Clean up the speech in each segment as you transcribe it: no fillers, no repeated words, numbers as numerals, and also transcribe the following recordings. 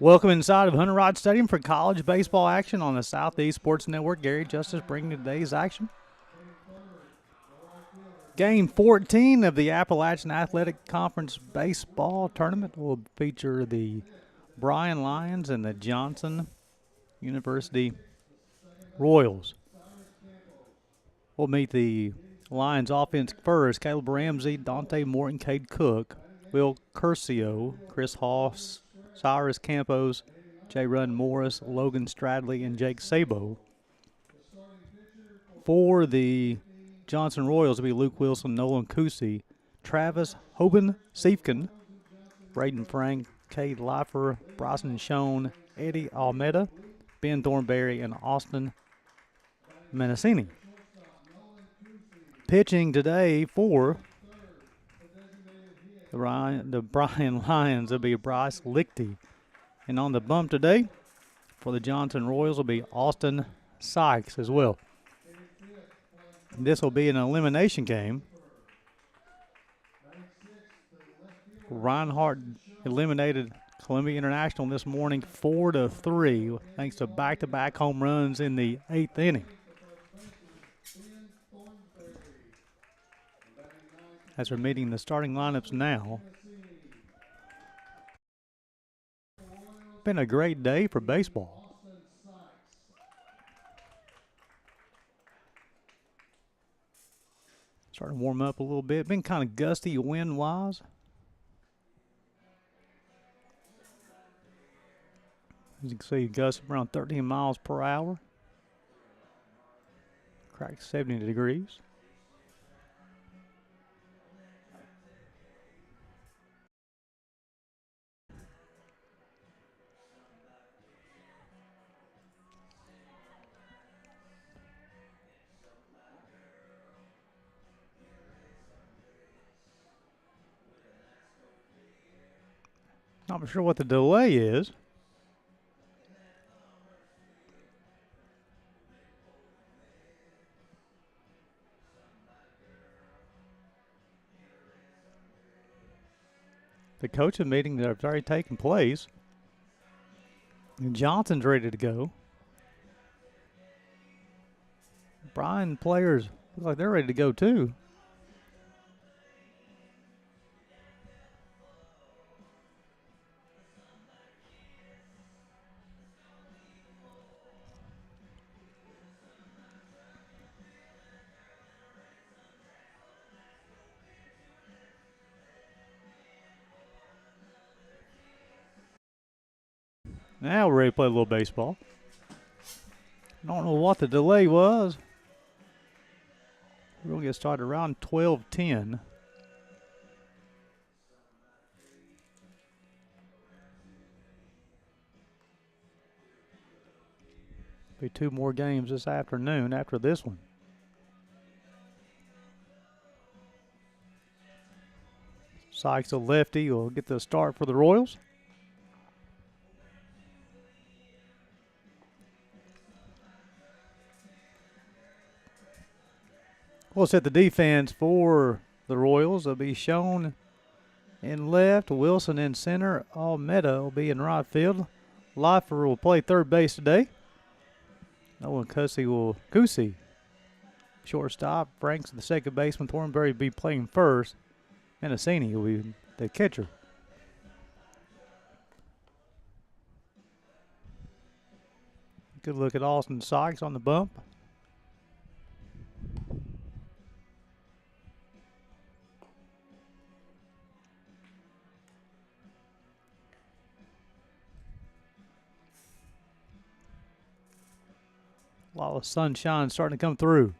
Welcome inside of Hunter Rod Stadium for college baseball action on the Southeast Sports Network. Gary Justice bringing today's action. Game 14 of the Appalachian Athletic Conference baseball tournament will feature the Bryan Lions and the Johnson University Royals. We'll meet the Lions offense first. Caleb Ramsey, Dante Morton, Cade Cook, Will Curcio, Chris Hoss, Cyrus Campos, J. Run Morris, Logan Stradley, and Jake Sabo. For the Johnson Royals, will be Luke Wilson, Nolan Kusi, Travis Hoban Siefkin, Braden Frank, Cade Leifer, Bryson Schoen, Eddie Almeida, Ben Thornberry, and Austin Menacini. Pitching today for the Bryan Lions will be Bryce Lichty. And on the bump today for the Johnson Royals will be Austin Sykes as well. This will be an elimination game. Reinhardt eliminated Columbia International this morning 4-3 thanks to back-to-back home runs in the 8th inning. As we're meeting the starting lineups now. Been a great day for baseball. Starting to warm up a little bit. Been kind of gusty wind-wise. As you can see, gusts around 13 miles per hour. Cracked 70 degrees. Not sure what the delay is. The coaching meeting that has already taken place. And Johnson's ready to go. Bryan players look like they're ready to go too. Now we're ready to play a little baseball. I don't know what the delay was. We're going to get started around 12:10. Be two more games this afternoon after this one. Sykes, a lefty, will get the start for the Royals. We'll set the defense for the Royals. They'll be shown in left, Wilson in center, Almeida will be in right field. Leifer will play third base today. Nolan Kusi shortstop. Frank's the second baseman. Thornberry will be playing first. Menacini will be the catcher. Good look at Austin Sykes on the bump. A lot of sunshine starting to come through.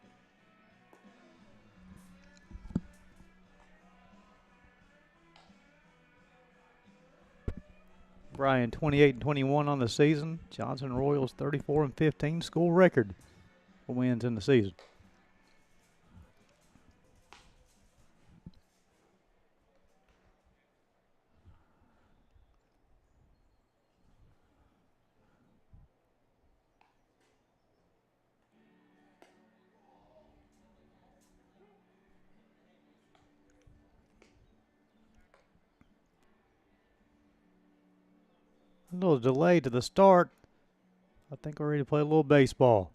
Bryan 28-21 on the season. Johnson Royals 34-15, school record for wins in the season. little delay to the start. I think we're ready to play a little baseball.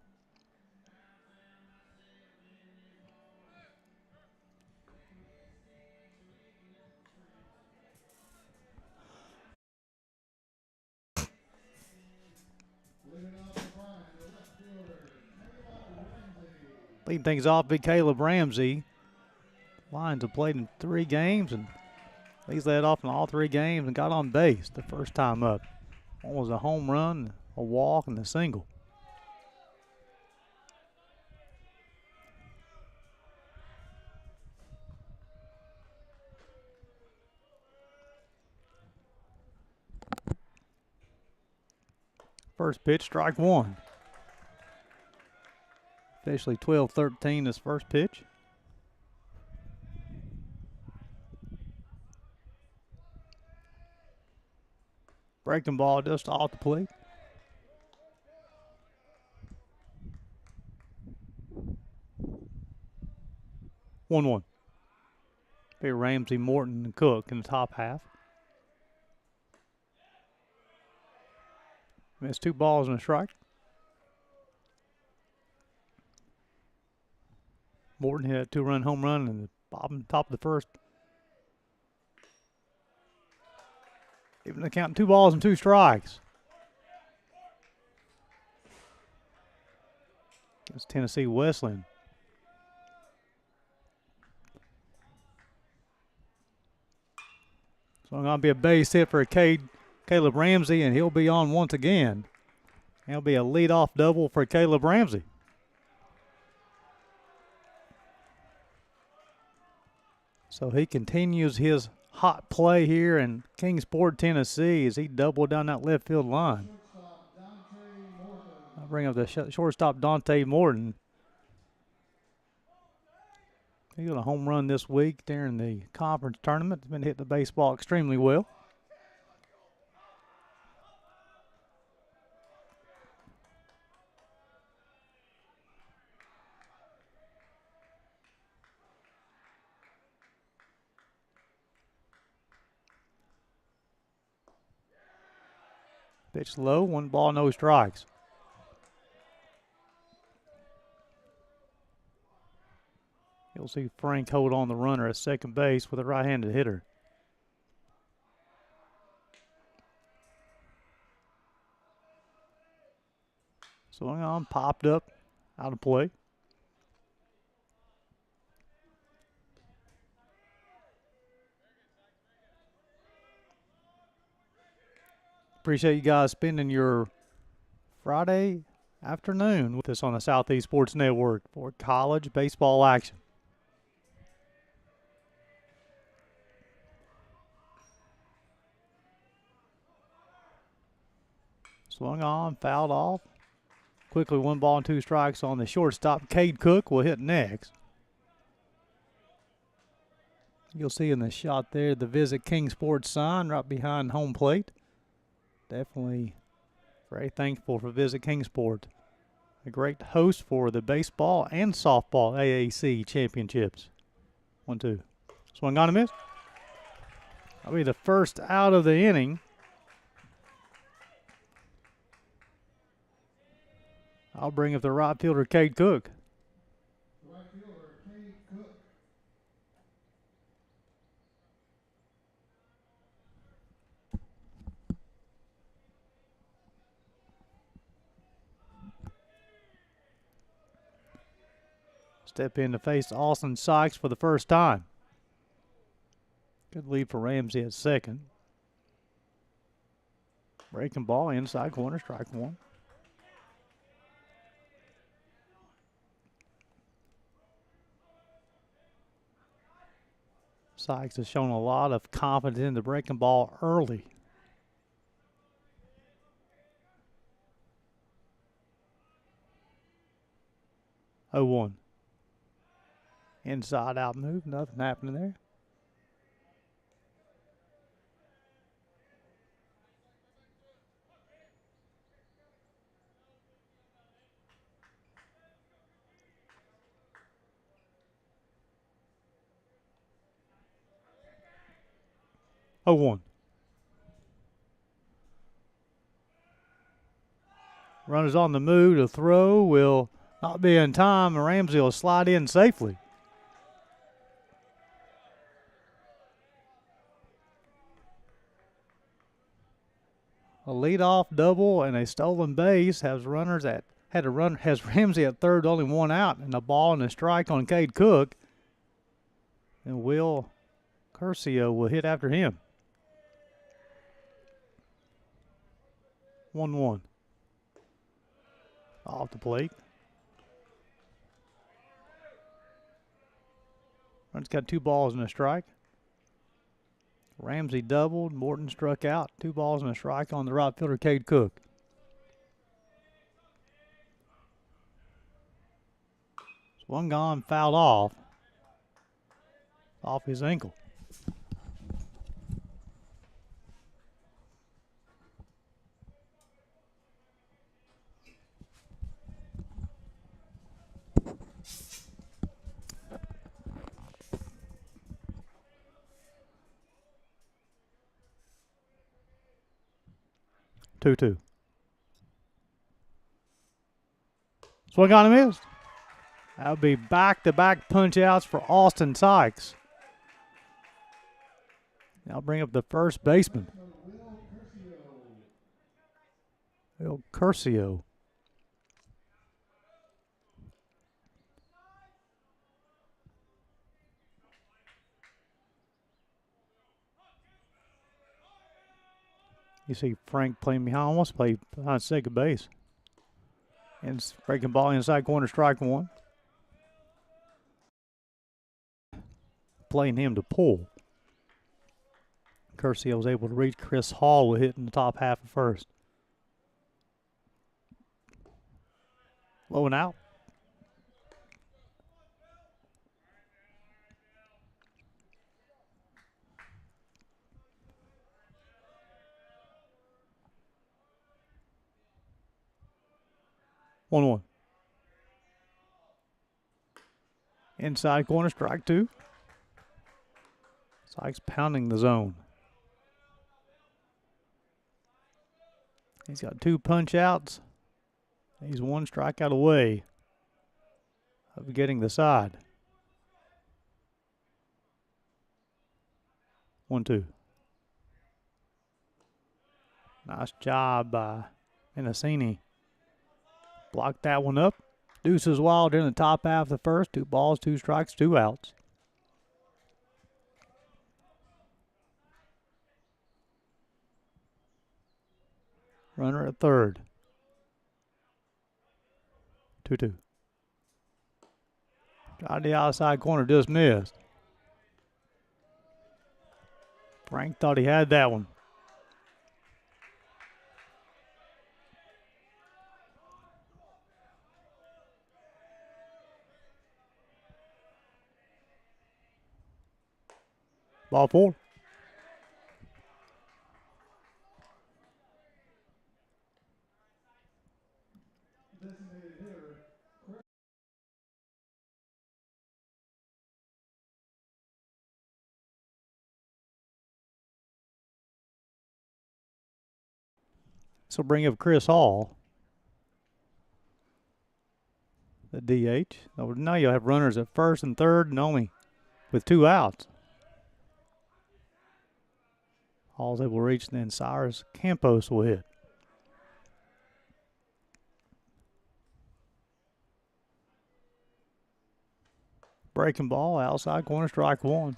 Leading things off, big Caleb Ramsey. Lions have played in 3 games, and he's led off in all 3 games and got on base the first time up. One was a home run, a walk, and a single. First pitch, strike 1. Officially 12-13 this first pitch. Breaking ball just off the plate. One. Be Ramsey, Morton, and Cook in the top half. Missed 2 balls and a strike. Morton hit a 2-run home run in the bottom top of the first. Even the count, 2 balls and 2 strikes. Against Tennessee Wesleyan. So I'm going to be a base hit for Caleb Ramsey, and he'll be on once again. It'll be a leadoff double for Caleb Ramsey. So he continues his hot play here in Kingsport, Tennessee, as he doubled down that left field line. I'll bring up the shortstop, Dante Morton. He got a home run this week during the conference tournament. He's been hitting the baseball extremely well. Pitch low, 1 ball, no strikes. You'll see Frank hold on the runner at second base with a right-handed hitter. Swung on, popped up, out of play. Appreciate you guys spending your Friday afternoon with us on the Southeast Sports Network for college baseball action. Swung on, fouled off. Quickly 1 ball and 2 strikes on the shortstop. Cade Cook will hit next. You'll see in the shot there the Visit Kingsport sign right behind home plate. Definitely very thankful for Visit Kingsport. A great host for the baseball and softball AAC championships. 1-2. Swung on a miss. That'll be the first out of the inning. I'll bring up the right fielder, Cade Cook. Step in to face Austin Sykes for the first time. Good lead for Ramsey at second. Breaking ball, inside corner, strike 1. Sykes has shown a lot of confidence in the breaking ball early. Oh, 1. Inside out move, nothing happening there. Oh, 1. Runners on the move. The throw will not be in time, and Ramsey will slide in safely. A leadoff double and a stolen base has Ramsey at third, only one out, and a ball and a strike on Cade Cook. And Will Curcio will hit after him. 1-1. Off the plate. Run's got 2 balls and a strike. Ramsey doubled. Morton struck out. 2 balls and a strike on the right fielder, Cade Cook. One gone, fouled off his ankle. Two. Swung on and missed. That'll be back-to-back punch-outs for Austin Sykes. Now bring up the first baseman. Will Curcio. You see Frank playing behind, wants to play behind second base. And breaking ball inside corner, strike one. Playing him to pull. Curcio was able to reach. Chris Hall will hit in the top half of first. Low and out. One. Inside corner, strike two. Sykes pounding the zone. He's got 2 punch outs. He's 1 strikeout away of getting the side. 1-2. Nice job by Menacini. Blocked that one up. Deuces Wild in the top half of the first. 2 balls, 2 strikes, 2 outs. Runner at third. 2-2. Tried the outside corner, just missed. Frank thought he had that one. Ball 4. So bring up Chris Hall, the DH. Now you'll have runners at first and third and only with 2 outs. Hall's able to reach, and then Cyrus Campos will hit. Breaking ball, outside corner, strike one.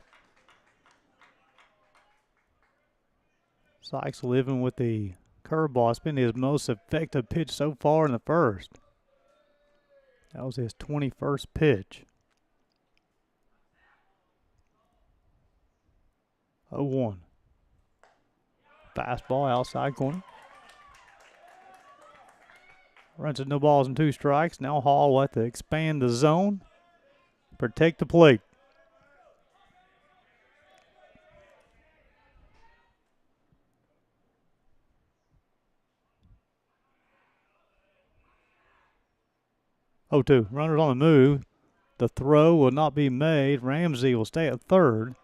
Sykes living with the curveball. It's been his most effective pitch so far in the first. That was his 21st pitch. 0-1. Fastball outside corner. Runs at no balls and 2 strikes. Now Hall will have to expand the zone. Protect the plate. Oh, 2. Runners on the move. The throw will not be made. Ramsey will stay at third.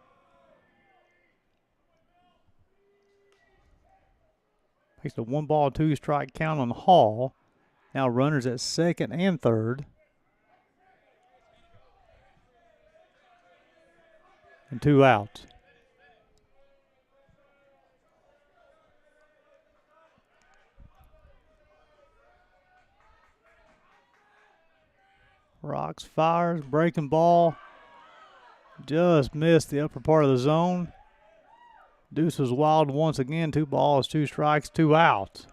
Makes a 1 ball, 2 strike count on Hall. Now runners at second and third. And 2 outs. Rocks fires, breaking ball. Just missed the upper part of the zone. Deuce was wild once again. 2 balls, 2 strikes, 2 outs.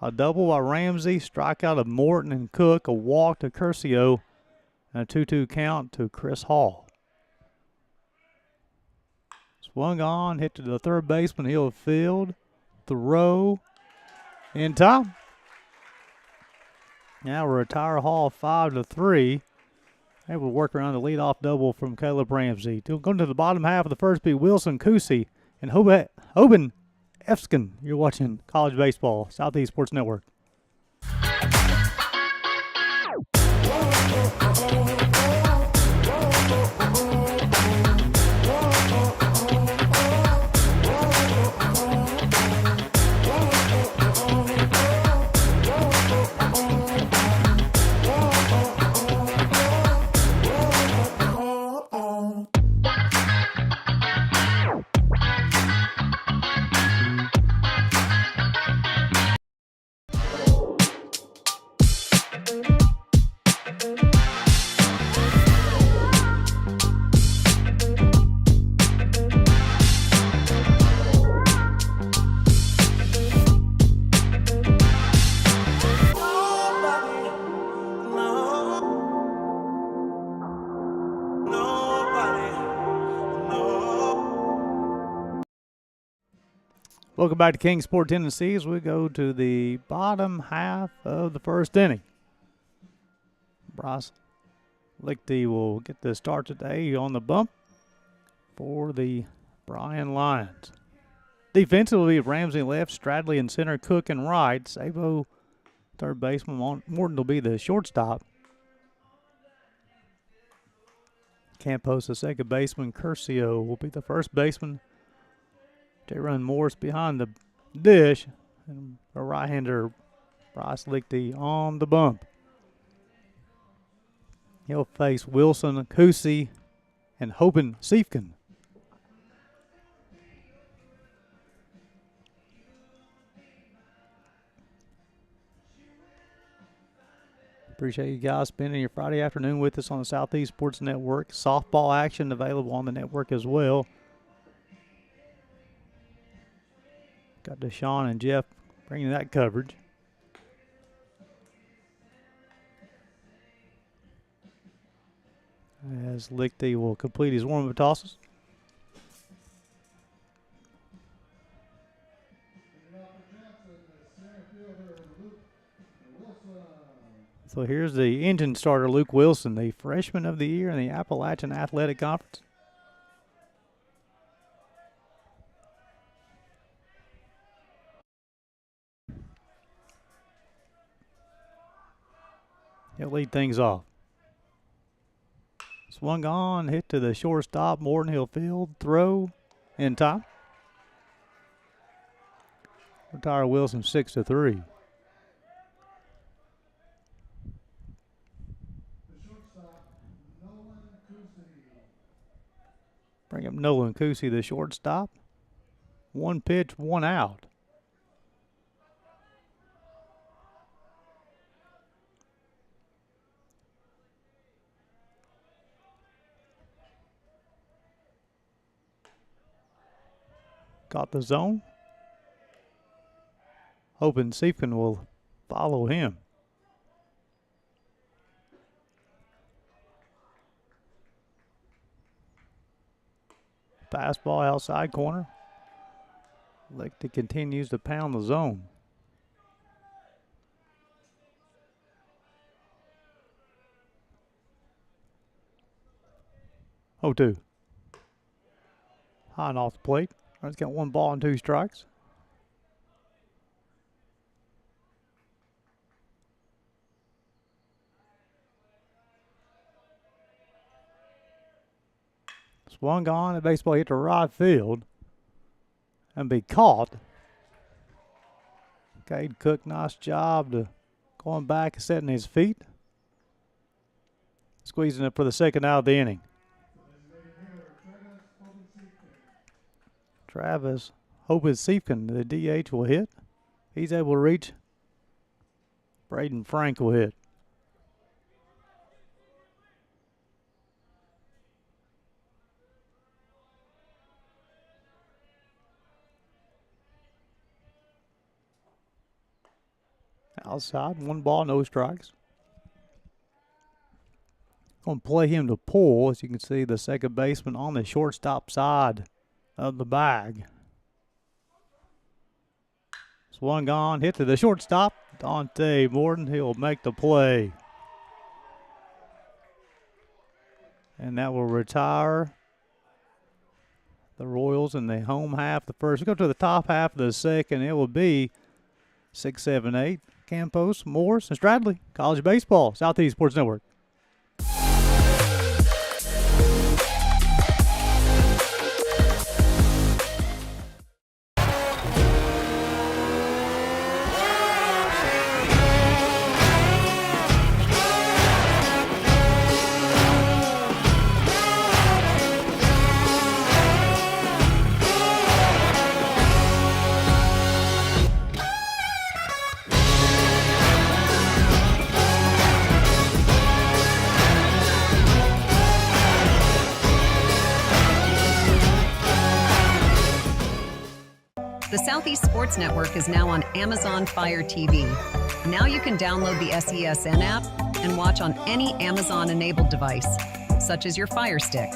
A double by Ramsey, strikeout of Morton and Cook, a walk to Curcio, and a 2-2 count to Chris Hall. Swung on, hit to the third baseman, he'll field, throw, in time. Now retire Hall 5-3. Able to work around the leadoff double from Caleb Ramsey. Going to the bottom half of the first be Wilson Kusi and Hoban Efskin. You're watching College Baseball, Southeast Sports Network. Welcome back to Kingsport, Tennessee, as we go to the bottom half of the first inning. Bryce Lichty will get the start today on the bump for the Bryan Lions. Defensively, Ramsey left, Stradley in center, Cook in right, Sabo third baseman, Morton will be the shortstop. Campos the second baseman, Curcio will be the first baseman. J-Run Morris behind the dish, and a right-hander, Bryce Lichty, on the bump. He'll face Wilson Kusi and Hoban Siefkin. Appreciate you guys spending your Friday afternoon with us on the Southeast Sports Network. Softball action available on the network as well. Got Deshaun and Jeff bringing that coverage. As Lichty will complete his warm-up tosses. So here's the engine starter, Luke Wilson, the freshman of the year in the Appalachian Athletic Conference. He'll lead things off. Swung on, hit to the shortstop, Morton Hill field, throw, in time. Retire Wilson 6-3. Bring up Nolan Kusi, the shortstop. 1 pitch, 1 out. Got the zone. Hoping Siefkin will follow him. Fastball outside corner. Lichty continues to pound the zone. Oh, 2. High and off the plate. He's got 1 ball and 2 strikes. Swung on, the baseball hit to right field and be caught. Cade Cook, nice job to going back and setting his feet. Squeezing it for the second out of the inning. Travis Hobin-Siefkin, the DH, will hit. He's able to reach. Braden Frank will hit. Outside, 1 ball, no strikes. Going to play him to pull. As you can see, the second baseman on the shortstop side of the bag. Swung on, hit to the shortstop. Dante Morton, he'll make the play. And that will retire the Royals in the home half of the first. We go to the top half of the second. It will be 6, 7, 8. Campos, Morris, and Stradley. College baseball, Southeast Sports Network. The Southeast Sports Network is now on Amazon Fire TV. Now you can download the SESN app and watch on any Amazon-enabled device, such as your Fire Stick.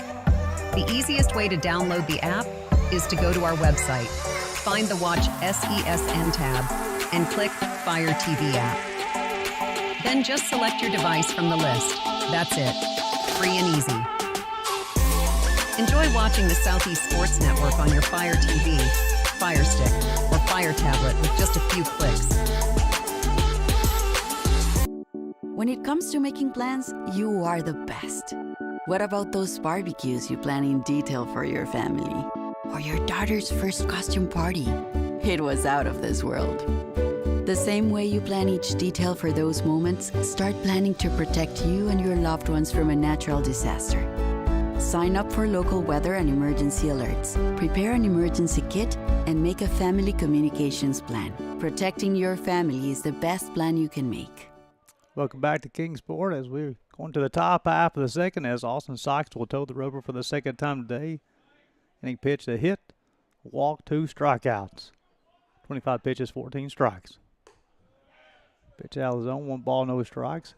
The easiest way to download the app is to go to our website, find the Watch SESN tab, and click Fire TV app. Then just select your device from the list. That's it. Free and easy. Enjoy watching the Southeast Sports Network on your Fire TV, Fire Stick, or Fire tablet with just a few clicks. When it comes to making plans, you are the best. What about those barbecues you plan in detail for your family? Or your daughter's first costume party? It was out of this world. The same way you plan each detail for those moments, start planning to protect you and your loved ones from a natural disaster. Sign up for local weather and emergency alerts. Prepare an emergency kit and make a family communications plan. Protecting your family is the best plan you can make. Welcome back to Kingsport as we're going to the top half of the second as Austin Sykes will toe the rover for the second time today. And he pitched a hit, walk, 2 strikeouts. 25 pitches, 14 strikes. Pitch out of the zone, 1 ball, no strikes.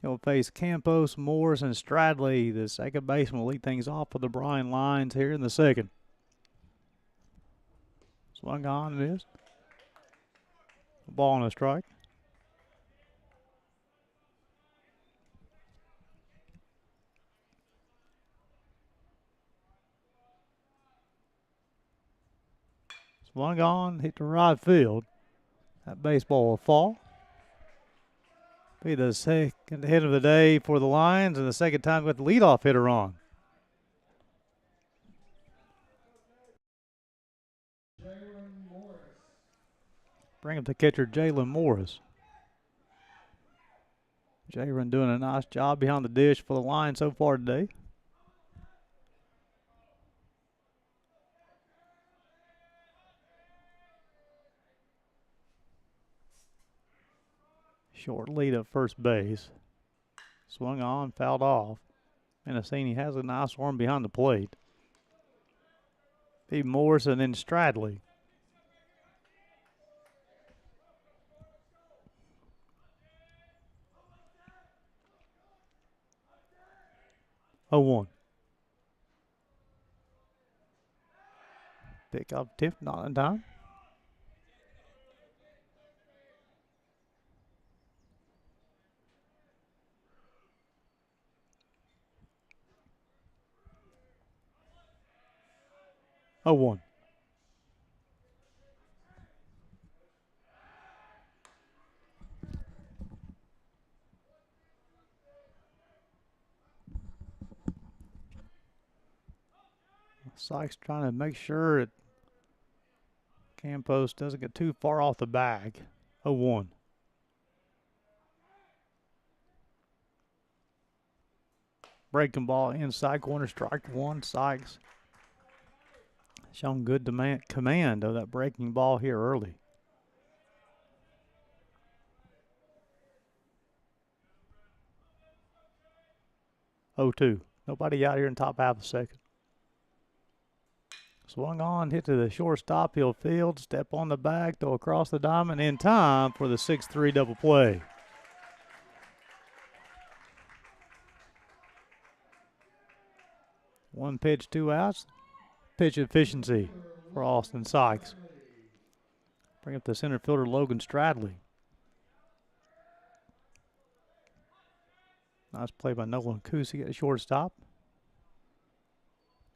He'll face Campos, Morris, and Stradley. The second baseman will lead things off for the Bryan Lions here in the second. Swung on, missed. A ball and a strike. Swung on, hit to right field. That baseball will fall. Be the second hit of the day for the Lions, and the second time with the leadoff hitter on. Bring up the catcher, Jalen Morris. Jalen doing a nice job behind the dish for the Lions so far today. Short lead at first base. Swung on, fouled off. Mendocini has a nice arm behind the plate. Be Morris and then Stradley. Oh, 1. Pick up tip, not in time. Oh, 1. Sykes trying to make sure that Campos doesn't get too far off the bag. 0-1. Breaking ball inside corner, strike one, Sykes. Shown good command of that breaking ball here early. Oh, 2. Nobody out here in top half of the second. Swung on, hit to the shortstop. He'll field, step on the bag, throw across the diamond in time for the 6-3 double play. One pitch, 2 outs. Pitch efficiency for Austin Sykes. Bring up the center fielder, Logan Stradley. Nice play by Nolan Kusi at shortstop.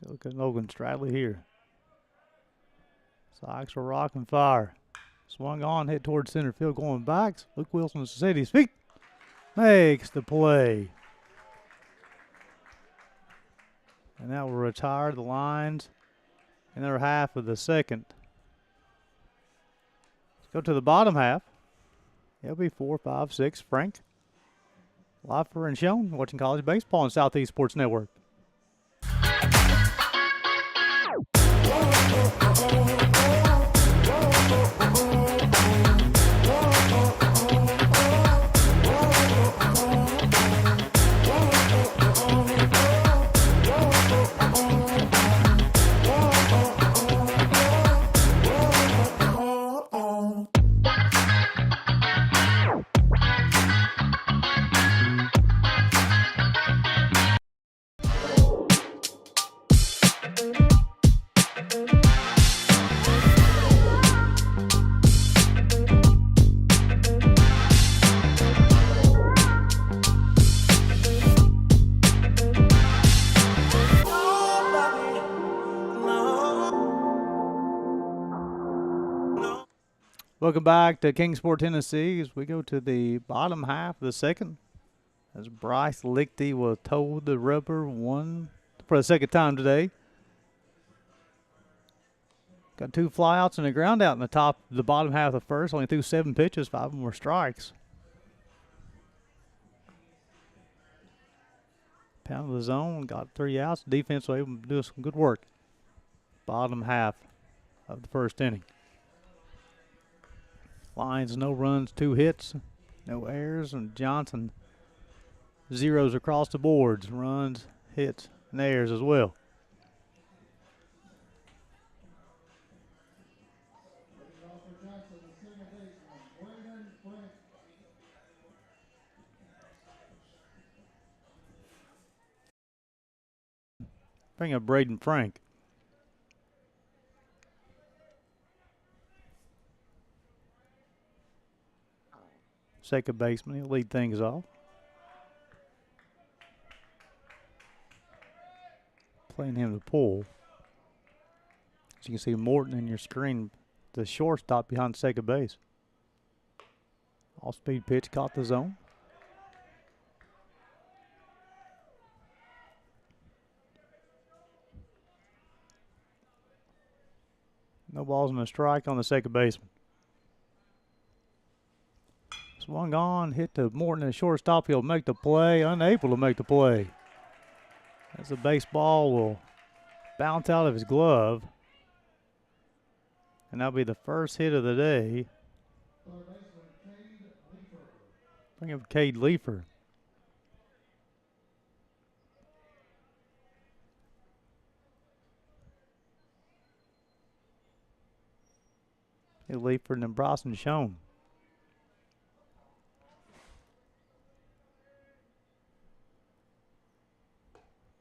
Go look at Logan Stradley here. Sykes will rock and fire. Swung on, hit towards center field, going back. Luke Wilson's City feet makes the play. And that will retire the Lions in their half of the second. Let's go to the bottom half. It'll be 4, 5, 6. Frank, Leifer, and Schoen watching college baseball on Southeast Sports Network. Welcome back to Kingsport, Tennessee, as we go to the bottom half of the second. As Bryce Lichty will toe the rubber one for the second time today. Got 2 flyouts and a ground out in the bottom half of the first. Only threw 7 pitches, 5 of them were strikes. Pound of the zone, got 3 outs. Defense was able to do some good work. Bottom half of the first inning. Lions, no runs, 2 hits, no errors, and Johnson zeros across the boards. Runs, hits, and errors as well. Bring up Braden Frank. Second baseman, he'll lead things off. Playing him to pull. As you can see, Morton in your screen, the shortstop behind second base. Off-speed pitch, caught the zone. No balls and a strike on the second baseman. Swung on, hit to Morton at shortstop. He'll make the play, unable to make the play. As the baseball will bounce out of his glove. And that'll be the first hit of the day. Bring up Cade Leifer. Leifer and then Bryson Schoen.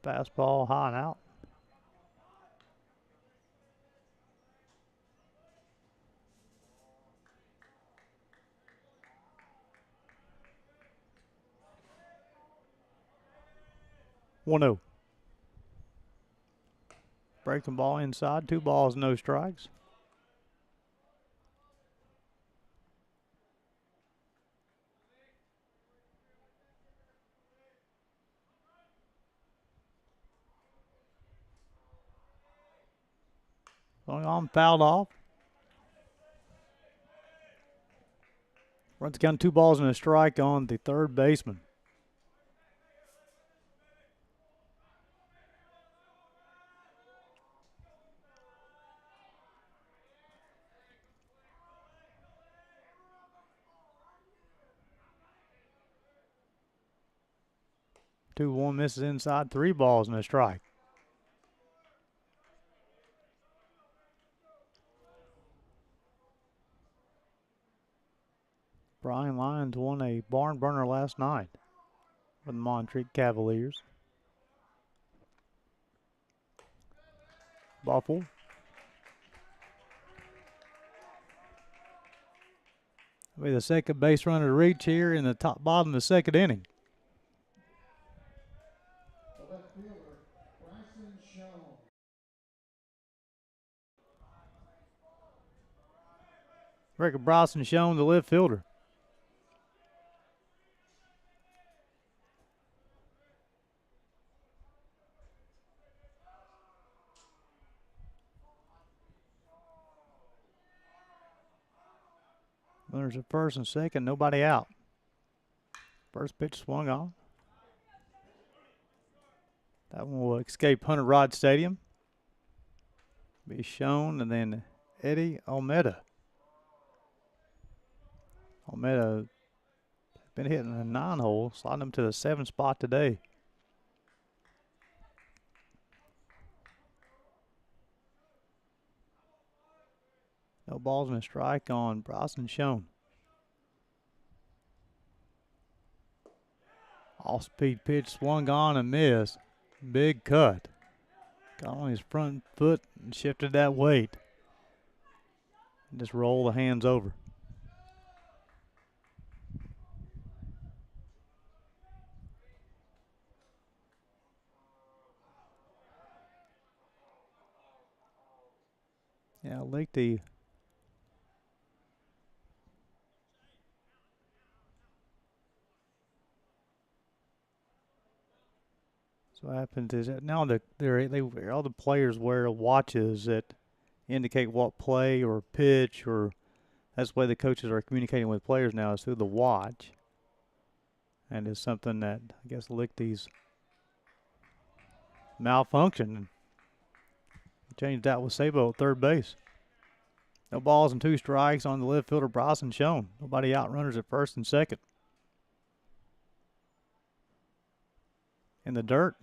Fastball high and out. One-oh. Breaking ball inside. 2 balls, no strikes. Going on, fouled off. Runs count 2 balls and a strike on the third baseman. 2-1 misses inside. 3 balls and a strike. Bryan Lions won a barn burner last night with the Montreat Cavaliers. Ball 4. That'll be the second base runner to reach here in the top bottom of the second inning. Ricky Bryson shown the left fielder. Runners at first and second, nobody out. First pitch swung on. That one will escape Hunter Rod Stadium. Be shown, and then Eddie Almeida. Almeida been hitting a 9-hole, sliding him to the 7th spot today. No balls and a strike on Bryson Schoen. Off-speed pitch swung on and missed. Big cut. Got on his front foot and shifted that weight. And just roll the hands over. Yeah, Lichty. So what happens is that now all the players wear watches that indicate what play or pitch, or that's the way the coaches are communicating with players now, is through the watch. And it's something that I guess Lichty's malfunction. Changed that with Sabo at third base. No balls and 2 strikes on the left fielder, Bryson Schoen. Nobody out, runners at first and second. In the dirt.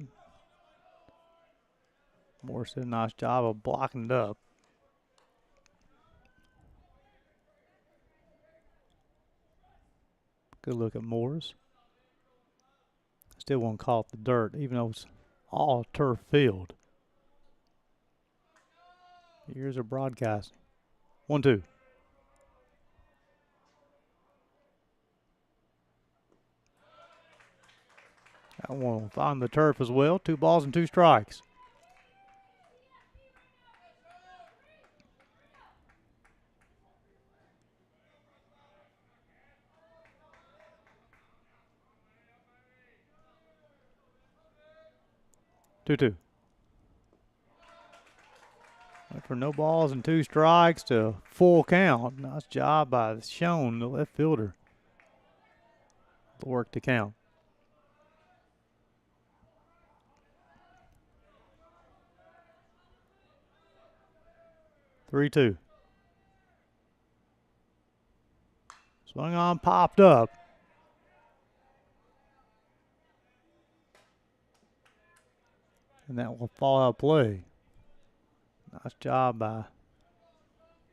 Morris did a nice job of blocking it up. Good look at Morris. Still won't call it the dirt, even though it's all turf field. Here's a broadcast. 1-2. That one will find the turf as well. 2 balls and 2 strikes. Two. Went for no balls and 2 strikes to full count. Nice job by Schoen, the left fielder. The work to count. 3-2. Swung on, popped up. And that will fall out of play. Nice job by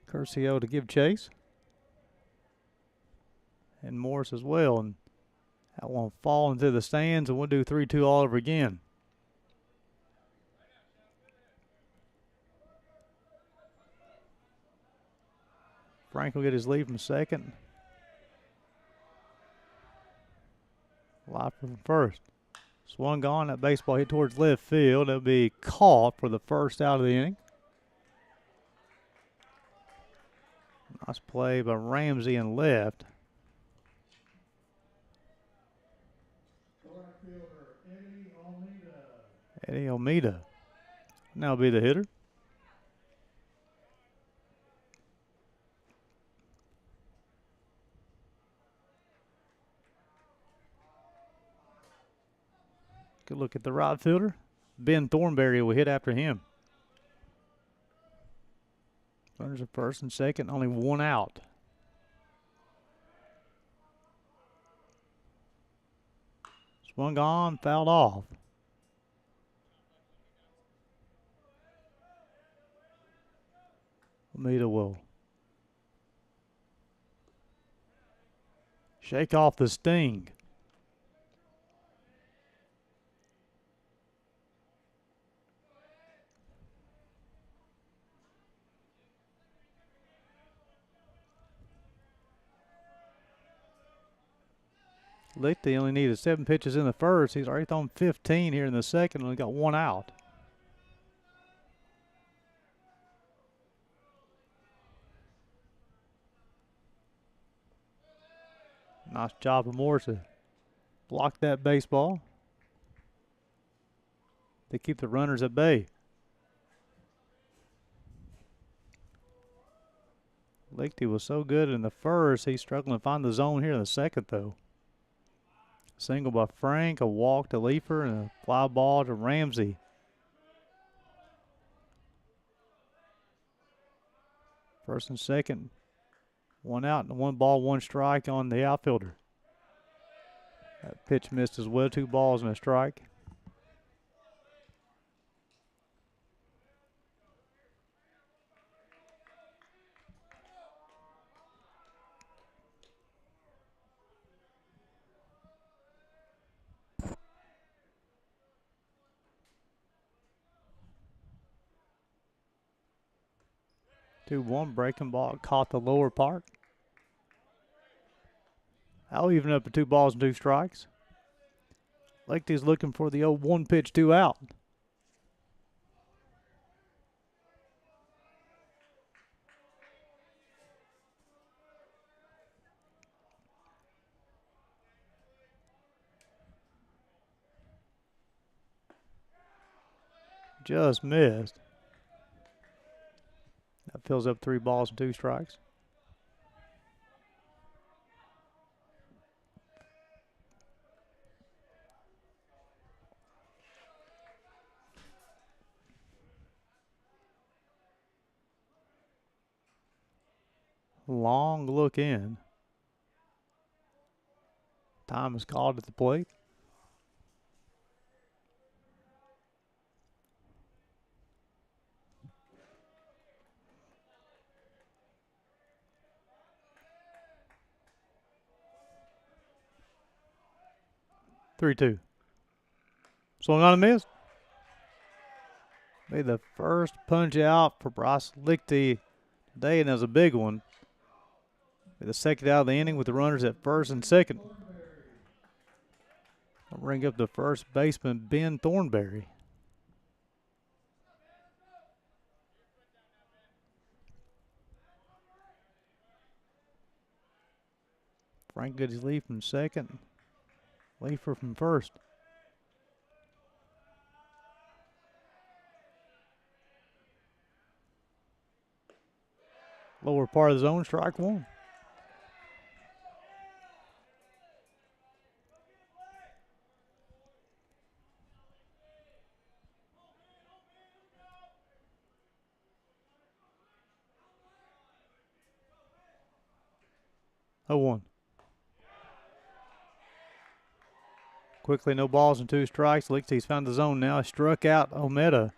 Curcio to give chase. And Morris as well. And that one fall into the stands, and we'll do 3-2 all over again. Frank will get his lead from second. Live from first. Swung on, that baseball hit towards left field. It'll be caught for the first out of the inning. Nice play by Ramsey in left. Eddie Almeida now be the hitter. Good look at the right fielder. Ben Thornberry will hit after him. Runners at first and second, only 1 out. Swung on, fouled off. Amita will shake off the sting. Lichty only needed 7 pitches in the first. He's already thrown 15 here in the second, and only got 1 out. Nice job of Morris to block that baseball. They keep the runners at bay. Lichty was so good in the first, he's struggling to find the zone here in the second, though. Single by Frank, a walk to Leifer, and a fly ball to Ramsey. First and second, 1 out and 1 ball, 1 strike on the outfielder. That pitch missed as well, 2 balls and a strike. Two one breaking ball caught the lower part. I'll even up to 2 balls and 2 strikes. Lichty's looking for the old 1 pitch, 2 out. Just missed. That fills up 3 balls and 2 strikes. Long look in. Time is called at the plate. Three two. Swung on a miss. Made the first punch out for Bryce Lichty today, and that was a big one. Made the second out of the inning with the runners at first and second. I'll bring up the first baseman, Ben Thornberry. Frank gets his lead from second. Leifer from first. Lower part of the zone, strike 1. Oh, 1. Quickly, no balls and 2 strikes. Lichty's found the zone now. He struck out Omeda.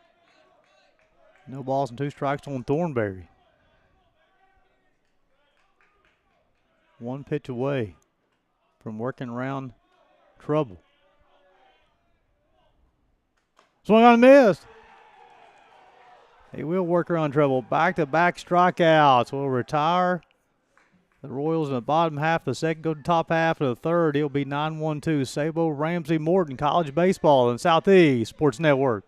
No balls and 2 strikes on Thornberry. 1 pitch away from working around trouble. Swung on and missed. He will work around trouble. Back-to-back strikeouts will retire the Royals in the bottom half of the second, go to the top half of the third. It'll be 9-1-2. Sabo, Ramsey, Morton, college baseball in Southeast Sports Network.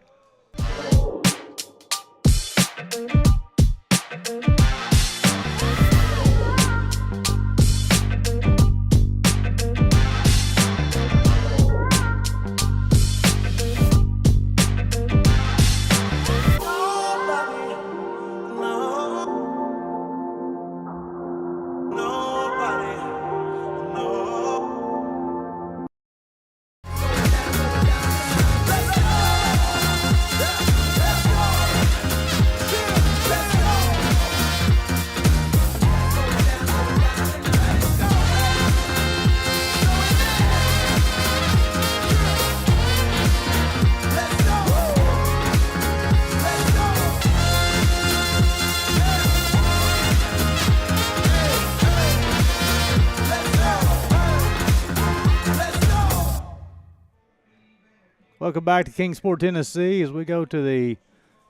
Welcome back to Kingsport, Tennessee, as we go to the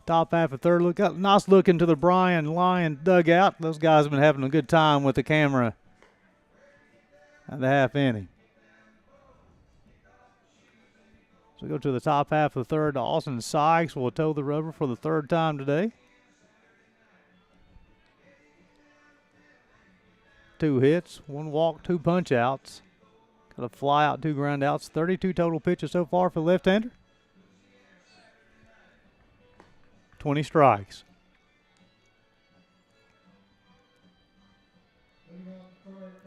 top half of third. Nice look into the Bryan Lion dugout. Those guys have been having a good time with the camera at the half inning. So we go to the top half of the third. Austin Sykes will toe the rubber for the third time today. 2 hits, 1 walk, 2 punch outs. Got a fly out, 2 ground outs. 32 total pitches so far for the left-hander. 20 strikes.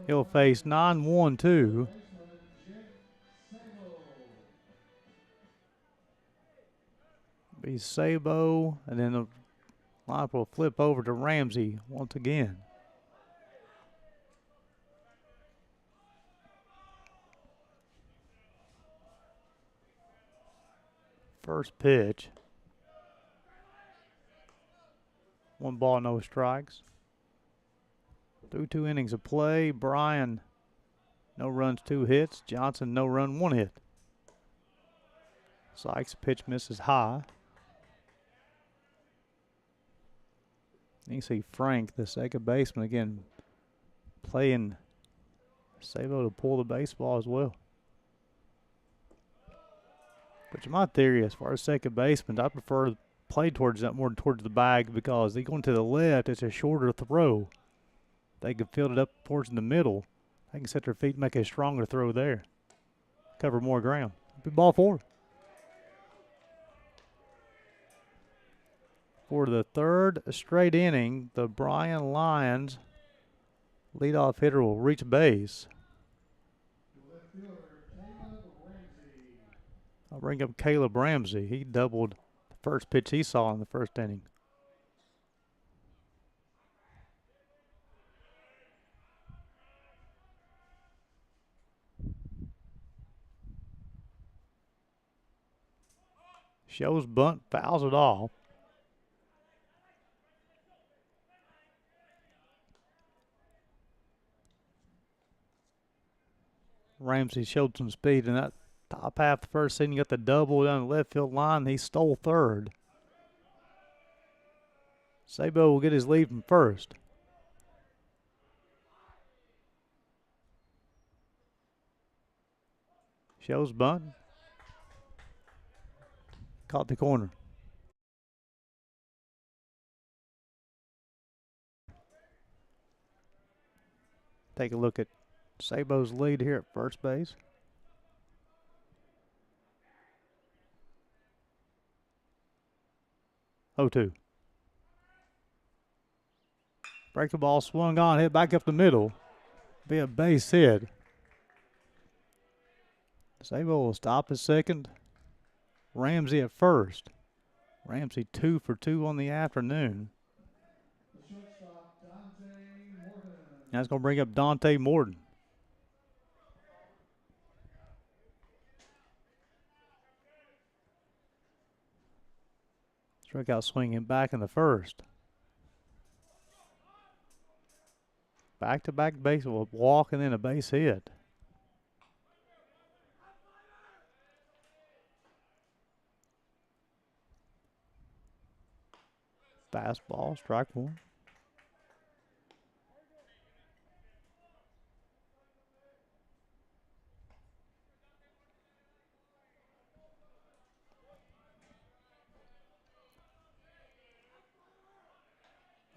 He'll face 9-1-2. Be Sabo, and then the lineup will flip over to Ramsey once again. First pitch. 1 ball, no strikes. Through 2 innings of play, Bryan, no runs, 2 hits. Johnson, no run, 1 hit. Sykes' pitch misses high. You can see Frank, the second baseman, again playing Sabo to pull the baseball as well. But my theory, as far as second baseman, I prefer to play towards that more towards the bag because they going to the left. It's a shorter throw. They can field it up towards the middle. They can set their feet and make a stronger throw there. Cover more ground. Ball 4. For the third straight inning, the Bryan Lions leadoff hitter will reach base. I'll bring up Caleb Ramsey. He doubled the first pitch he saw in the first inning. Shows bunt, fouls it off. Ramsey showed some speed in that top half the first inning. Got the double down the left field line. He stole third. Sabo will get his lead from first. Shows bunt. Caught the corner. Take a look at Sabo's lead here at first base. Oh, 2. Break the ball, swung on, hit back up the middle. Be a base hit. Sabo will stop at second. Ramsey at first. Ramsey 2 for 2 on the afternoon. That's going to bring up Dante Morton. Struck out swinging back in the first. Back-to-back base with a walk and then a base hit. Fastball, strike 1.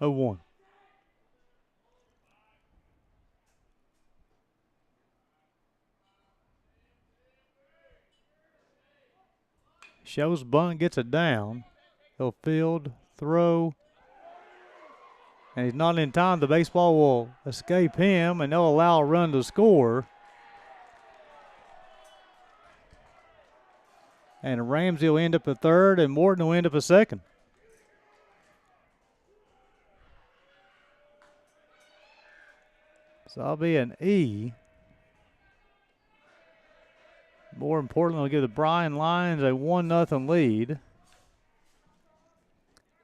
Oh, 1. Shows bunt, gets it down. He'll field, throw, and he's not in time. The baseball will escape him, and they'll allow a run to score. And Ramsey will end up at third, and Morton will end up at second. So that'll be an E. More importantly, we'll give the Bryan Lions a 1-0 lead.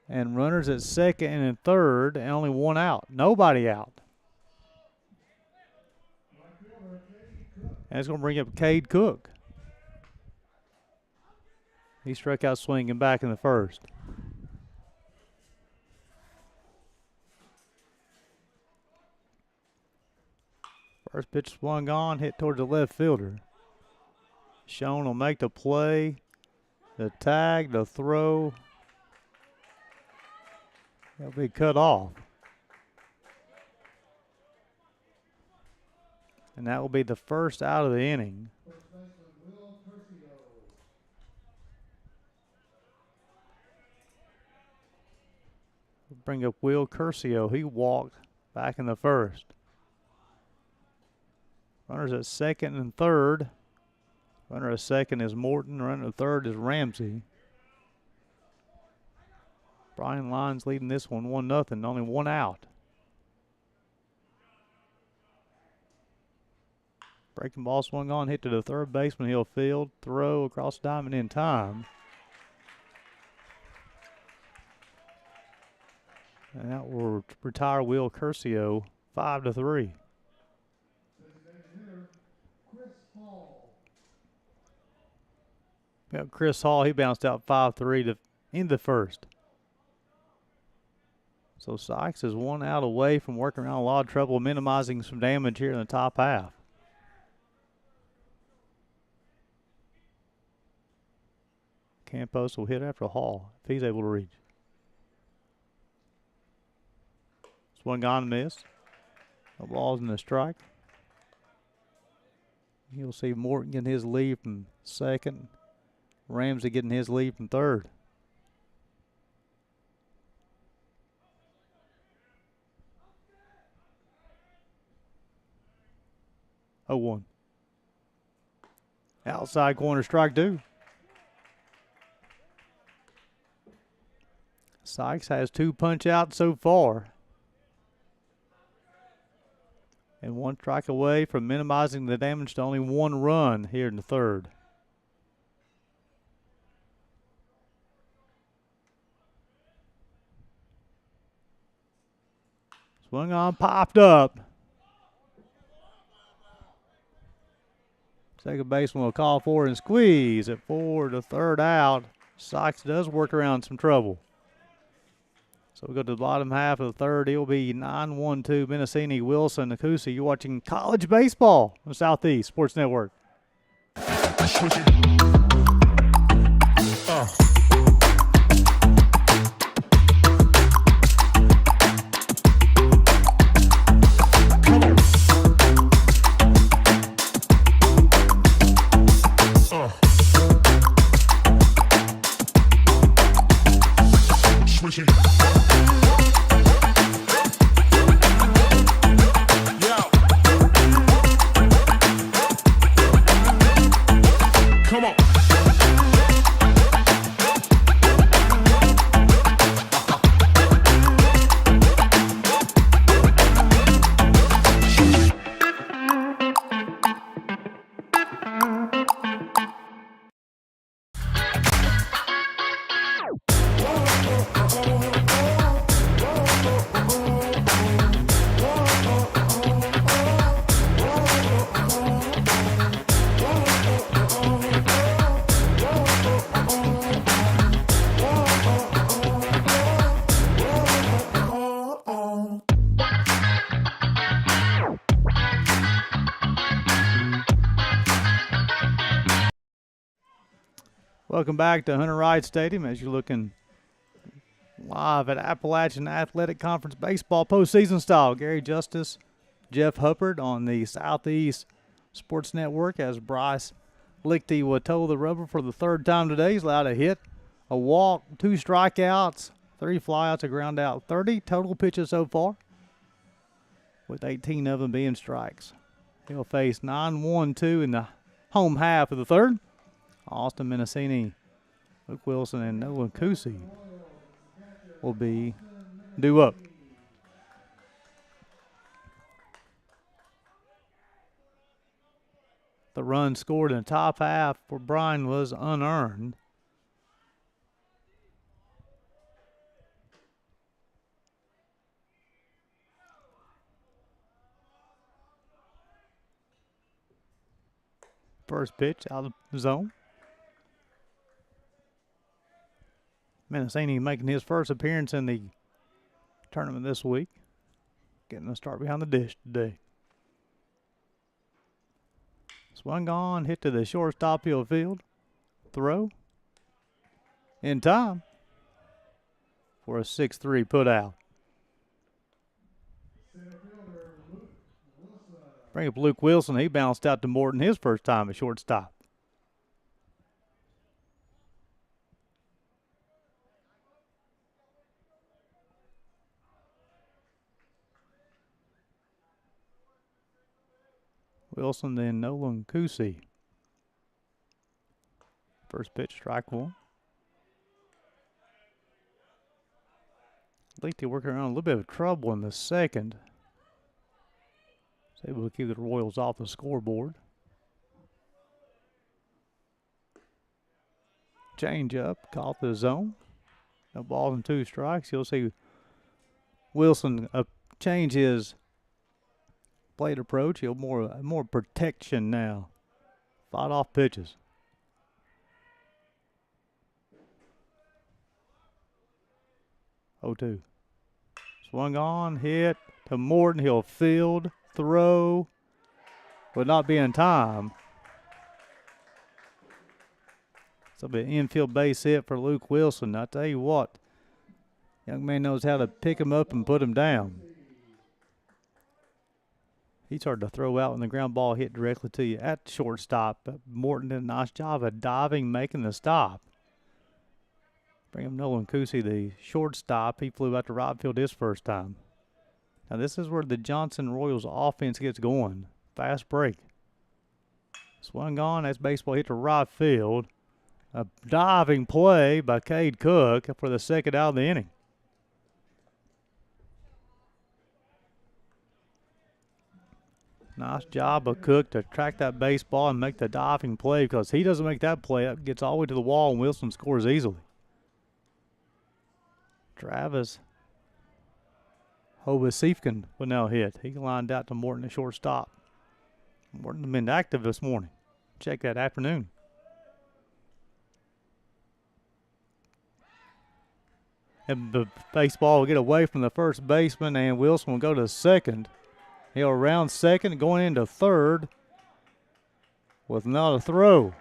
And runners at second and third, and only 1 out. Nobody out. And it's going to bring up Cade Cook. He struck out swinging back in the first. First pitch swung on, hit towards the left fielder. Schoen will make the play, the tag, the throw. He'll be cut off. And that will be the first out of the inning. We'll bring up Will Curcio. He walked back in the first. Runners at second and third. Runner at second is Morton. Runner at third is Ramsey. Bryan Lyons leading this one 1-0. Only one out. Breaking ball swung on, hit to the third baseman. He'll field, throw across the diamond in time. And that will retire Will Curcio 5-3. Got Chris Hall, he bounced out 5-3 to end the first. So Sykes is one out away from working around a lot of trouble, minimizing some damage here in the top half. Campos will hit after Hall if he's able to reach. Swung on and missed. The ball's in the strike. You'll see Morton getting his lead from second. Ramsey getting his lead from third. Oh, 1. Outside corner, strike 2. Sykes has 2 punch outs so far. And 1 strike away from minimizing the damage to only 1 run here in the third. Swung on, popped up. Second baseman will call for and squeeze at 4 to third out. Sykes does work around some trouble. So we go to the bottom half of the third. It'll be 9-1-2. Mendocini, Wilson, Nakusi. You're watching college baseball on Southeast Sports Network. Welcome back to Hunter Wright Stadium as you're looking live at Appalachian Athletic Conference Baseball postseason style. Gary Justice, Jeff Huppert on the Southeast Sports Network as Bryce Lichty will toe the rubber for the third time today. He's allowed a hit, a walk, 2 strikeouts, 3 flyouts, a ground out, 30 total pitches so far, with 18 of them being strikes. He'll face 9-1-2 in the home half of the third. Austin Mendocini, Luke Wilson, and Nolan Kusi will be due up. The run scored in the top half for Bryan was unearned. First pitch out of the zone. Mendocini making his first appearance in the tournament this week. Getting a start behind the dish today. Swung on, hit to the shortstop field. Throw. In time for a 6-3 put out. Bring up Luke Wilson. He bounced out to Morton his first time at shortstop. Wilson, then Nolan Kusi. First pitch, strike one. Leakey working around a little bit of trouble in the second. Was able to keep the Royals off the scoreboard. Change up, caught the zone. No balls and 2 strikes. You'll see Wilson change his plate approach. He'll more protection now. Fight off pitches. 0-2. Swung on, hit to Morton. He'll field, throw. Would not be in time. So it'll be an infield base hit for Luke Wilson. I tell you what, young man knows how to pick him up and put him down. He's hard to throw out when the ground ball hit directly to you at shortstop. But Morton did a nice job of diving, making the stop. Bring him Nolan Kusi, the shortstop. He flew out to right field his first time. Now this is where the Johnson Royals offense gets going. Fast break. Swung on. That's baseball hit to right field. A diving play by Cade Cook for the second out of the inning. Nice job of Cook to track that baseball and make the diving play, because he doesn't make that play. It gets all the way to the wall and Wilson scores easily. Travis Hobasifkin will now hit. He lined out to Morton at shortstop. Morton has been active this morning. Check that afternoon. And the baseball will get away from the first baseman, and Wilson will go to second. He'll round second, going into third with not a throw.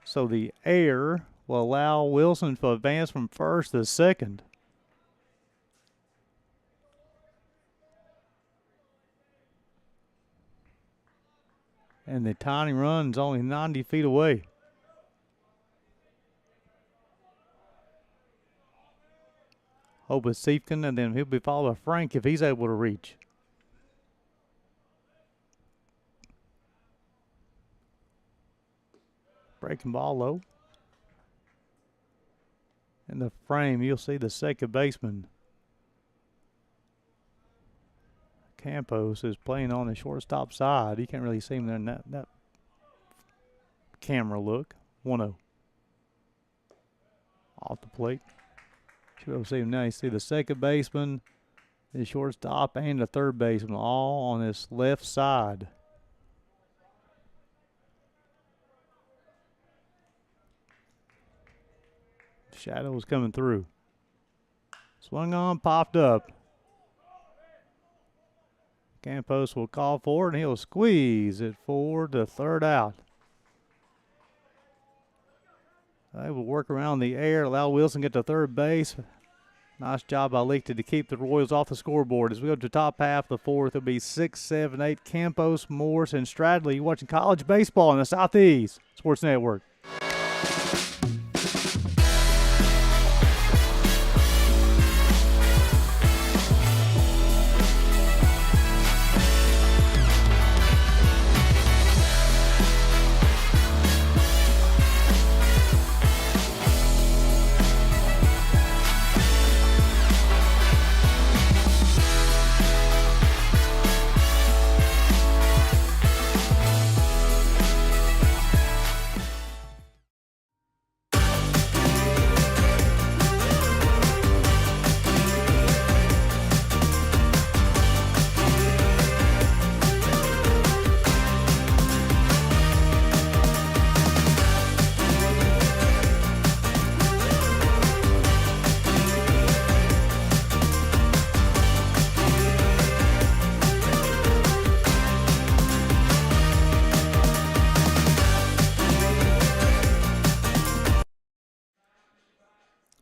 So the error will allow Wilson to advance from first to second. And the tiny run's only 90 feet away. Hobasifkin, and then he'll be followed by Frank if he's able to reach. Breaking ball low. In the frame, you'll see the second baseman, Campos, is playing on the shortstop side. You can't really see him there in that camera look. 1-0. Off the plate. Should be able to see him now. You see the second baseman, the shortstop, and the third baseman all on this left side. Shadows coming through. Swung on, popped up. Campos will call for it, and he'll squeeze it forward to third out. They will work around the air, allow Wilson to get to third base. Nice job by Leakey to keep the Royals off the scoreboard. As we go to the top half of the fourth, it'll be 6, 7, 8. Campos, Morse, and Stradley. You're watching college baseball in the Southeast Sports Network.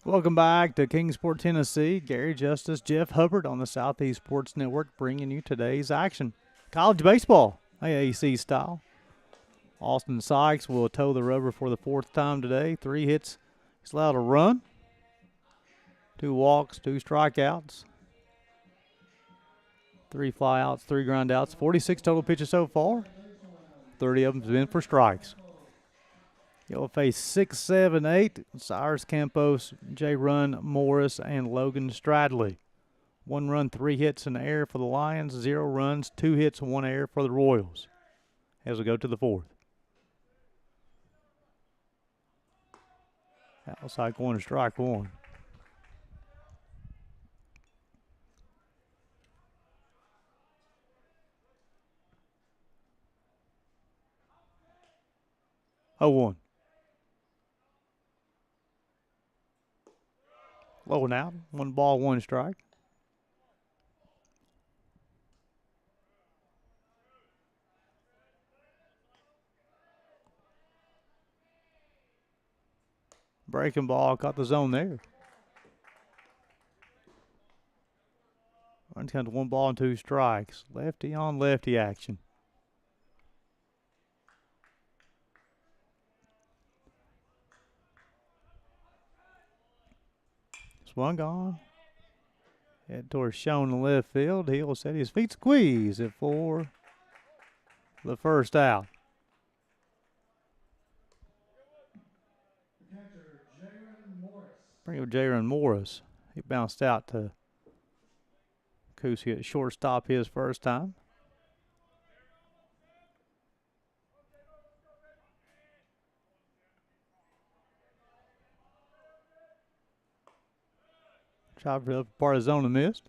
Welcome back to Kingsport, Tennessee. Gary Justice, Jeff Hubbard on the Southeast Sports Network bringing you today's action. College baseball, AAC style. Austin Sykes will toe the rubber for the fourth time today. 3 hits. He's allowed a run, 2 walks, 2 strikeouts, 3 flyouts, 3 groundouts. 46 total pitches so far. 30 of them have been for strikes. He'll face 6, 7, 8. Cyrus Campos, J-Run Morris, and Logan Stradley. 1 run, 3 hits in the air for the Lions. 0 runs, 2 hits, 1 error for the Royals. As we go to the fourth. Outside corner, strike 1. Oh, 1. Low and out. 1 ball, 1 strike. Breaking ball, caught the zone there. Runs down to 1 ball and 2 strikes. Lefty on lefty action. Swung on. Head towards Schoen in left field. He'll set his feet squeeze it for the first out. Bring up J-Run Morris. He bounced out to Kusi at shortstop his first time. Tried for the upper part of the zone and missed.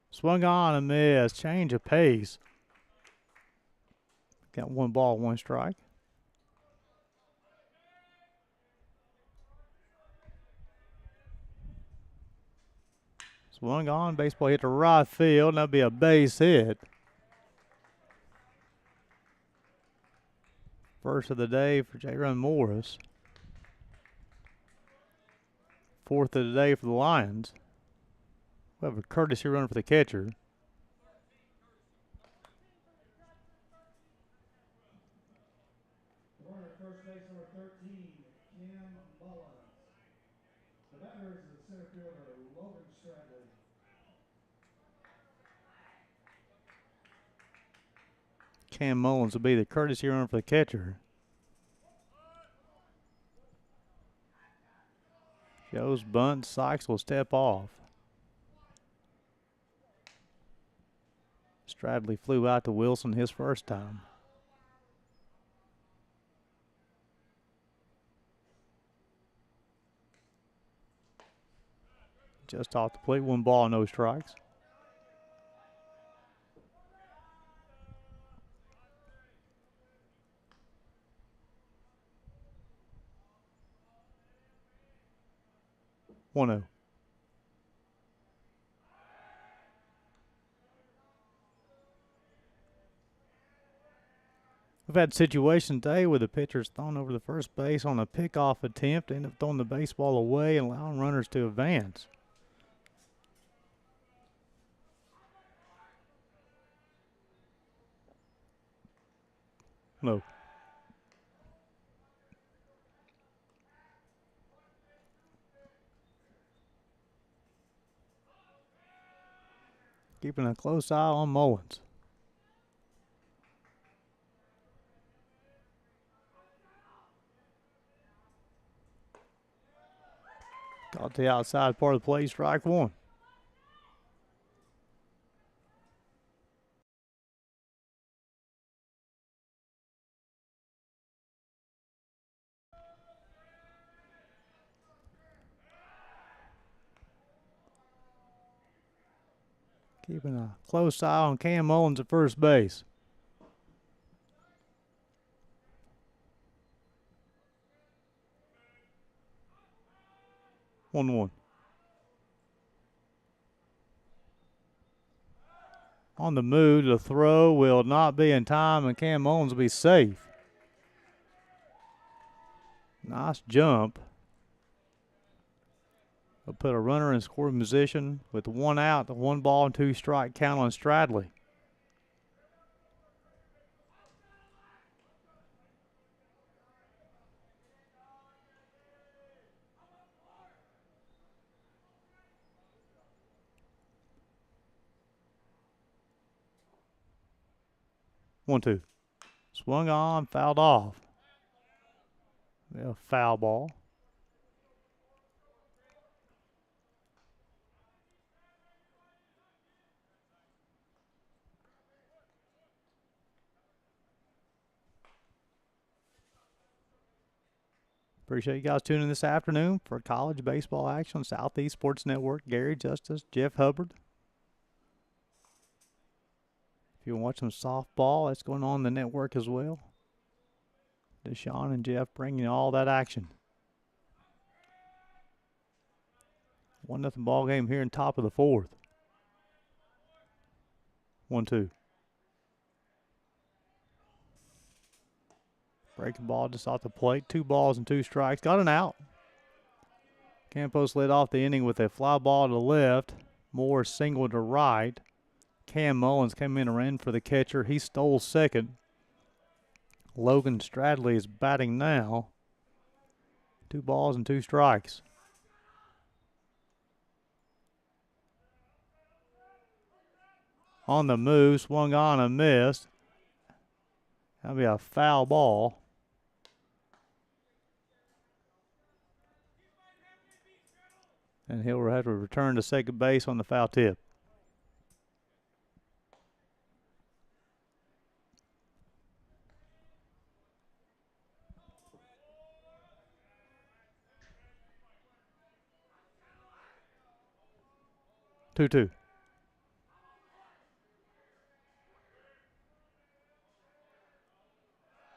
Swung on and missed. Change of pace. Got 1 ball, 1 strike. Swung on. Baseball hit to right field. That'll be a base hit. First of the day for J-Run Morris. 4th of the day for the Lions. We have a courtesy run for the catcher. First base number 13, Cam Mullins. The batter is the center fielder, Logan Stradley. Cam Mullins will be the courtesy run for the catcher. Joe's bunt. Sykes will step off. Stradley flew out to Wilson his first time. Just off the plate, 1 ball, no strikes. One 0. We've had situations today where the pitcher's thrown over the first base on a pickoff attempt, end up throwing the baseball away and allowing runners to advance. No. Keeping a close eye on Mullins. Got the outside part of the play, strike 1. Keeping a close eye on Cam Mullins at first base. 1-1. On the move, the throw will not be in time, and Cam Mullins will be safe. Nice jump. They'll put a runner in scoring position with 1 out, the 1 ball and 2 strike count on Stradley. One, two. Swung on, fouled off. A foul ball. Appreciate you guys tuning in this afternoon for college baseball action on Southeast Sports Network. Gary Justice, Jeff Hubbard. If you want to watch some softball, that's going on the network as well. Deshaun and Jeff bringing you all that action. 1-0 ball game here in top of the 4th. 1-2. Breaking ball just off the plate. 2 balls and 2 strikes. Got an out. Campos led off the inning with a fly ball to left. Moore singled to right. Cam Mullins came in and ran for the catcher. He stole second. Logan Stradley is batting now. 2 balls and 2 strikes. On the move, swung on and missed. That'll be a foul ball. And he'll have to return to second base on the foul tip. Two.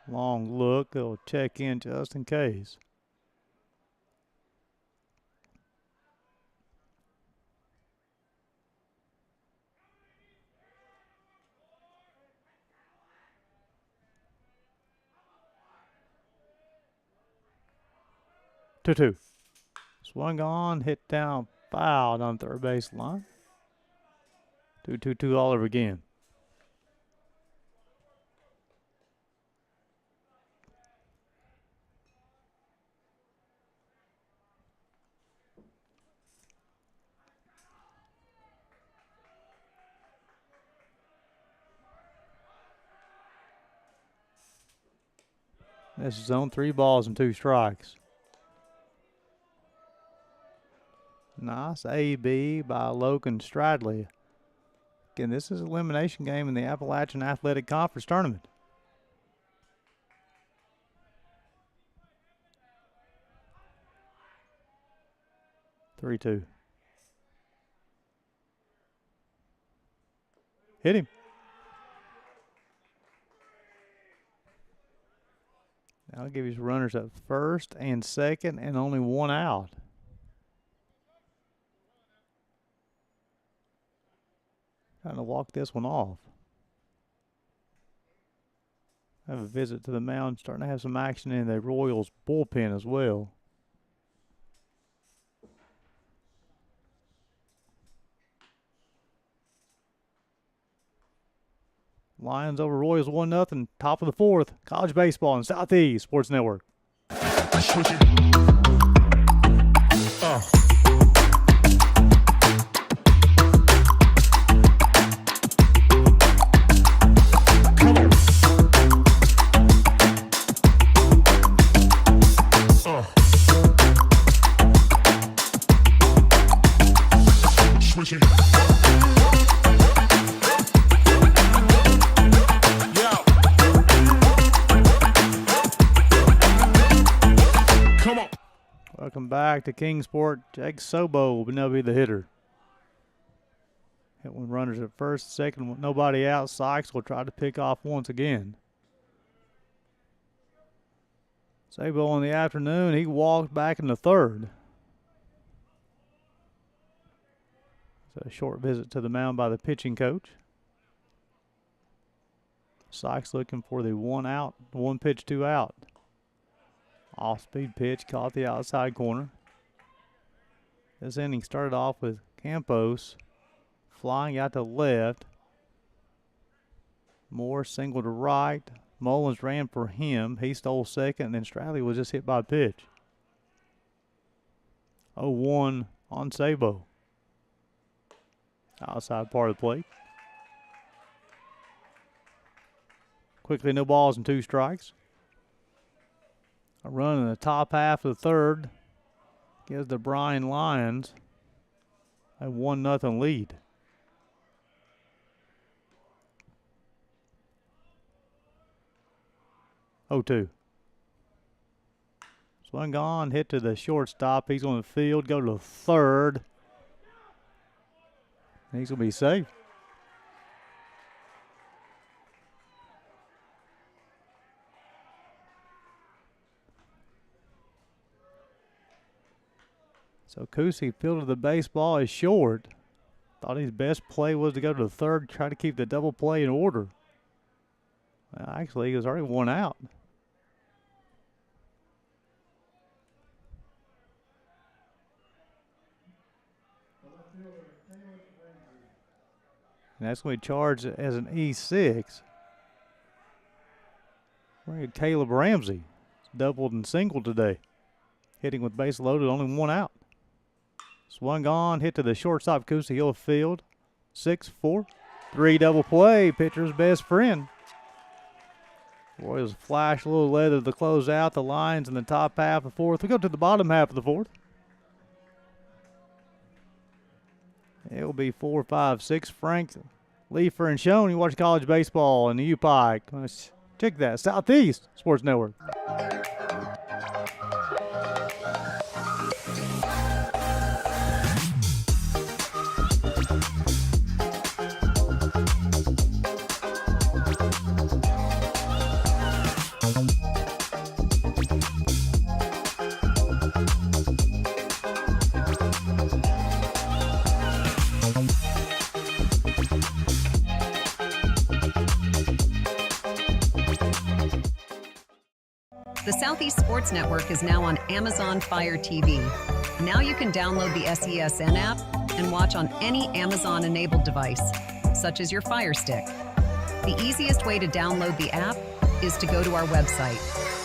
Long look. They'll check in just in case. Two. Swung on, hit down, fouled on third base line. 2-2 all over again. This is on 3 balls and 2 strikes. Nice AB by Logan Stradley. Again, this is an elimination game in the Appalachian Athletic Conference Tournament. Three-two. Hit him. I'll give his runners at first and second and only 1 out. Trying to walk this one off. Have a visit to the mound, starting to have some action in the Royals bullpen as well. Lions over Royals 1-0, top of the 4th. College baseball on Southeast Sports Network. Welcome back to Kingsport. Jake Sobo will now be the hitter. Hit one runners at first, second with nobody out. Sykes will try to pick off once again. Sabo in the afternoon, he walked back in the 3rd. So a short visit to the mound by the pitching coach. Sykes looking for the 1 out, 1 pitch, 2 out. Off-speed pitch caught the outside corner. This inning started off with Campos flying out to left. Moore single to right. Mullins ran for him. He stole second, and then Stradley was just hit by a pitch. 0-1 on Sabo. Outside part of the plate. Quickly, no balls and 2 strikes. A run in the top half of the third gives the Bryan Lions a 1-0 lead. Oh, 2. Swung on, hit to the shortstop. He's on the field, go to the third. He's going to be safe. So Kusi fielded the baseball is short. Thought his best play was to go to the third, try to keep the double play in order. Well, actually, he was already 1 out. And that's going to be charged as an E6. We're going to Caleb Ramsey. Doubled and singled today. Hitting with base loaded, only 1 out. Swung on, hit to the shortstop, Kusi Hill field. 6-4. 3 double play, pitcher's best friend. Royals flash a little leather to close out the Lions in the top half of the fourth. We go to the bottom half of the fourth. It'll be 4, 5, 6. Frank, Leifer, and Schoen. You watch college baseball in the U-Pike. Let's check that. Southeast Sports Network. The Southeast Sports Network is now on Amazon Fire TV. Now you can download the SESN app and watch on any Amazon-enabled device, such as your Fire Stick. The easiest way to download the app is to go to our website,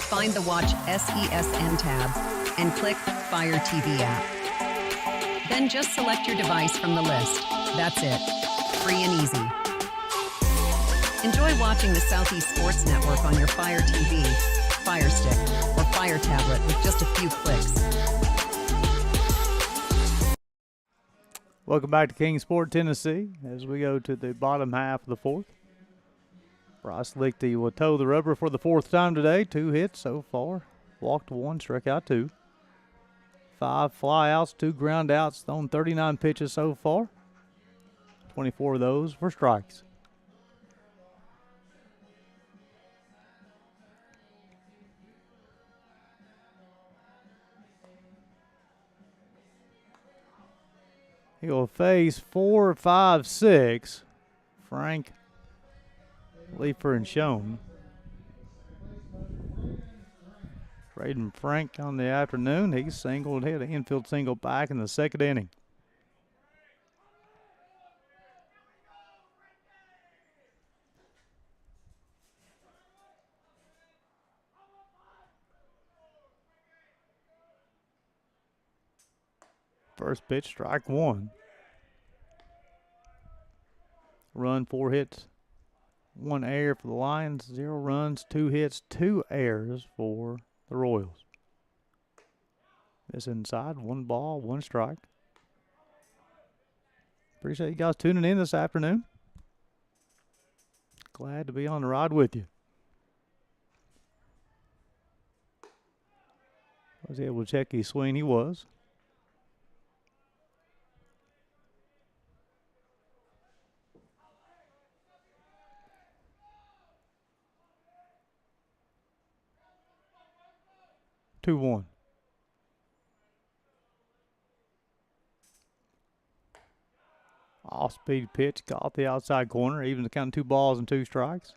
find the Watch SESN tab, and click Fire TV app. Then just select your device from the list. That's it. Free and easy. Enjoy watching the Southeast Sports Network on your Fire TV, Fire Stick, or Fire tablet with just a few clicks. Welcome back to Kingsport, Tennessee, as we go to the bottom half of the fourth. Bryce Lichty will toe the rubber for the 4th time today. 2 hits so far. Walked 1, struck out 2. 5 flyouts, 2 ground outs, thrown 39 pitches so far. 24 of those were strikes. He will face 4, 5, 6. Frank, Leifer, and Schoen. Braden Frank on the afternoon. He singled, hit an infield single back in the 2nd inning. First pitch, strike 1. Run, 4 hits, 1 error for the Lions, 0 runs, 2 hits, 2 errors for the Royals. This inside, 1 ball, 1 strike. Appreciate you guys tuning in this afternoon. Glad to be on the ride with you. Was he able to check his swing? He was. Two, 1. Off-speed pitch, caught the outside corner. Even the count, 2 balls and 2 strikes.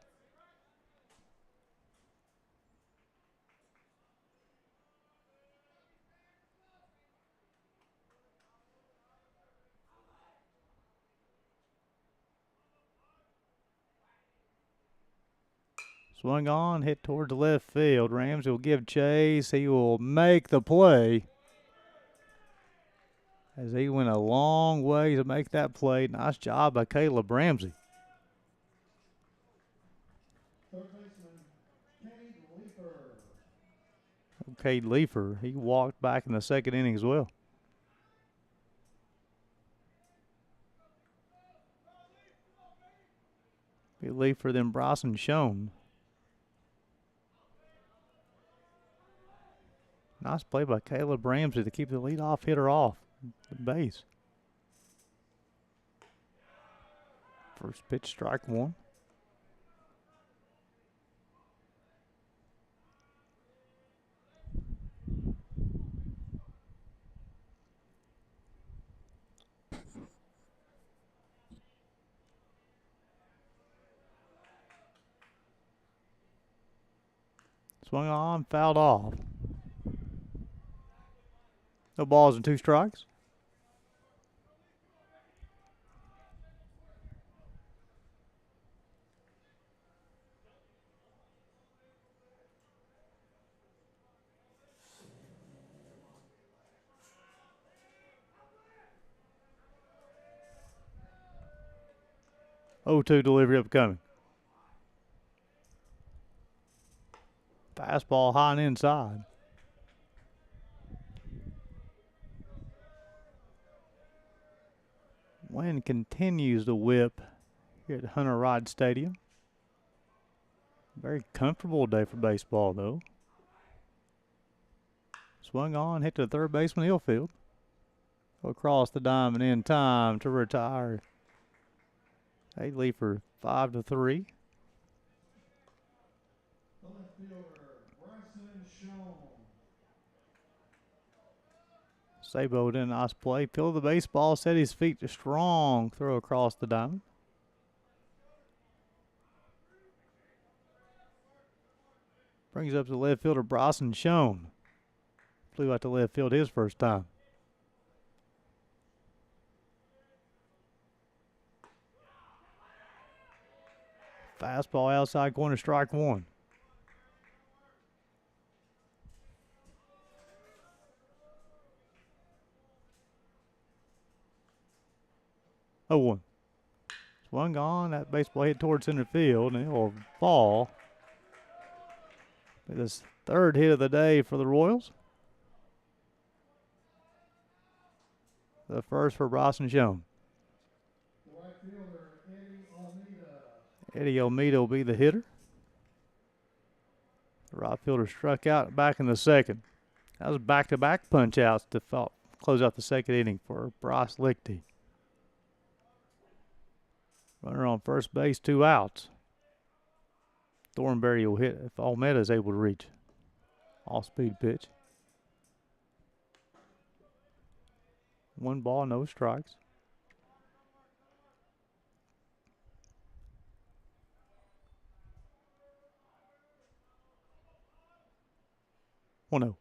Swung on, hit towards the left field. Ramsey will give chase. He will make the play. As he went a long way to make that play. Nice job by Caleb Ramsey. Third baseman, Cade Leeper. Cade Leefer, he walked back in the second inning as well. Leefer, then Bryson Schoen. Nice play by Caleb Ramsey to keep the leadoff hitter off the base. First pitch, strike one. Swung on, fouled off. No balls and 2 strikes. Oh, 2 delivery upcoming. Fastball high and inside. Wind continues to whip here at Hunter Rod Stadium. Very comfortable day for baseball, though. Swung on, hit to the third baseman Hillfield. Across the diamond in time to retire. Cade Leefer 5-3. The left fielder, Bryson Schoen. Sabo did a nice play. Fielded the baseball, set his feet to strong throw across the diamond. Brings up the left fielder, Bryson Schoen. Flew out to left field his first time. Fastball outside corner, strike one. Oh, 1. Swung on. That baseball hit towards center field, and it will fall. This third hit of the day for the Royals. The first for Bryson Schoen. The right fielder, Eddie Almeida. Eddie Almeida will be the hitter. The right fielder struck out back in the second. That was back-to-back punch-outs to close out the second inning for Bryce Lichty. Runner on first base, 2 outs. Thornberry will hit if Almeida is able to reach. Off-speed pitch. 1 ball, no strikes. One 0.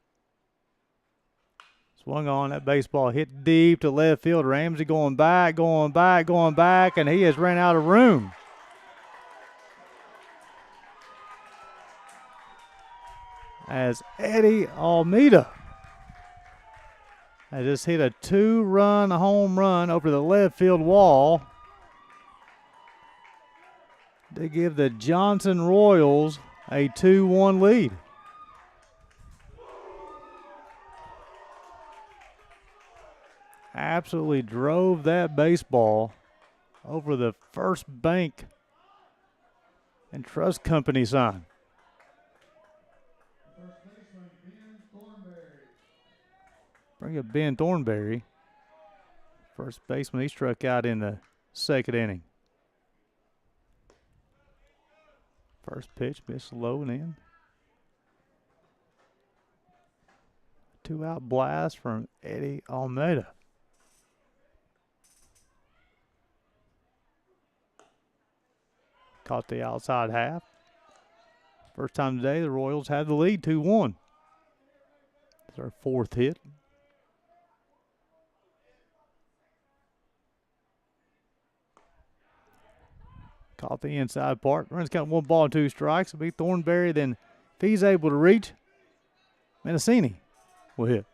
Swung on. That baseball hit deep to left field. Ramsey going back, and he has ran out of room. As Eddie Almeida has just hit a 2-run home run over the left field wall to give the Johnson Royals a 2-1 lead. Absolutely drove that baseball over the First Bank and Trust Company sign. First baseman, Ben Thornberry. Bring up Ben Thornberry. First baseman, he struck out in the second inning. First pitch, missed low and in. 2-out blast from Eddie Almeida. Caught the outside half. First time today, the Royals have the lead, 2-1. It's our 4th hit. Caught the inside part. Runs count 1 ball and 2 strikes. It'll be Thornberry. Then if he's able to reach, Mendocini will hit.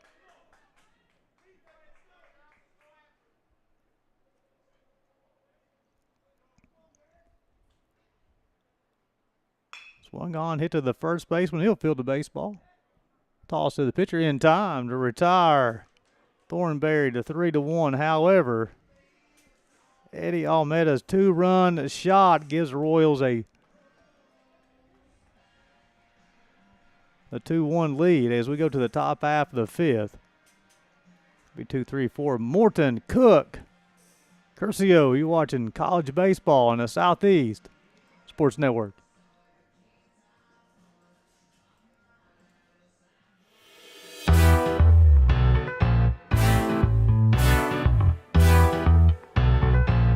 Swung on, hit to the first baseman. He'll field the baseball. Toss to the pitcher in time to retire Thornberry to 3-1. However, Eddie Almeida's 2-run shot gives the Royals a 2-1 lead as we go to the top half of the 5th. Be 2, 3, 4. Morton, Cook, Curcio. You watching college baseball in the Southeast Sports Network.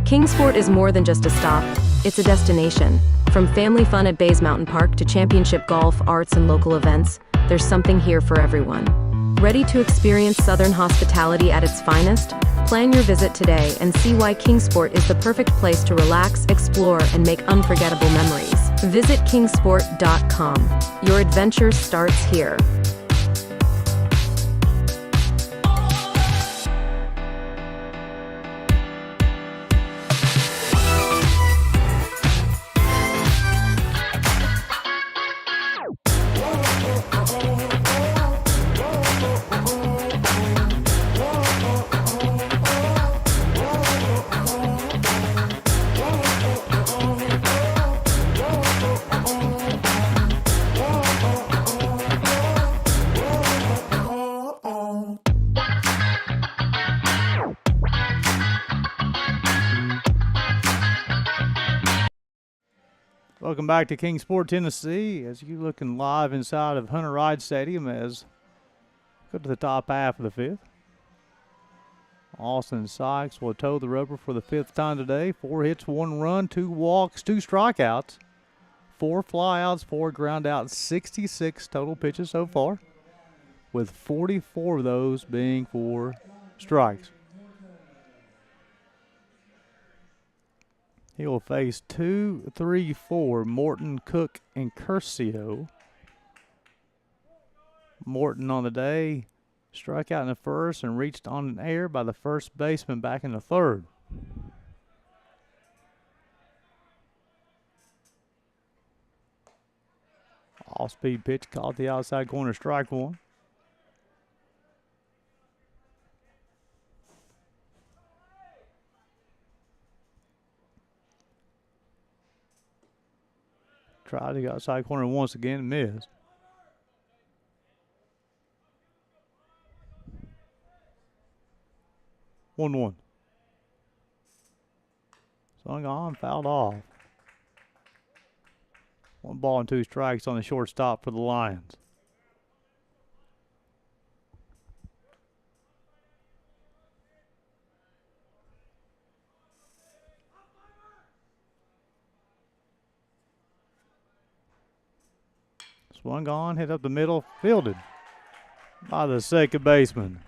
Kingsport is more than just a stop, it's a destination. From family fun at Bays Mountain Park to championship golf, arts, and local events, there's something here for everyone. Ready to experience Southern hospitality at its finest? Plan your visit today and see why Kingsport is the perfect place to relax, explore, and make unforgettable memories. Visit kingsport.com. Your adventure starts here. Welcome back to Kingsport, Tennessee, as you looking live inside of Hunter Ride Stadium as go to the top half of the 5th. Austin Sykes will toe the rubber for the 5th time today. 4 hits, 1 run, 2 walks, 2 strikeouts, 4 flyouts, 4 ground outs, 66 total pitches so far, with 44 of those being for strikes. He will face 2, 3, 4, Morton, Cook, and Curcio. Morton on the day struck out in the first and reached on an air by the first baseman back in the 3rd. Off-speed pitch caught the outside corner, strike 1. Tried the outside corner once again and missed. One. Swung on, fouled off. 1 ball and 2 strikes on the shortstop for the Lions. Swung on, hit up the middle, fielded by the second baseman.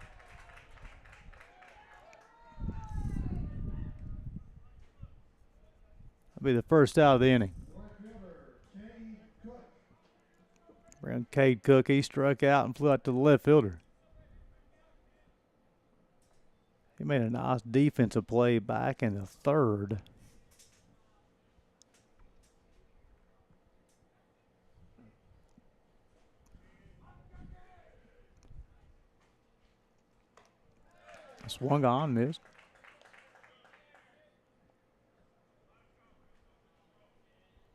That'll be the first out of the inning. Cade Cook, he struck out and flew out to the left fielder. He made a nice defensive play back in the 3rd. Swung on, missed.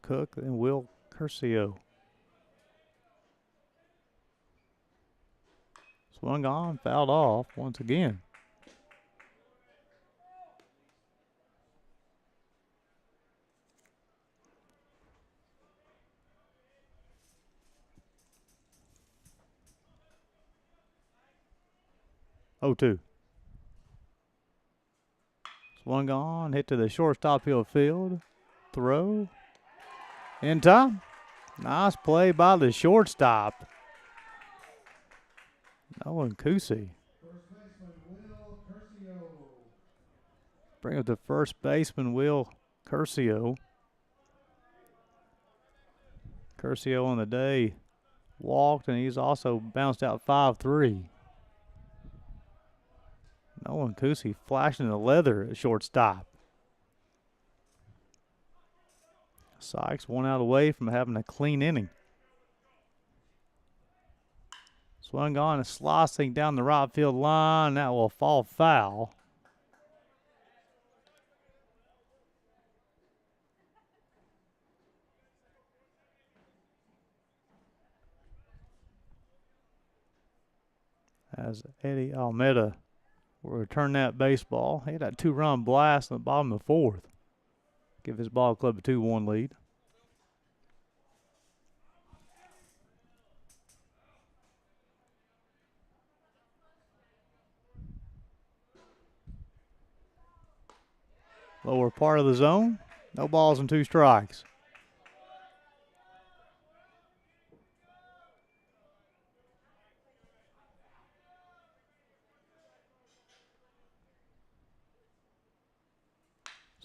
Cook, then Will Curcio. Swung on, fouled off once again. Oh, 2. Swung on, hit to the shortstop field. Throw. In time. Nice play by the shortstop. Nolan Kusi. Bring up the first baseman, Will Curcio. Curcio on the day walked, and he's also bounced out 5-3. Nolan Kusi flashing the leather at shortstop. Sykes 1 out away from having a clean inning. Swung on and slicing down the right field line. That will fall foul. As Eddie Almeida will return that baseball. He had that 2-run blast in the bottom of the 4th. Give his ball club a 2-1 lead. Lower part of the zone. No balls and 2 strikes.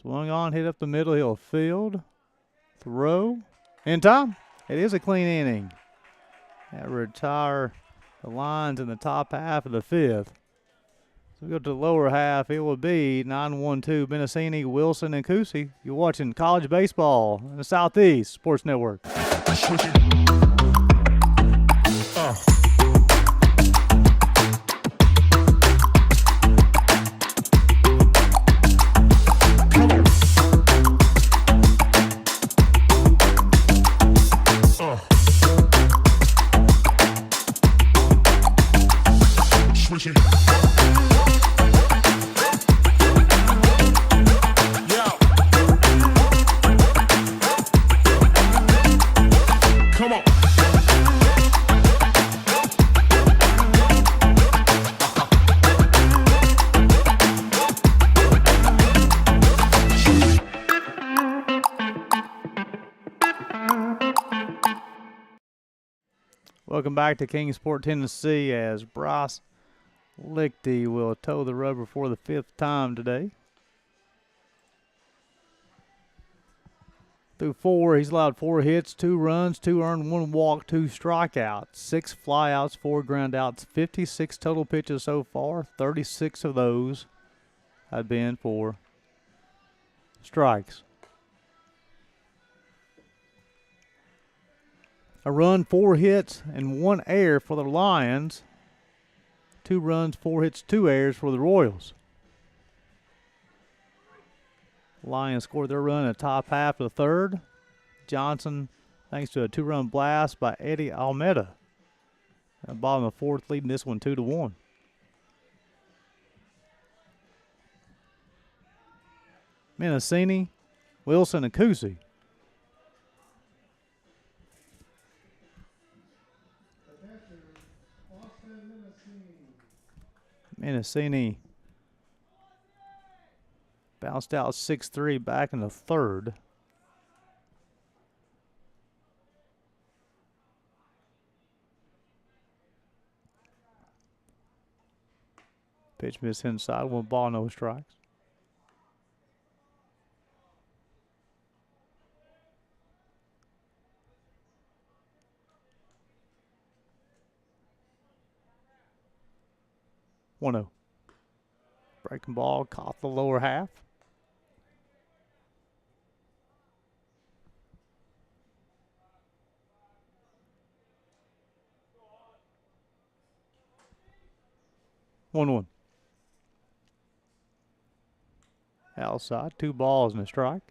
Swung on, hit up the middle. He'll field. Throw. In time. It is a clean inning. That retire the lines in the top half of the 5th. So we go to the lower half. It will be 9-1-2 Benassini, Wilson, and Kusi. You're watching college baseball in the Southeast Sports Network. Welcome back to Kingsport, Tennessee, as Bryce Lichty will toe the rubber for the 5th time today. Through 4, he's allowed 4 hits, 2 runs, 2 earned, 1 walk, 2 strikeouts, 6 flyouts, 4 groundouts, 56 total pitches so far. 36 of those have been for strikes. A run, 4 hits, and 1 error for the Lions. 2 runs, 4 hits, 2 errors for the Royals. Lions scored their run in the top half of the 3rd. Johnson, thanks to a 2-run blast by Eddie Almeida. At the bottom of the 4th, leading this one 2-1. Benassini, Wilson, and Kusi. Benassini bounced out 6-3 back in the 3rd. Pitch miss inside, 1 ball, no strikes. One-0. Breaking ball caught the lower half. One. Outside, 2 balls and a strike.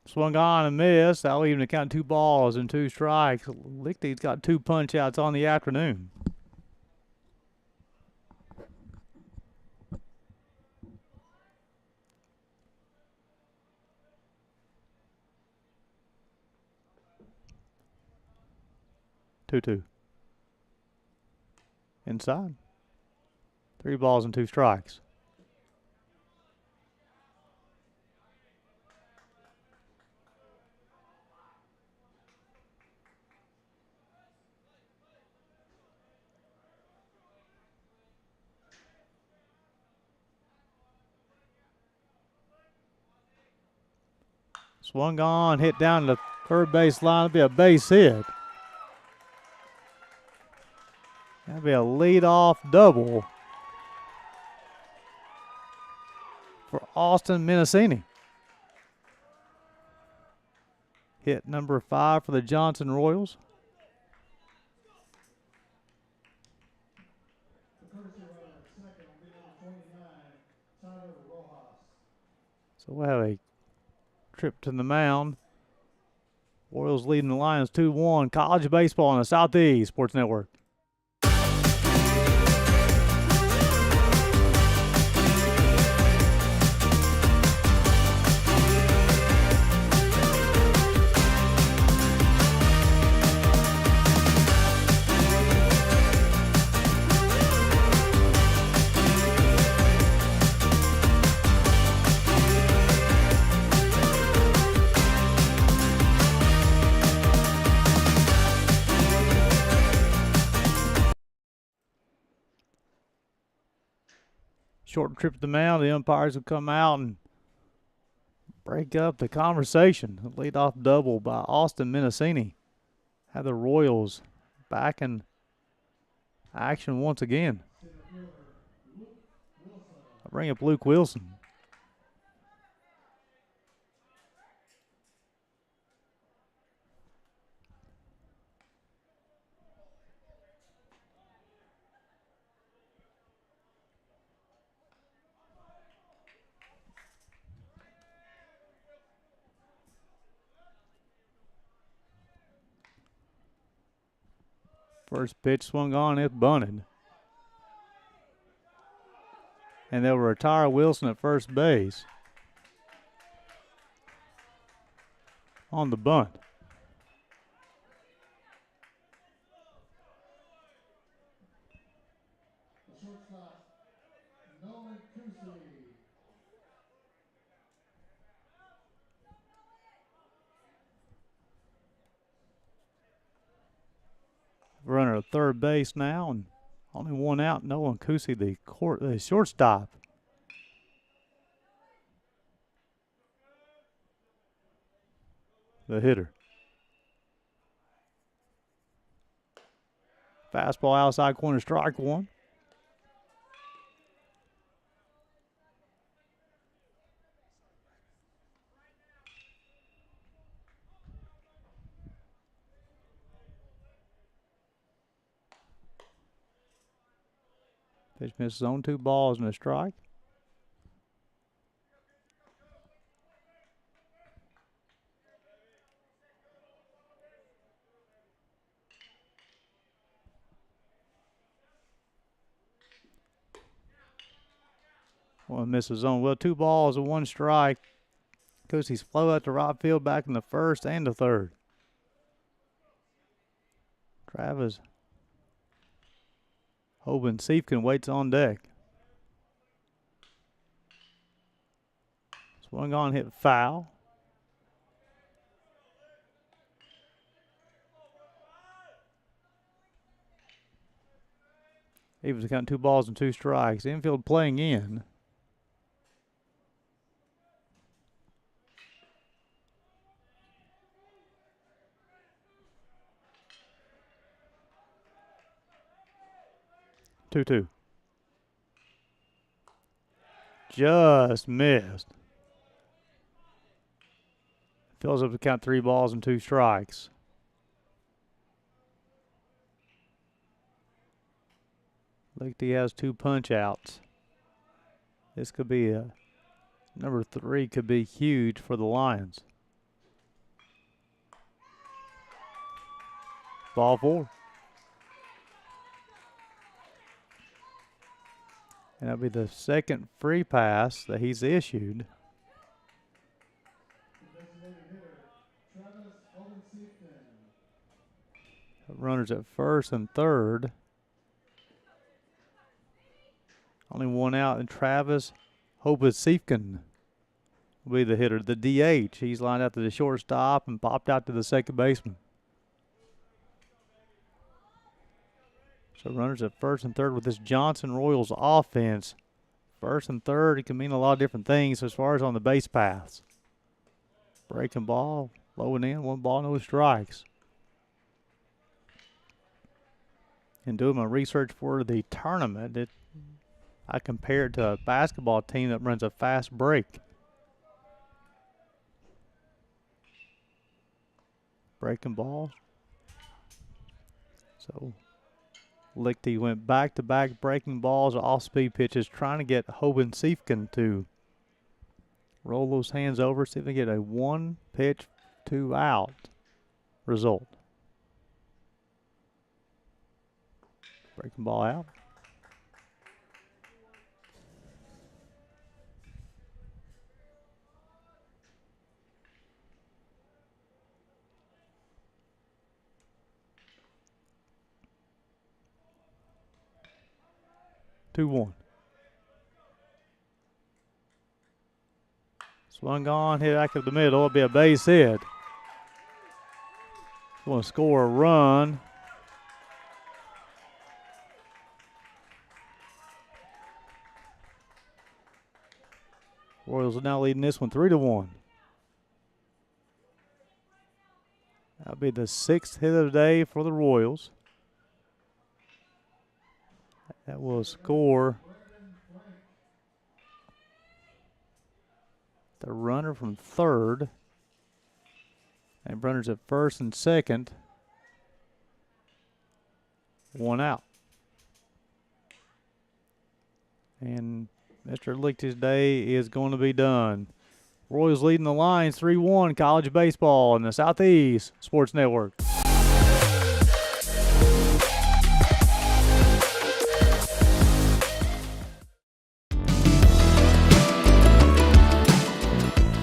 Swung on and missed. That'll even account 2 balls and 2 strikes. Lichty's got 2 punch outs on the afternoon. Two. Inside. 3 balls and 2 strikes. Swung on, hit down the third base line. It'll be a base hit. That'll be a leadoff double for Austin Mendocini. Hit number 5 for the Johnson Royals. So we'll have a trip to the mound. Royals leading the Lions 2-1. College baseball on the Southeast Sports Network. Short trip to the mound. The umpires will come out and break up the conversation. A leadoff double by Austin Mendocini. Have the Royals back in action once again. I'll bring up Luke Wilson. First pitch swung on, it's bunted. And they'll retire Wilson at first base on the bunt. Runner at third base now, and only one out. Nolan Kusi, the shortstop. The hitter. Fastball outside corner, strike one. Pitch misses on 2 balls and a strike. One misses on. Well, 2 balls and 1 strike. Kusi's flow out to right field, back in the first and the third. Travis Hoban-Siefken waits on deck. Swung on, hit foul. Evans counting 2 balls and 2 strikes. Infield playing in. Two. Just missed. Fills up to count 3 balls and 2 strikes. Look, he has 2 punch outs. This could be number 3 could be huge for the Lions. Ball 4. And that'll be the second free pass that he's issued. Runners at first and third. Only 1 out, and Travis Hoban-Siefken will be the hitter. The DH, he's lined out to the shortstop and popped out to the second baseman. So runners at first and third with this Johnson Royals offense. First and third, it can mean a lot of different things as far as on the base paths. Breaking ball, low and in, 1 ball, no strikes. In doing my research for the tournament, I compared to a basketball team that runs a fast break. Breaking balls. So Lichty went back-to-back breaking balls, off-speed pitches, trying to get Hoban Siefkin to roll those hands over, see if they get a 1-pitch, 2-out result. Breaking ball out. Two one. Swung on, hit back up the middle. It'll be a base hit. Want to score a run. Royals are now leading this one 3-1. That'll be the 6th hit of the day for the Royals. That will score the runner from third. And runners at first and second. 1 out. And Mr. Lichty's day is going to be done. Royals leading the lines 3-1, college baseball in the Southeast Sports Network.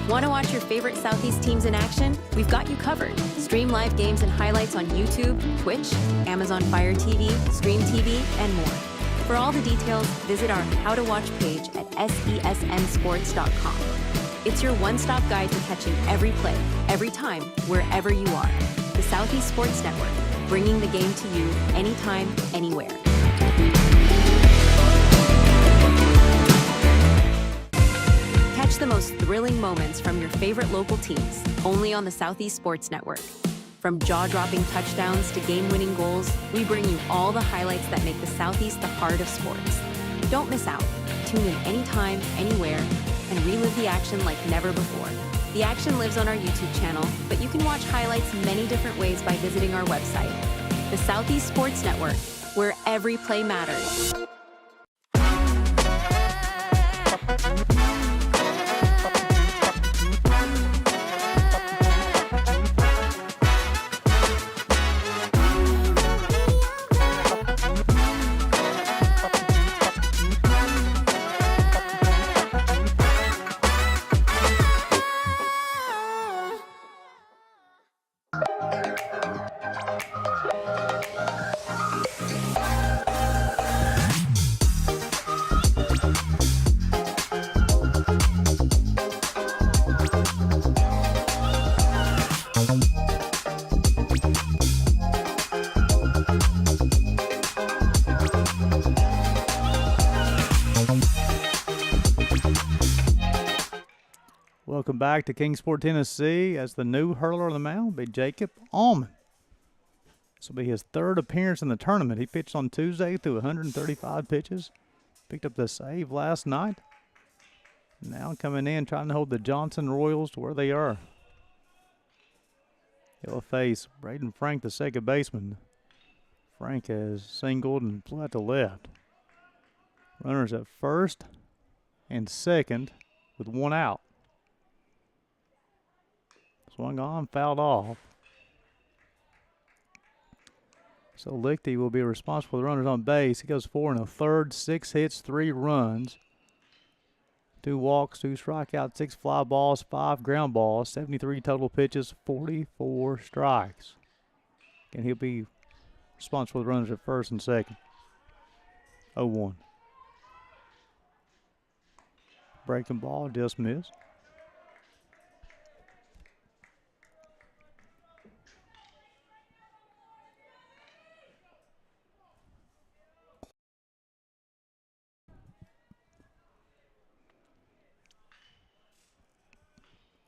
Want to watch your favorite Southeast teams in action? We've got you covered. Stream live games and highlights on YouTube, Twitch, Amazon Fire TV, Stream TV, and more. For all the details, visit our How to Watch page at sesnsports.com. It's your one-stop guide to catching every play, every time, wherever you are. The Southeast Sports Network, bringing the game to you anytime, anywhere. Catch the most thrilling moments from your favorite local teams, only on the Southeast Sports Network. From jaw-dropping touchdowns to game-winning goals, we bring you all the highlights that make the Southeast the heart of sports. Don't miss out. Tune in anytime, anywhere, and relive the action like never before. The action lives on our YouTube channel, but you can watch highlights many different ways by visiting our website. The Southeast Sports Network, where every play matters. Welcome back to Kingsport, Tennessee, as the new hurler on the mound will be Jacob Allman. This will be his 3rd appearance in the tournament. He pitched on Tuesday through 135 pitches. Picked up the save last night. Now coming in, trying to hold the Johnson Royals to where they are. He'll face Braden Frank, the second baseman. Frank has singled and flew out to left. Runners at first and second with 1 out. Swung on, fouled off. So Lichty will be responsible for the runners on base. He goes 4 1/3, 6 hits, 3 runs, 2 walks, 2 strikeouts, 6 fly balls, 5 ground balls, 73 total pitches, 44 strikes. And he'll be responsible for the runners at first and second. 0-1. Breaking ball, just missed.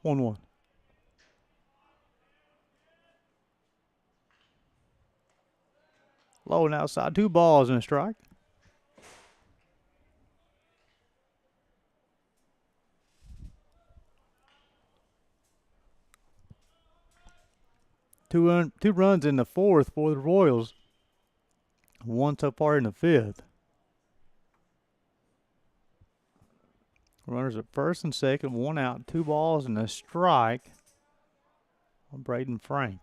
One. Low and outside. 2 balls and a strike. Two runs in the 4th for the Royals. 1 so far in the 5th. Runners at 1st and 2nd. 1 out. 2 balls and a strike on Braden Frank.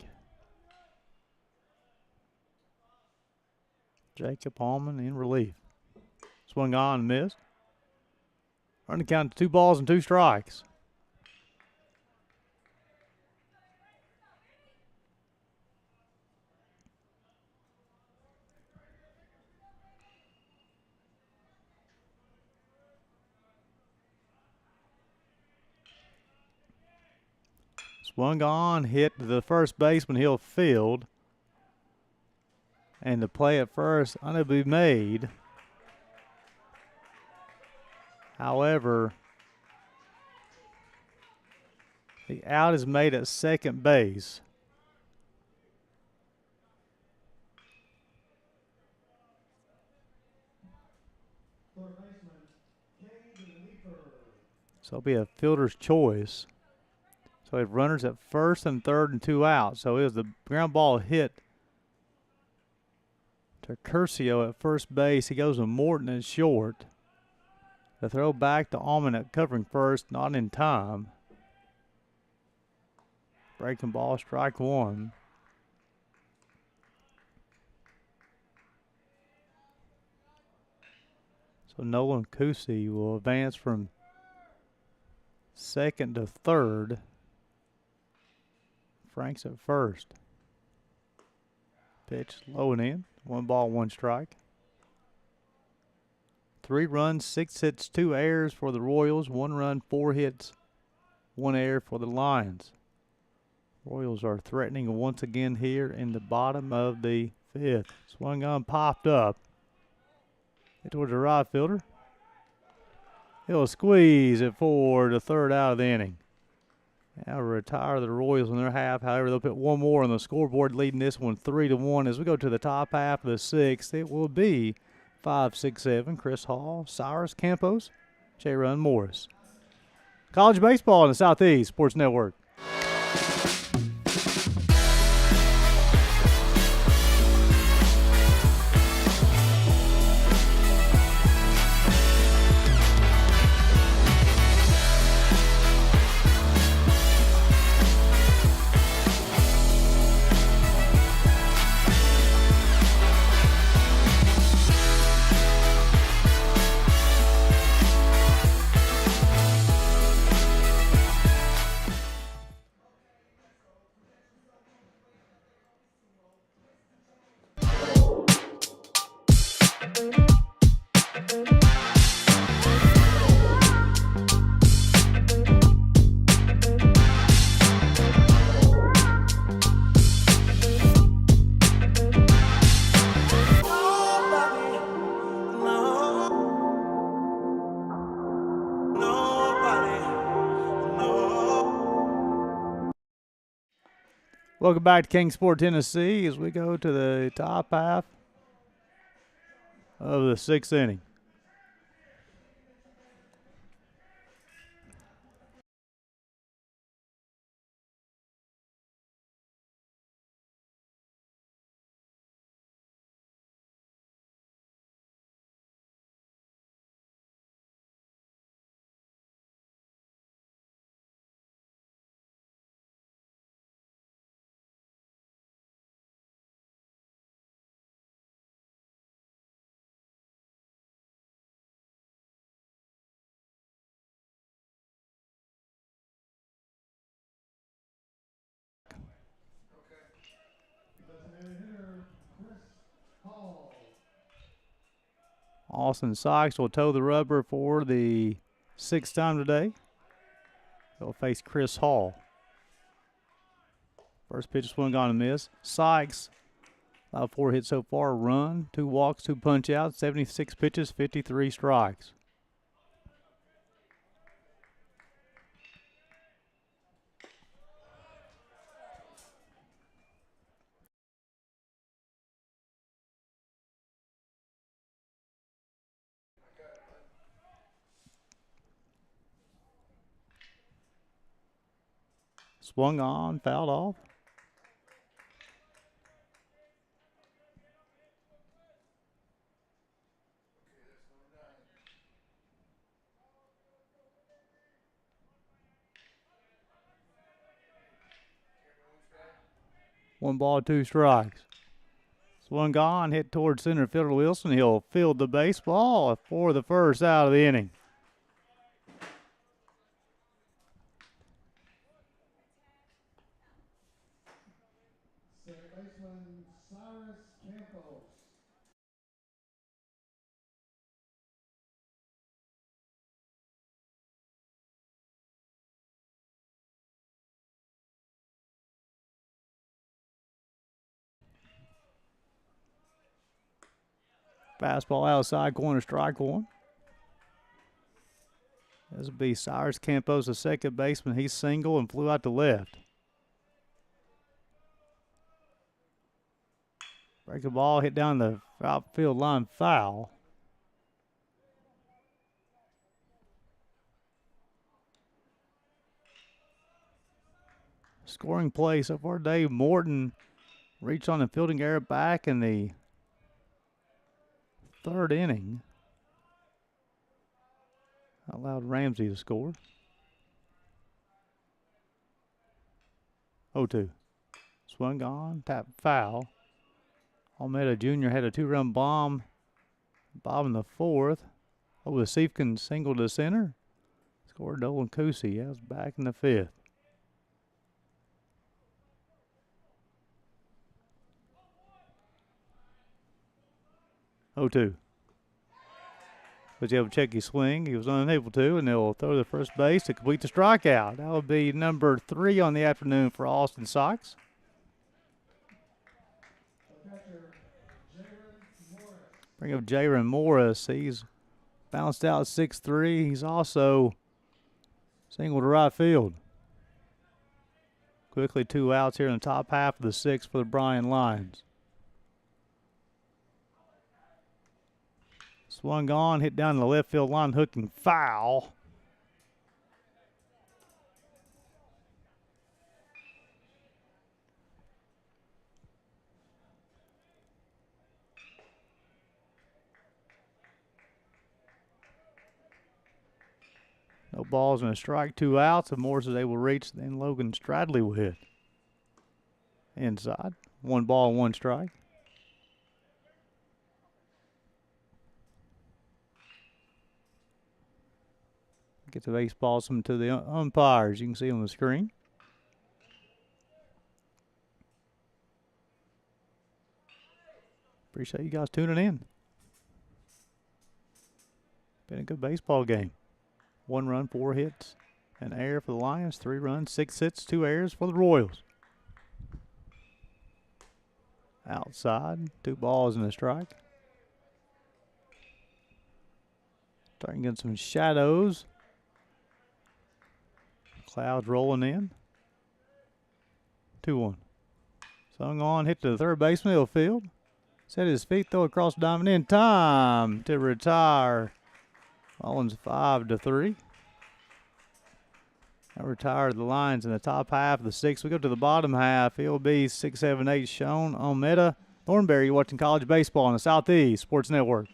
Jacob Hallman in relief. Swung on and missed. Run the count to 2 balls and 2 strikes. Swung on, hit to the first baseman. He'll field. And the play at first unable to be made. However, the out is made at second base. So it'll be a fielder's choice. So we have runners at 1st and 3rd and 2 out. So it was the ground ball hit to Curcio at first base. He goes to Morton at short. The throw back to Allman at covering first, not in time. Breaking ball, strike 1. So Nolan Kusi will advance from 2nd to 3rd. Frank's at 1st. Pitch low and in. 1 ball, 1 strike. 3 runs, 6 hits, 2 errors for the Royals. 1 run, 4 hits, 1 error for the Lions. Royals are threatening once again here in the bottom of the 5th. Swung on, popped up. Hit towards the right fielder. He'll squeeze it for the 3rd out of the inning. Now retire the Royals in their half. However, they'll put 1 more on the scoreboard, leading this one 3-1. As we go to the top half of the 6th, it will be 5-6-7. Chris Hall, Cyrus Campos, J-Run Morris. College baseball in the Southeast Sports Network. Welcome back to Kingsport, Tennessee, as we go to the top half of the 6th inning. Austin Sykes will toe the rubber for the 6th time today. He'll face Chris Hall. First pitch swung on and miss. Sykes, 4 hits so far, a run, 2 walks, 2 punch outs, 76 pitches, 53 strikes. Swung on, fouled off. One ball, two strikes. Swung on, hit towards center fielder Wilson. He'll field the baseball for the first out of the inning. Second baseman Cyrus Campos. Fastball outside corner, strike one. This will be Cyrus Campos, the second baseman. He's single and flew out to left. Breaking ball, hit down the outfield line, foul. Scoring play so far, Dave Morton reached on the fielding error back in the third inning. Allowed Ramsey to score. 0-2. Swung on, tap foul. Almeida Jr. had a two-run bomb. Bob in the fourth. Over the Siefkin single to center. Scored Dolan Kusi. That was back in the fifth. Oh-2. Was able to check his swing. He was unable to, and they'll throw to first base to complete the strikeout. That would be number 3 on the afternoon for Austin Sox. Bring up Jaron Morris. He's bounced out 6-3. He's also single to right field. Quickly 2 outs here in the top half of the 6th for the Bryan Lions. Swung on, hit down the left field line, hooking foul. No balls and a strike, 2 outs, and Morris is able to reach. Then Logan Stradley will hit. Inside, 1 ball, 1 strike. Get the baseball some to the umpires. You can see on the screen. Appreciate you guys tuning in. Been a good baseball game. 1 run, 4 hits, an error for the Lions. 3 runs, 6 hits, 2 errors for the Royals. Outside, 2 balls and a strike. Starting to get some shadows. Clouds rolling in. 2-1. Swung on, hit to the third baseman, he'll field. Set his feet, throw across the diamond in time to retire. Mullins 5-3. Now retired the Lions in the top half of the 6th. We go to the bottom half. It'll be 6, 7, 8 shown. Almeida, Thornberry, you're watching college baseball on the Southeast Sports Network.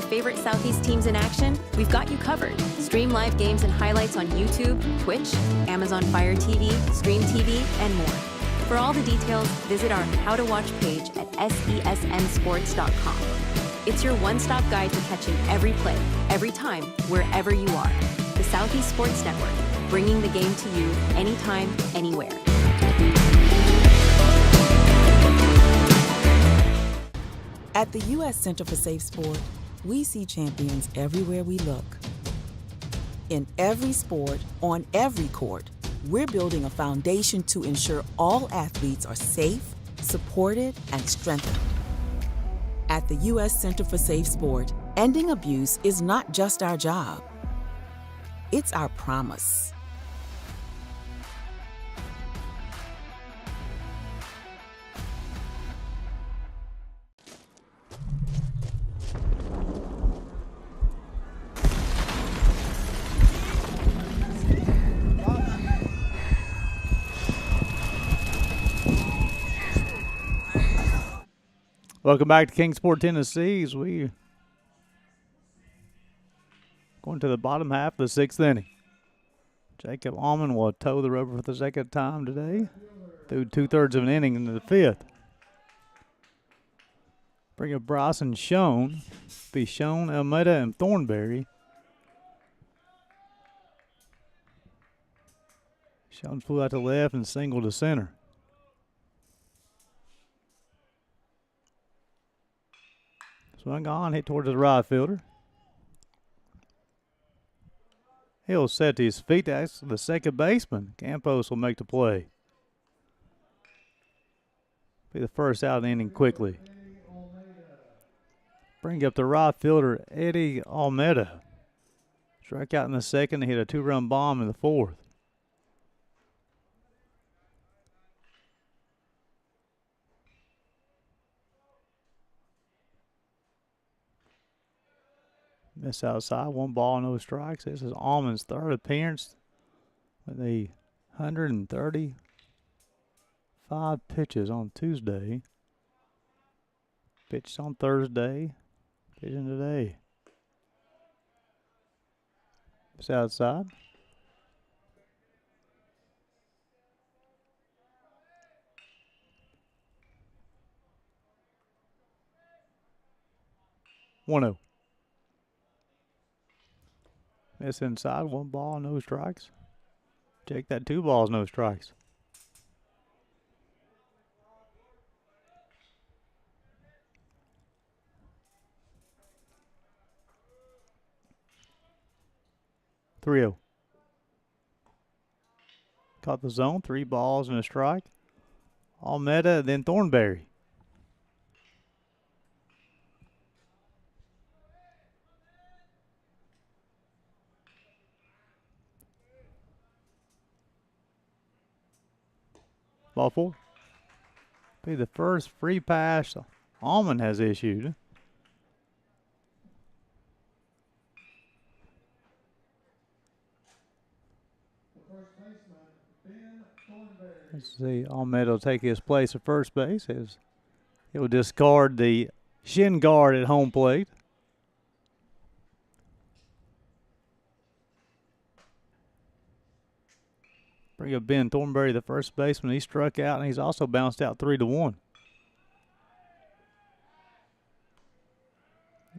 Favorite Southeast teams in action? We've got you covered. Stream live games and highlights on YouTube, Twitch, Amazon Fire TV, Stream TV, and more. For all the details, visit our How to Watch page at sesnsports.com. It's your one-stop guide to catching every play, every time, wherever you are. The Southeast Sports Network, bringing the game to you anytime, anywhere. At the U.S. Center for Safe Sport, we see champions everywhere we look. In every sport, on every court, we're building a foundation to ensure all athletes are safe, supported, and strengthened. At the U.S. Center for Safe Sport, ending abuse is not just our job, it's our promise. Welcome back to Kingsport, Tennessee. As we going to the bottom half of the sixth inning. Jacob Almond will toe the rubber for the second time today, through 2/3 of an inning into the fifth. Bring up Bryson Schoen, be Schoen, Almeida, and Thornberry. Schoen flew out to left and singled to center. Swung on, hit towards the right fielder. He'll set to his feet. That's the second baseman. Campos will make the play. Be the first out of the inning quickly. Bring up the right fielder, Eddie Almeida. Struck out in the second and hit a 2-run bomb in the fourth. Miss outside, 1 ball, no strikes. This is Almond's third appearance with 135 pitches on Tuesday. Pitched on Thursday, pitching today. Miss outside. One-oh. Miss inside, 1 ball, no strikes. Check that, 2 balls, no strikes. Three-oh. Caught the zone, 3 balls and a strike. Almeida, then Thornberry. Ball 4. Be the first free pass Almond has issued. Let's see, Almeida will take his place at first base. He will discard the shin guard at home plate. Bring up Ben Thornberry, the first baseman. He struck out, and he's also bounced out 3-1.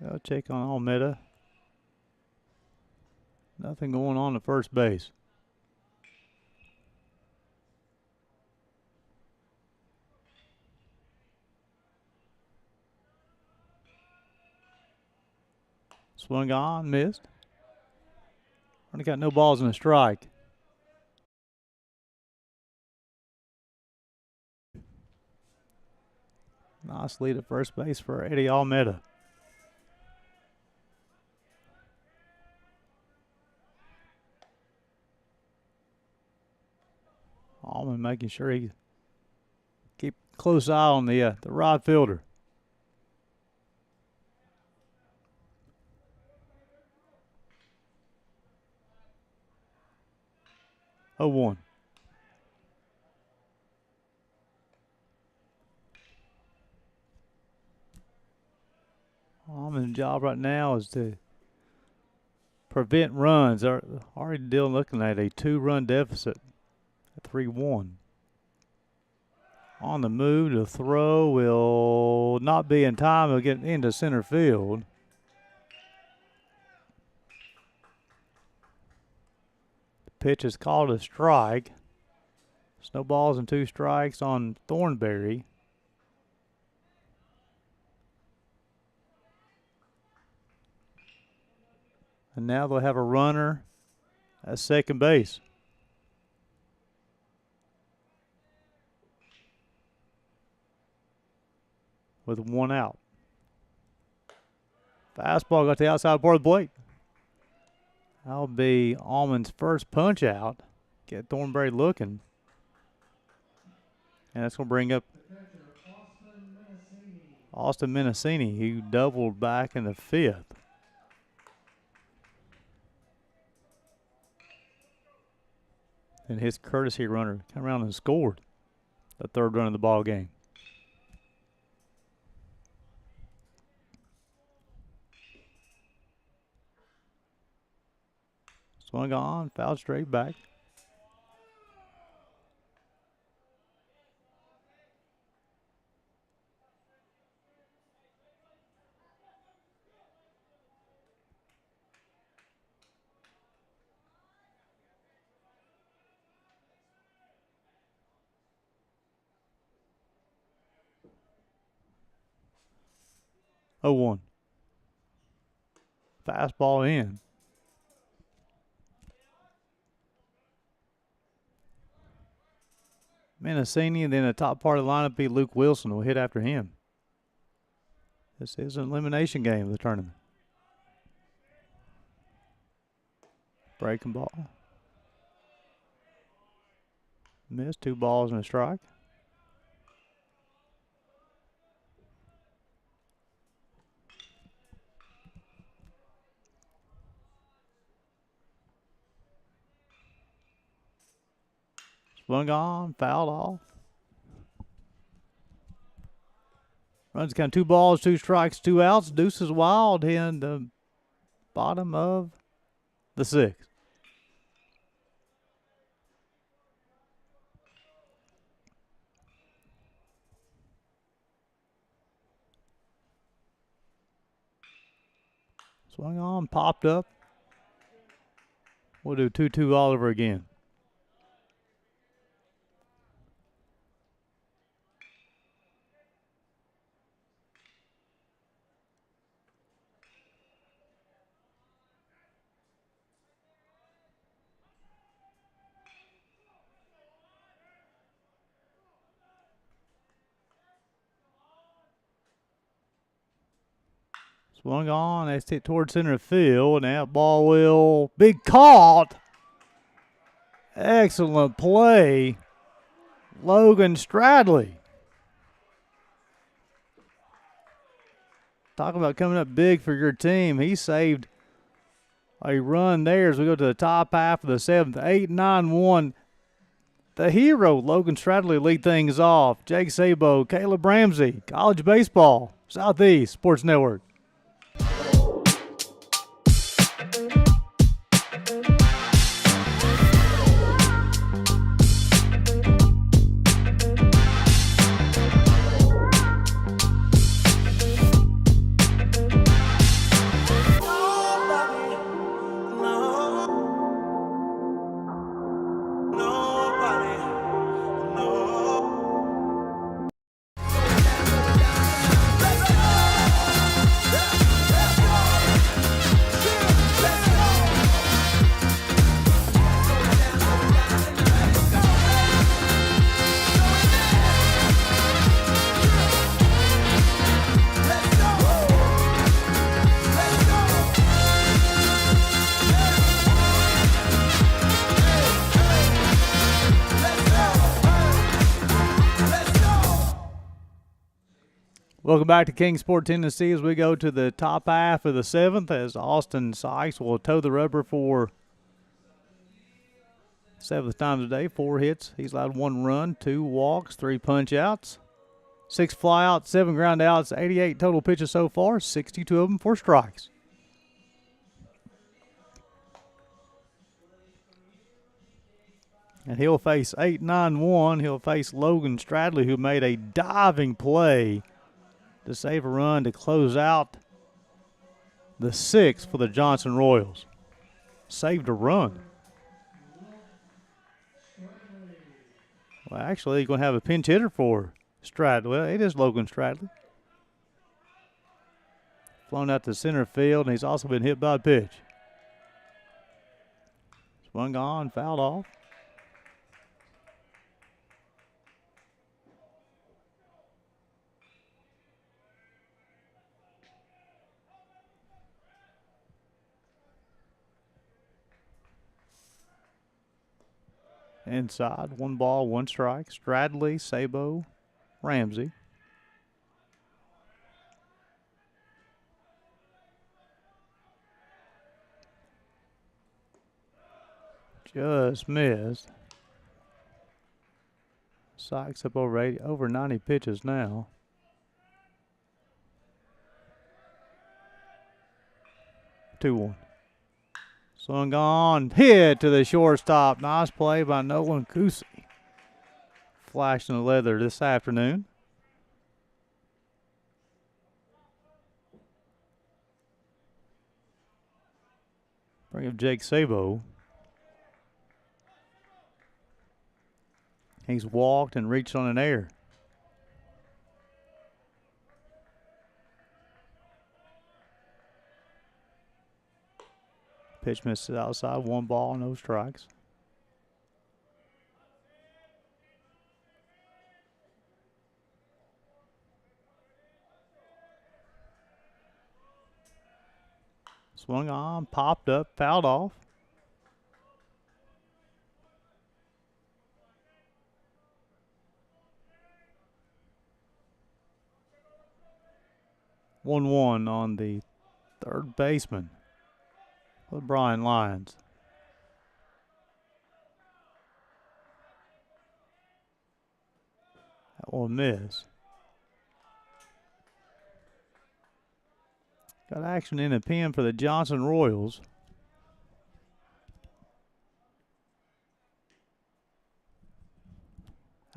I'll check on Almeida. Nothing going on at first base. Swung on, missed. Only got no balls and a strike. Nice lead at first base for Eddie Almeida. Almond making sure he keep close eye on the right fielder. Oh, 1. Almond's job right now is to prevent runs. They're already looking at a 2-run deficit at 3-1. On the move, the throw will not be in time. He'll get into center field. The pitch is called a strike. Snowballs and 2 strikes on Thornberry. And now they'll have a runner at second base. With one out. Fastball got to the outside part of the plate. That'll be Allman's first punch out. Get Thornberry looking. And that's going to bring up Austin Menacini, who doubled back in the fifth. And his courtesy runner came around and scored the third run of the ball game. Swung on, fouled straight back. Oh, 1. Fastball in. Menacini, and then the top part of the lineup be Luke Wilson will hit after him. This is an elimination game of the tournament. Breaking ball. Missed 2 balls and a strike. Swung on, fouled off. Runs count 2 balls, 2 strikes, 2 outs. Deuces Wild in the bottom of the 6th. Swung on, popped up. We'll do 2-2 all over again. Swung on, that's hit towards center field, and that ball will be caught. Excellent play, Logan Stradley. Talking about coming up big for your team. He saved a run there as we go to the top half of the 7th. 8-9-1. The hero, Logan Stradley, lead things off. Jake Sabo, Caleb Ramsey, College Baseball, Southeast Sports Network. Welcome back to Kingsport, Tennessee, as we go to the top half of the 7th, as Austin Sykes will toe the rubber for 7th time today. 4 hits. He's allowed 1 run, 2 walks, 3 punch outs, 6 flyouts, 7 ground outs, 88 total pitches so far, 62 of them for strikes. And he'll face 8-9-1. He'll face Logan Stradley, who made a diving play to save a run to close out the 6th for the Johnson Royals. Saved a run. Well, actually, he's going to have a pinch hitter for Stradley. Well, it is Logan Stradley. Flown out to center field, and he's also been hit by a pitch. Swung on, fouled off. Inside, 1 ball, 1 strike. Stradley, Sabo, Ramsey. Just missed. Sykes up over 90 pitches now. Two one. Swung on, hit to the shortstop. Nice play by Nolan Kusi. Flashing the leather this afternoon. Bring up Jake Sabo. He's walked and reached on an error. Pitch misses outside, 1 ball, no strikes. Swung on, popped up, fouled off. One on the third baseman for the Bryan Lions. That will miss. Got action in the pen for the Johnson Royals.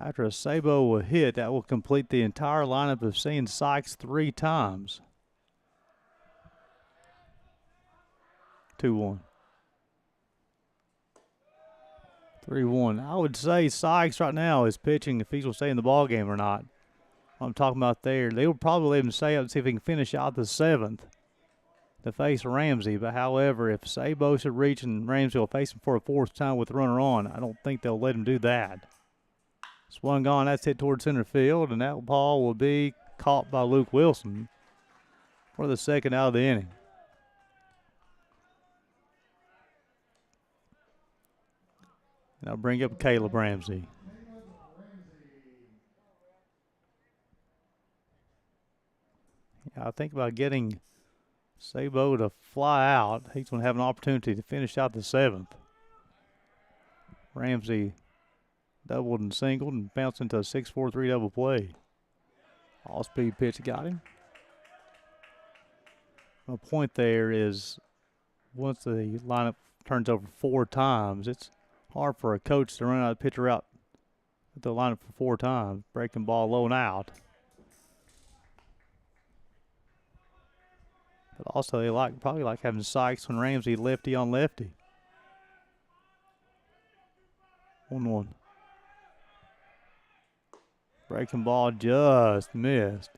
After a Sabo will hit, that will complete the entire lineup of seeing Sykes 3 times. 2-1. 3-1. I would say Sykes right now is pitching if he's going to stay in the ball game or not. What I'm talking about there. They will probably let him stay up and see if he can finish out the 7th to face Ramsey. But however, if Sabo should reach and Ramsey will face him for a 4th time with the runner on, I don't think they'll let him do that. Swung on, that's hit towards center field, and that ball will be caught by Luke Wilson for the 2nd out of the inning. And I'll bring up Caleb Ramsey. Yeah, I think about getting Sabo to fly out. He's going to have an opportunity to finish out the 7th. Ramsey doubled and singled and bounced into a 6-4-3 double play. All-speed pitch got him. My point there is once the lineup turns over 4 times, it's hard for a coach to run out a pitcher out with the lineup for 4 times, breaking ball low and out. But also they probably like having Sykes and Ramsey lefty on lefty. 1-1. Breaking ball just missed.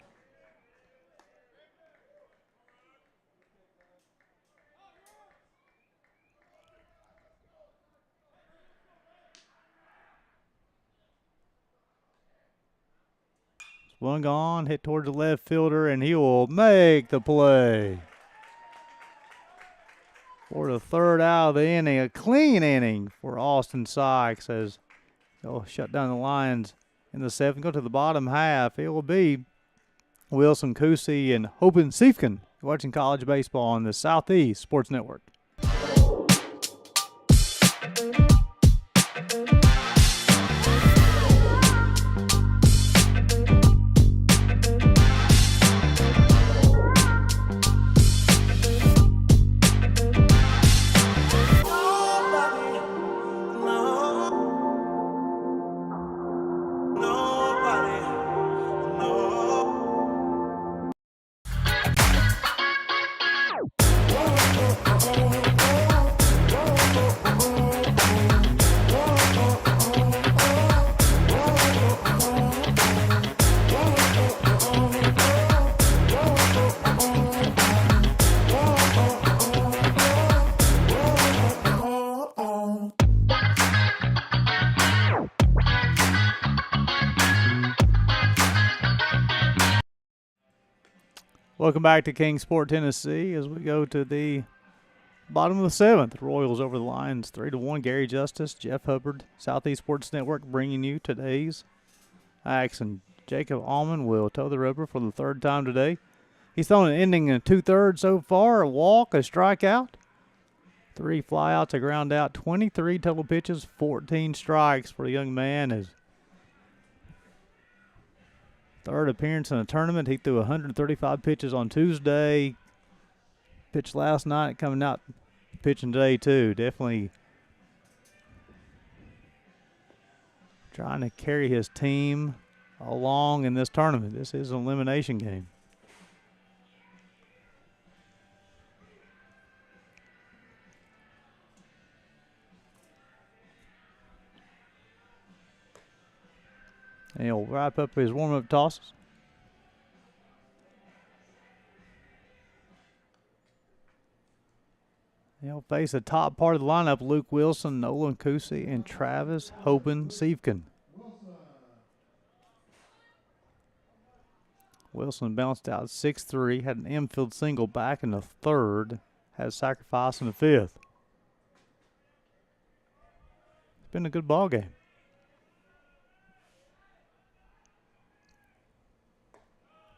Swung on, hit towards the left fielder, and he will make the play. For the 3rd out of the inning, a clean inning for Austin Sykes as they'll shut down the Lions in the 7th. Go to the bottom half. It will be Wilson Kusi and Hopen Siefken watching college baseball on the Southeast Sports Network. Welcome back to Kingsport, Tennessee, as we go to the bottom of the seventh. Royals over the Lions 3-1. Gary Justice, Jeff Hubbard, Southeast Sports Network bringing you today's action. Jacob Allman will toe the rubber for the third time today. He's thrown an inning in 2/3 so far, a walk, a strikeout, 3 flyouts, a ground out, 23 total pitches, 14 strikes for the young man. His third appearance in a tournament. He threw 135 pitches on Tuesday. Pitched last night, coming out pitching today too. Definitely trying to carry his team along in this tournament. This is an elimination game. And he'll wrap up his warm-up tosses. He'll face the top part of the lineup: Luke Wilson, Nolan Kusi, and Travis Hoban-Siefken. Wilson bounced out 6-3, had an infield single back in the third, had a sacrifice in the fifth. It's been a good ball game.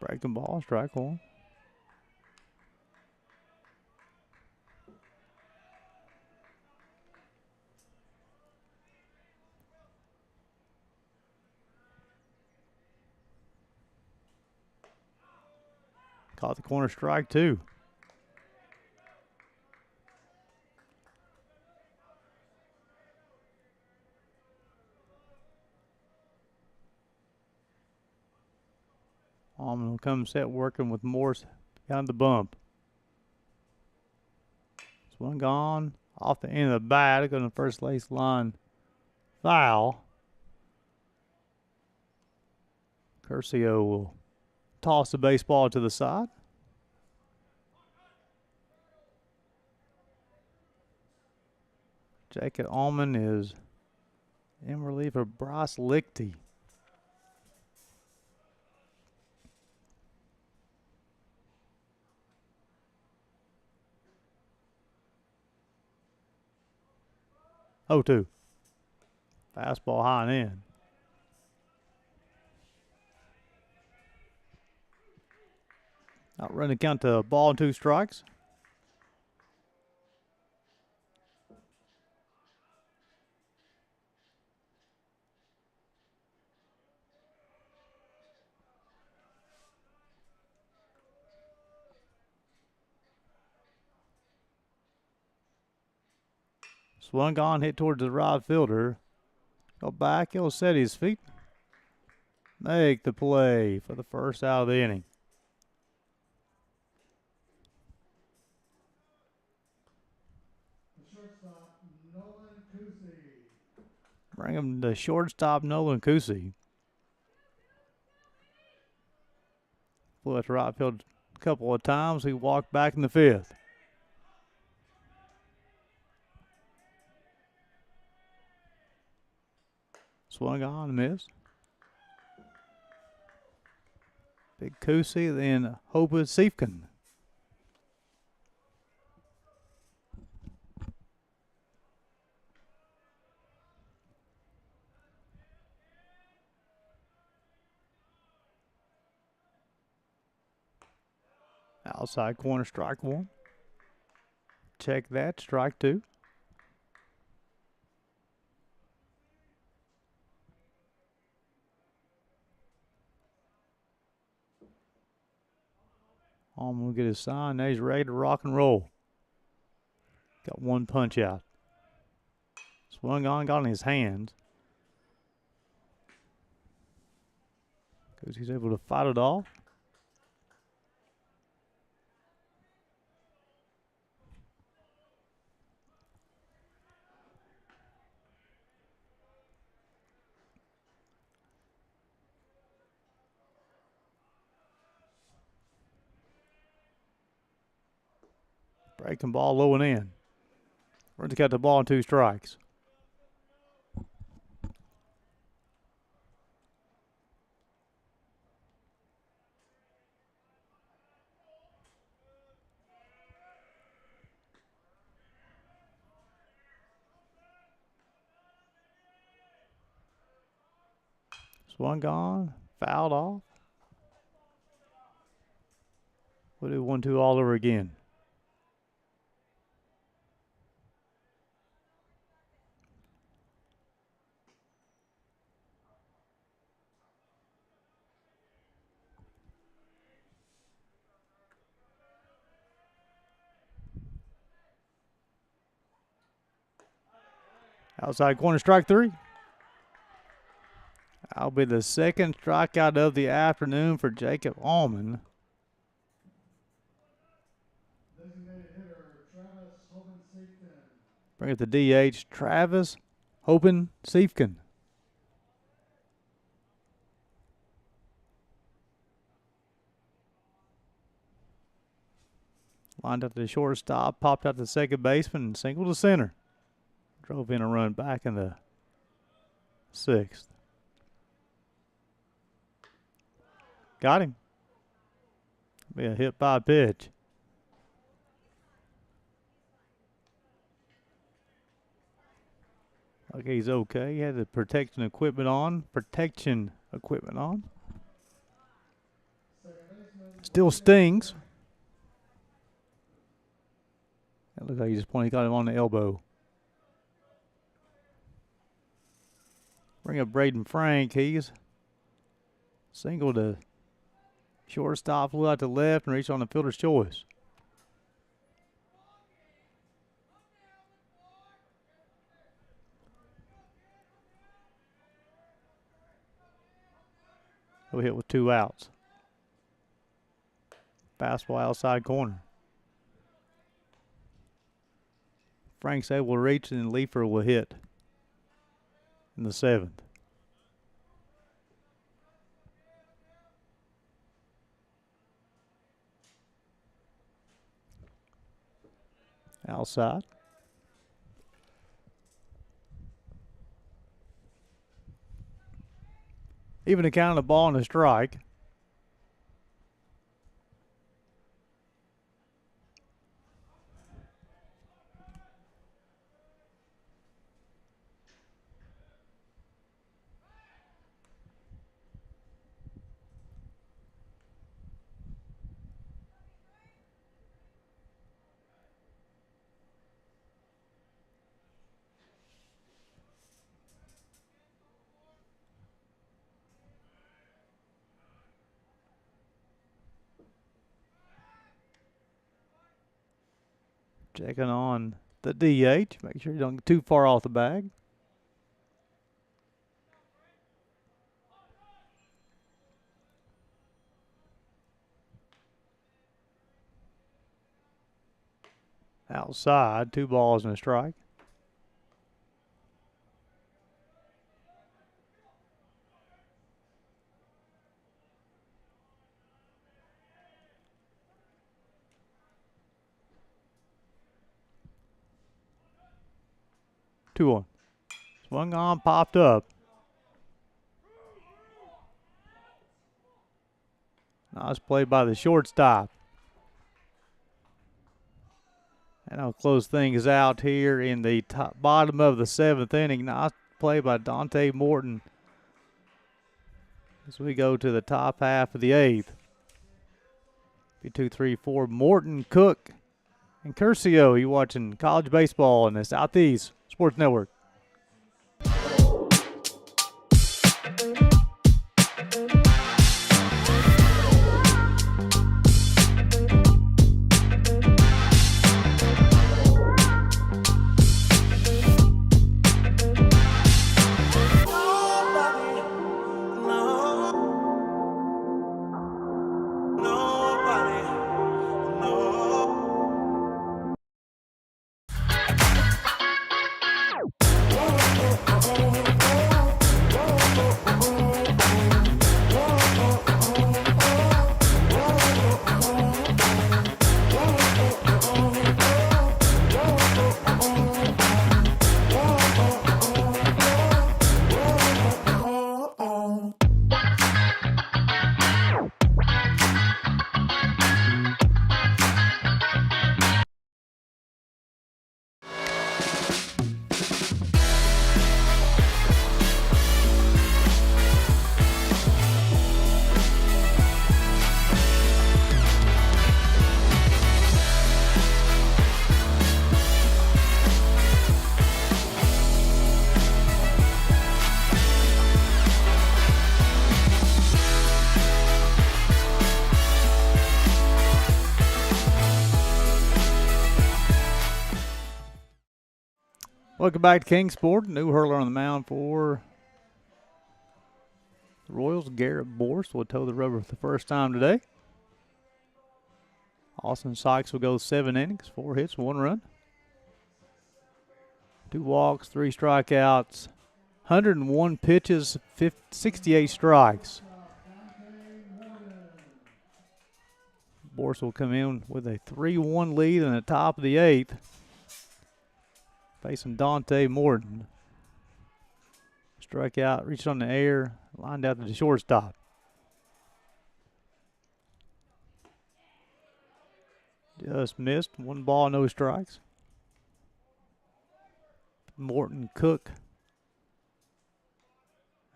Breaking ball, strike one. Caught the corner, strike two. Almond will come set working with Morse behind the bump. This one gone off the end of the bat, going to first base line. Foul. Curcio will toss the baseball to the side. Jacob Allman is in relief of Bryce Lichty. Oh, 2. Fastball high and in. Outrun the count to ball and 2 strikes. Swung on, hit towards the right fielder. Go back, he'll set his feet. Make the play for the first out of the inning. Shortstop, Nolan Kusi. Bring him to shortstop Nolan Kusi. Flew at the right field a couple of times. He walked back in the fifth. Swung on and missed. Big Kusi, then Hoban-Siefken. Outside corner, strike one. Check that, strike two. Almost will get his sign. Now he's ready to rock and roll. Got one punch out. Swung on, got in his hands. Because he's able to fight it off. Breaking ball low and in. Runs got the ball in 2 strikes. Swung on, fouled off. We'll do 1-2 all over again. Outside corner, strike 3. That'll be the second strikeout of the afternoon for Jacob Allman. Designated hitter Travis Hoban-Safton. Bring it to DH, Travis Hoban-Safton. Lined up to the shortstop, popped out to second baseman, and singled to center. Drove in a run back in the 6th. Got him. Be a hit by pitch. Okay, he's okay. He had the protection equipment on. Still stings. That looks like he just pointed. He got him on the elbow. Bring up Braden Frank. He's single to shortstop, flew out to left and reached on the fielder's choice. He'll hit with 2 outs. Fastball outside corner. Frank's able to reach, and Leifer will hit in the 7th. Outside. Even the count of the ball and a strike. Checking on the DH. Make sure you don't get too far off the bag. Outside, 2 balls and a strike. Two on. Swung on, popped up. Nice play by the shortstop. And I'll close things out here in the bottom of the 7th inning. Nice play by Dante Morton as we go to the top half of the 8th. 2, 3, 4. Morton, Cook, and Curcio. You watching college baseball in the Southeast Sports Network. Welcome back to Kingsport. New hurler on the mound for the Royals. Garrett Borst will toe the rubber for the first time today. Austin Sykes will go 7 innings, 4 hits, 1 run. 2 walks, 3 strikeouts, 101 pitches, 68 strikes. Borst will come in with a 3-1 lead in the top of the 8th. Facing Dante Morton. Struck out, reached on the air, lined out to the shortstop. Just missed. 1 ball, no strikes. Morton, Cook,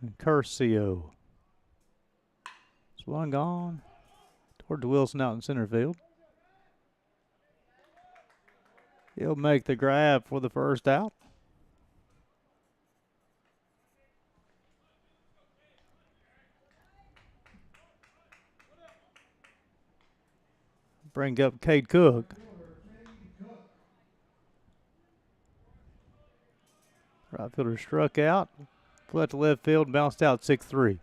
and Curcio. Swung on toward the Wilson out in center field. He'll make the grab for the first out. Bring up Cade Cook. Right fielder struck out. Flew to left field and bounced out 6-3.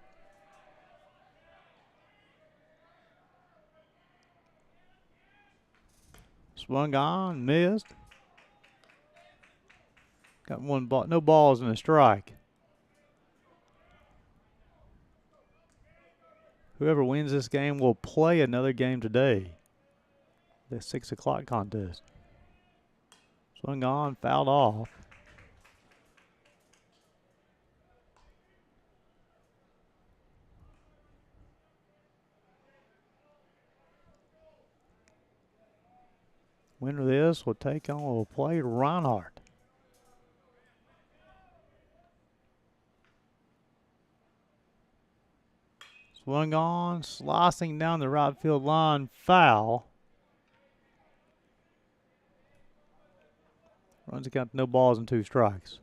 Swung on, missed. Got 1 ball, no balls and a strike. Whoever wins this game will play another game today. The 6 o'clock contest. Swung on, fouled off. Winner of this will take on, will play Reinhardt. Swung on, slicing down the right field line, foul. Runs the count to no balls and 2 strikes.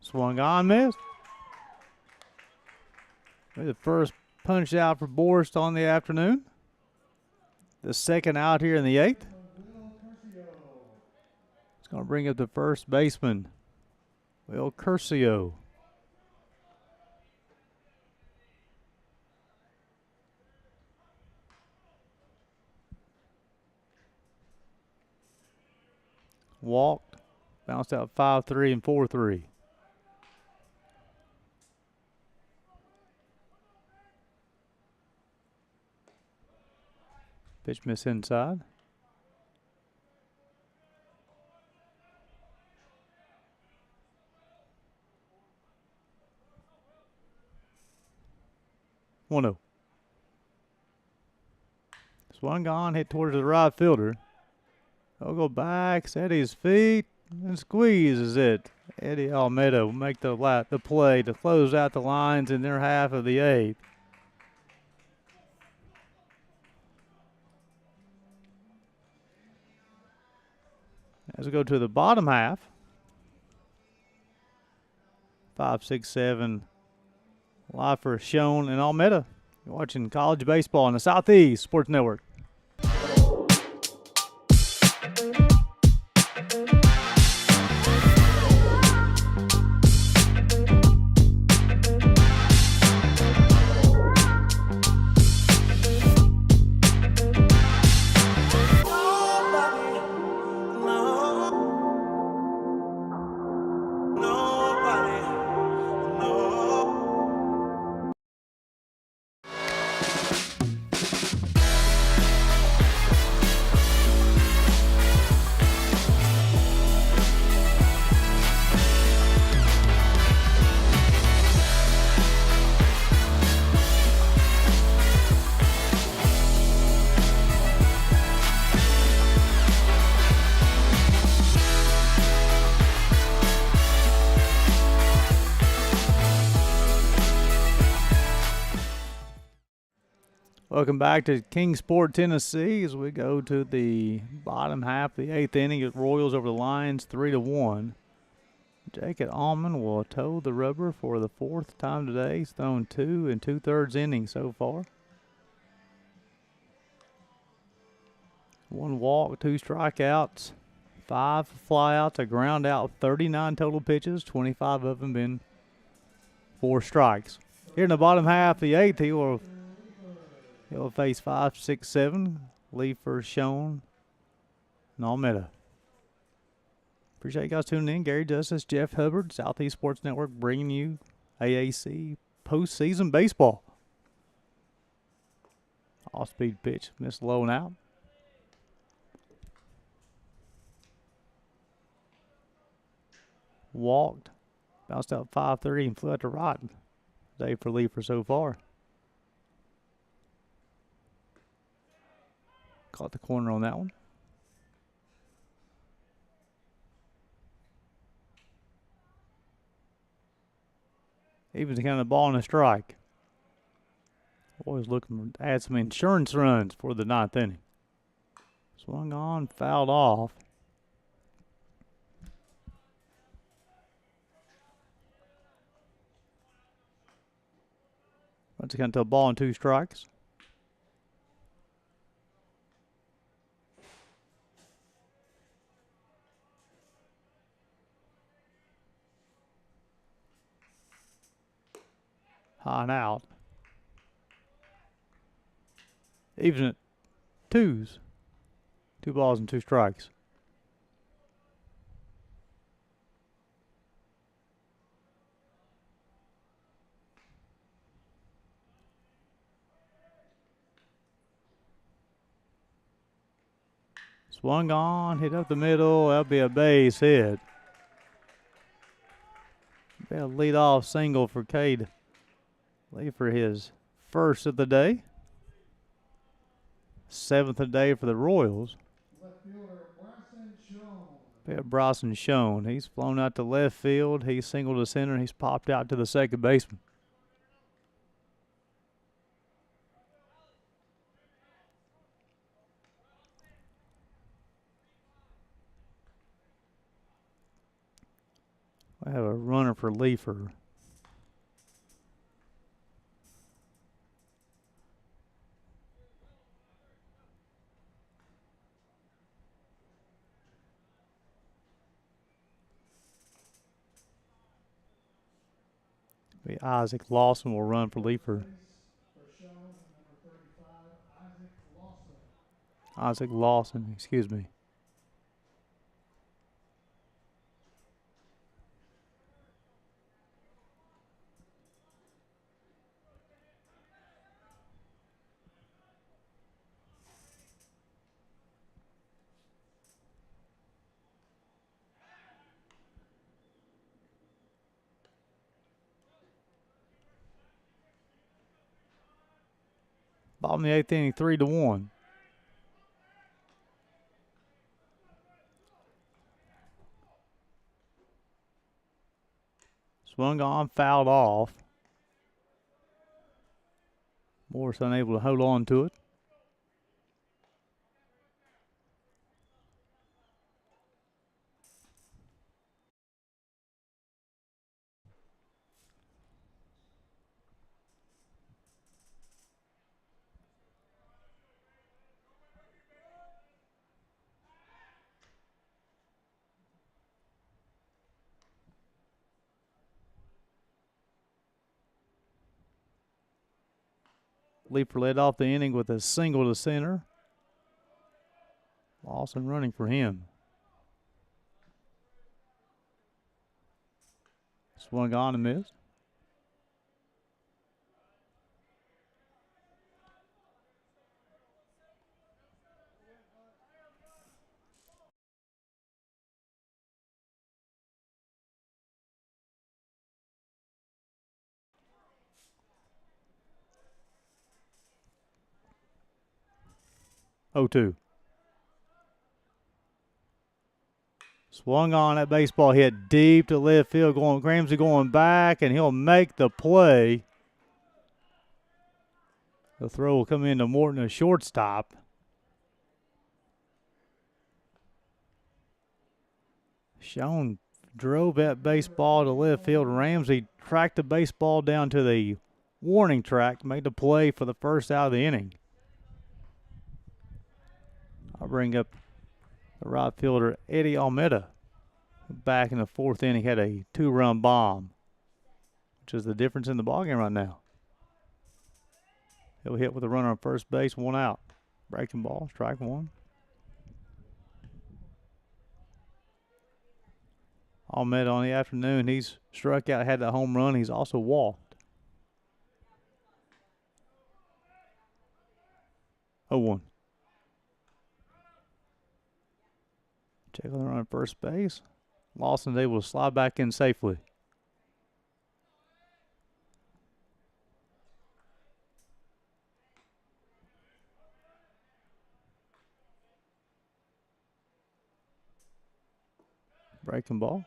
Swung on, missed. The first punch out for Borst on the afternoon. The second out here in the 8th. It's going to bring up the first baseman, Will Curcio. Walked, bounced out 5-3 and 4-3. Pitch miss inside. One 0. Swung on, hit towards the right fielder. He'll go back, set his feet, and squeezes it. Eddie Almeida will make the play to close out the lines in their half of the 8th. As we go to the bottom half, 5, 6, 7, live for Schoen and Almeida. You're watching college baseball on the Southeast Sports Network. Welcome back to Kingsport, Tennessee, as we go to the bottom half of the 8th inning. At Royals over the Lions, 3-1. Jacob Allman will toe the rubber for the 4th time today. He's thrown 2 2/3 innings so far. 1 walk, 2 strikeouts, 5 flyouts, a ground out, 39 total pitches, 25 of them been 4 strikes. Here in the bottom half of the 8th, he'll face 5, 6, 7. Leifer, Schoen, and Almeida. Appreciate you guys tuning in. Gary Justice, Jeff Hubbard, Southeast Sports Network, bringing you AAC postseason baseball. Off-speed pitch, missed low and out. Walked, bounced out 5-3 and flew out to right. Day for Leifer so far. Caught the corner on that one. Evens the count of the ball and a strike. Always looking to add some insurance runs for the 9th inning. Swung on, fouled off. Once again to a ball and 2 strikes. High and out. Even at 2s. 2 balls and 2 strikes. Swung on, hit up the middle. That'll be a base hit. Be a leadoff single for Cade Lee for his 1st of the day. 7th of the day for the Royals. Be a Bryson Schoen. He's flown out to left field. He's singled to center. He's popped out to the second baseman. We have a runner for Leifer. Isaac Lawson will run for Leifer. Isaac Lawson, excuse me. Bottom of the 8th inning, 3-1. Swung on, fouled off. Morris unable to hold on to it. Leifer led off the inning with a single to center. Lawson running for him. Swung on and missed. Oh, 2. Swung on, that baseball hit deep to left field. Ramsey going back, and he'll make the play. The throw will come into Morton, a shortstop. Schoen drove that baseball to left field. Ramsey tracked the baseball down to the warning track, made the play for the first out of the inning. I'll bring up the right fielder, Eddie Almeida. Back in the fourth inning, had a 2-run bomb, which is the difference in the ballgame right now. He'll hit with a runner on first base, 1 out. Breaking ball, strike 1. Almeida on the afternoon, he's struck out, had that home run. He's also walked. 0-1. Check on the run on first base. Lawson's able to slide back in safely. Breaking ball.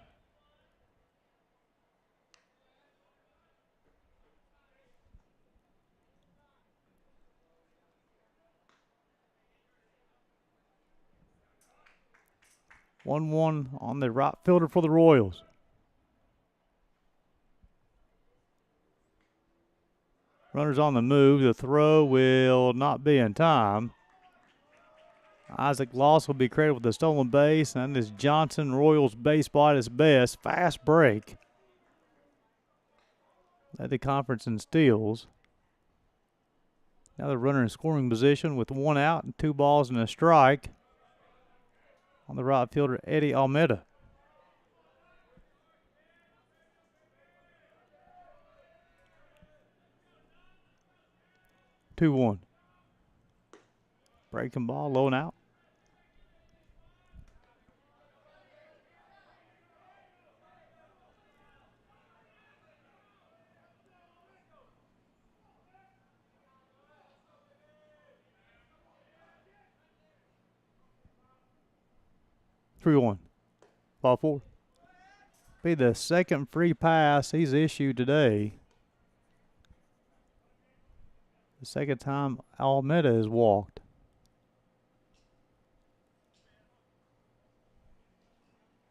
One on the right fielder for the Royals. Runners on the move. The throw will not be in time. Isaac Loss will be credited with the stolen base, and this Johnson Royals baseball at its best. Fast break. Led the conference in steals. Now the runner in scoring position with 1 out and 2 balls and a strike on the right fielder, Eddie Almeida. Two one. Breaking ball, low and out. Three one. Ball 4. Be the second free pass he's issued today. The second time Almeida has walked.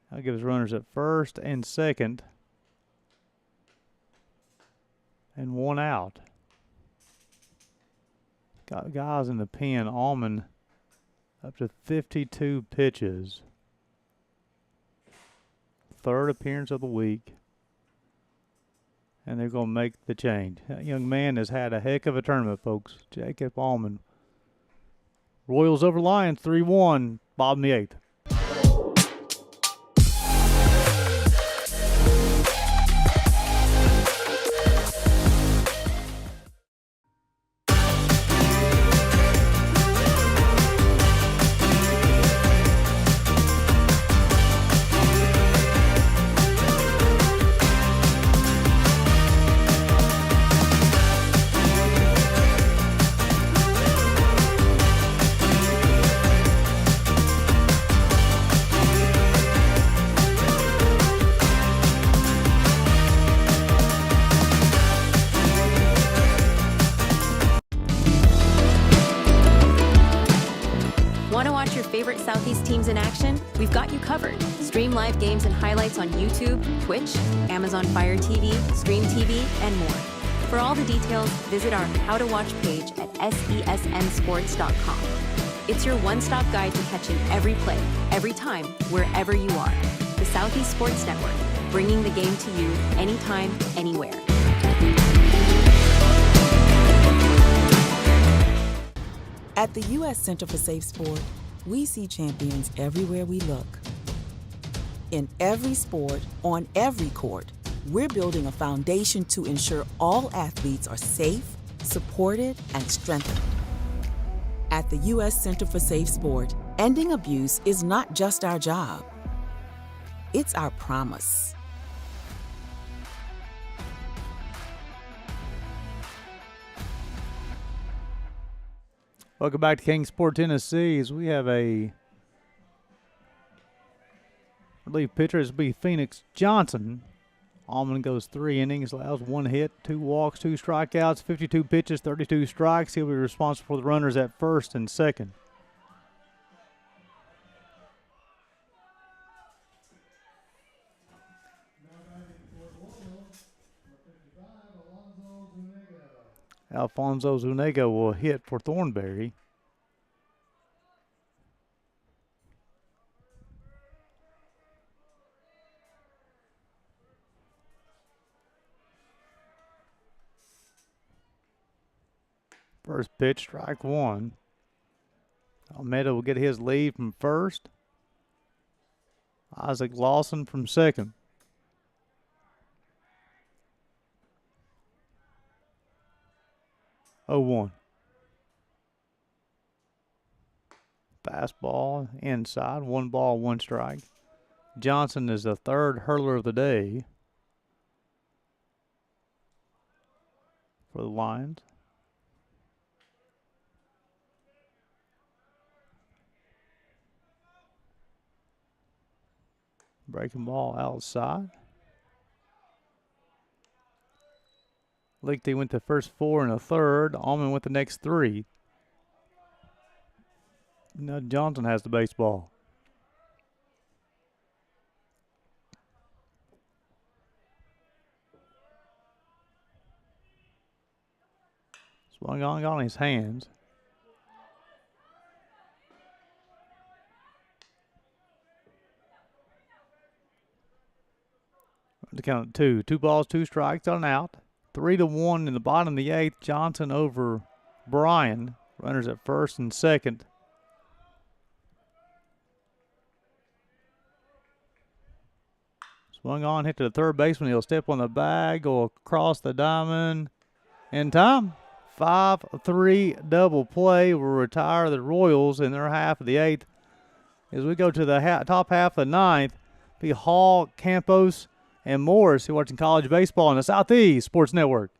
That gives runners at first and second. And 1 out. Got guys in the pen. Allman up to 52 pitches. Third appearance of the week. And they're going to make the change. That young man has had a heck of a tournament, folks. Jacob Allman. Royals over Lions 3-1. Bottom of the 8th. Want to watch your favorite Southeast teams in action? We've got you covered. Stream live games and highlights on YouTube, Twitch, Amazon Fire TV, Stream TV, and more. For all the details, visit our How to Watch page at sesnsports.com. It's your one-stop guide to catching every play, every time, wherever you are. The Southeast Sports Network, bringing the game to you anytime, anywhere. At the U.S. Center for Safe Sport, we see champions everywhere we look. In every sport, on every court, we're building a foundation to ensure all athletes are safe, supported, and strengthened. At the U.S. Center for Safe Sport, ending abuse is not just our job. It's our promise. Welcome back to Kingsport, Tennessee. As we have a relief pitcher, this will be Phoenix Johnson Almond goes 3 innings, allows 1 hit, 2 walks, 2 strikeouts, 52 pitches, 32 strikes. He'll be responsible for the runners at first and second. Alfonso Zuniga will hit for Thornberry. First pitch, strike 1. Almeida will get his lead from first. Isaac Lawson from second. Oh, 1. Fastball inside, 1 ball, 1 strike. Johnson is the third hurler of the day for the Lions. Breaking ball outside. Lichty went the first 4 and a third. Allman went the next 3. Now Johnson has the baseball. Swung on his hands. To count at 2. 2 balls, 2 strikes on out. 3-1 in the bottom of the 8th. Johnson over Bryan. Runners at first and second. Swung on, hit to the third baseman. He'll step on the bag, go across the diamond. In time. 5-3 double play will retire the Royals in their half of the 8th. As we go to the top half of the 9th, be Hall, Campos, and Morris. You're watching college baseball on the Southeast Sports Network.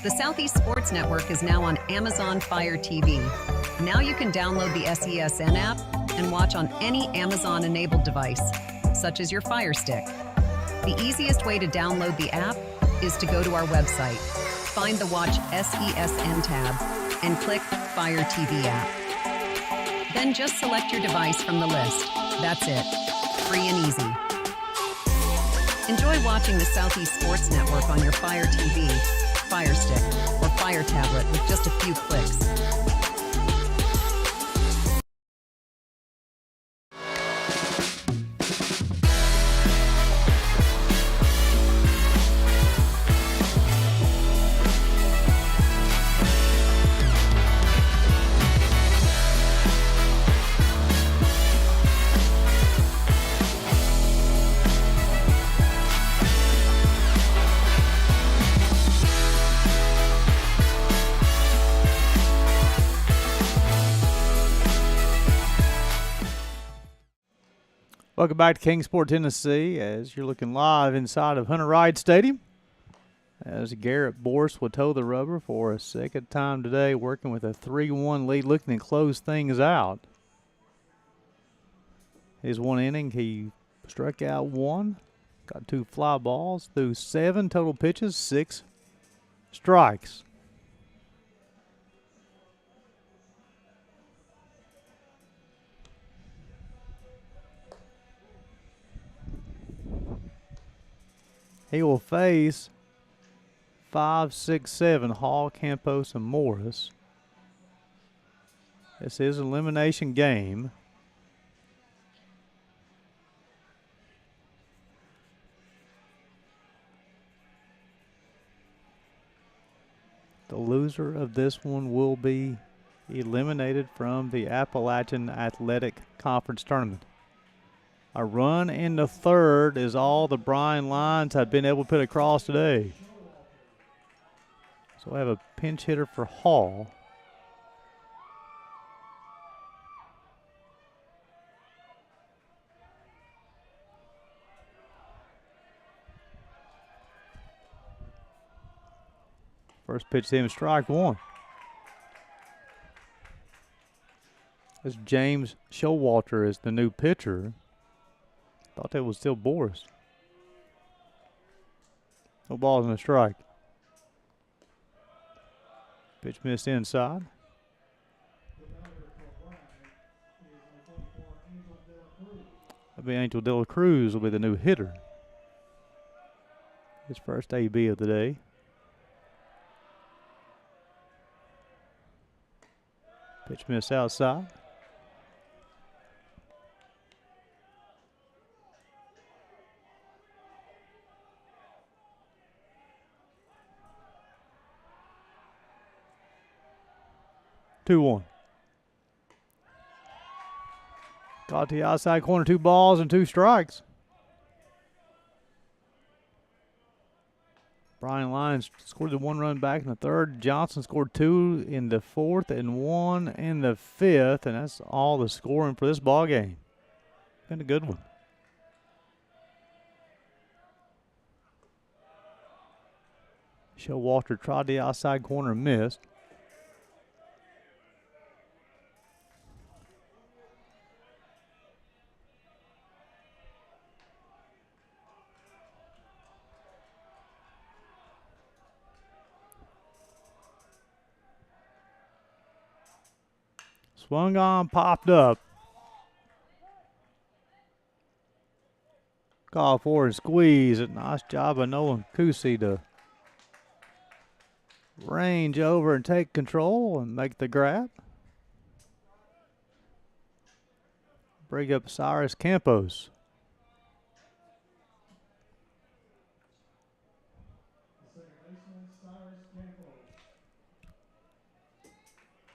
The Southeast Sports Network is now on Amazon Fire TV. Now you can download the SESN app and watch on any Amazon-enabled device, such as your Fire Stick. The easiest way to download the app is to go to our website, find the Watch SESN tab, and click Fire TV app. Then just select your device from the list. That's it. Free and easy. Enjoy watching the Southeast Sports Network on your Fire TV, Fire Stick, or Fire tablet with just a few clicks. Welcome back to Kingsport, Tennessee, as you're looking live inside of Hunter Ride Stadium. As Garrett Bourse will toe the rubber for a second time today, working with a 3-1 lead, looking to close things out. His one inning, he struck out 1, got 2 fly balls, threw 7 total pitches, 6 strikes. He will face 5, 6, 7, Hall, Campos, and Morris. This is an elimination game. The loser of this one will be eliminated from the Appalachian Athletic Conference Tournament. A run in the third is all the Bryan Lions have been able to put across today. So we have a pinch hitter for Hall. First pitch to him, strike one. This James Showalter is the new pitcher. Thought that was still Boris. No balls and a strike. Pitch missed inside. That'll be Angel De La Cruz will be the new hitter. His first AB of the day. Pitch miss outside. Two one. Got to the outside corner, 2 balls and 2 strikes. Bryan Lyons scored the 1 run back in the 3rd. Johnson scored 2 in the 4th and 1 in the 5th, and that's all the scoring for this ball game. Been a good one. Showalter tried the outside corner, missed. Swung on, popped up. Call for and squeeze it. Nice job of Nolan Kusi to range over and take control and make the grab. Bring up Cyrus Campos.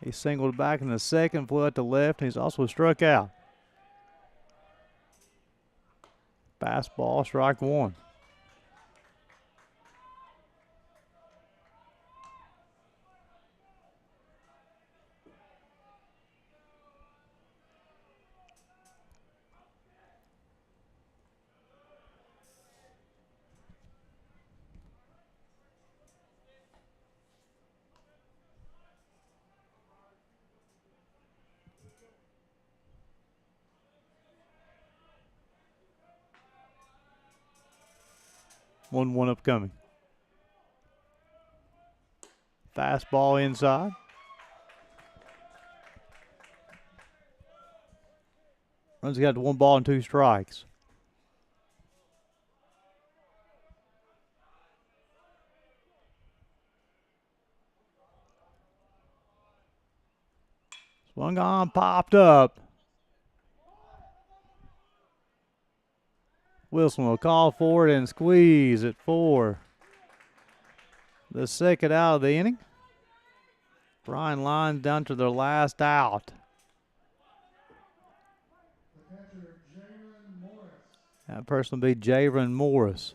He singled back in the 2nd, flew out to left, and he's also struck out. Fastball, strike 1. One upcoming. Fastball inside. Runs got to 1 ball and 2 strikes. Swung on, popped up. Wilson will call for it and squeeze it for the 2nd out of the inning. Bryan Lyons down to their last out. That person will be Jaron Morris.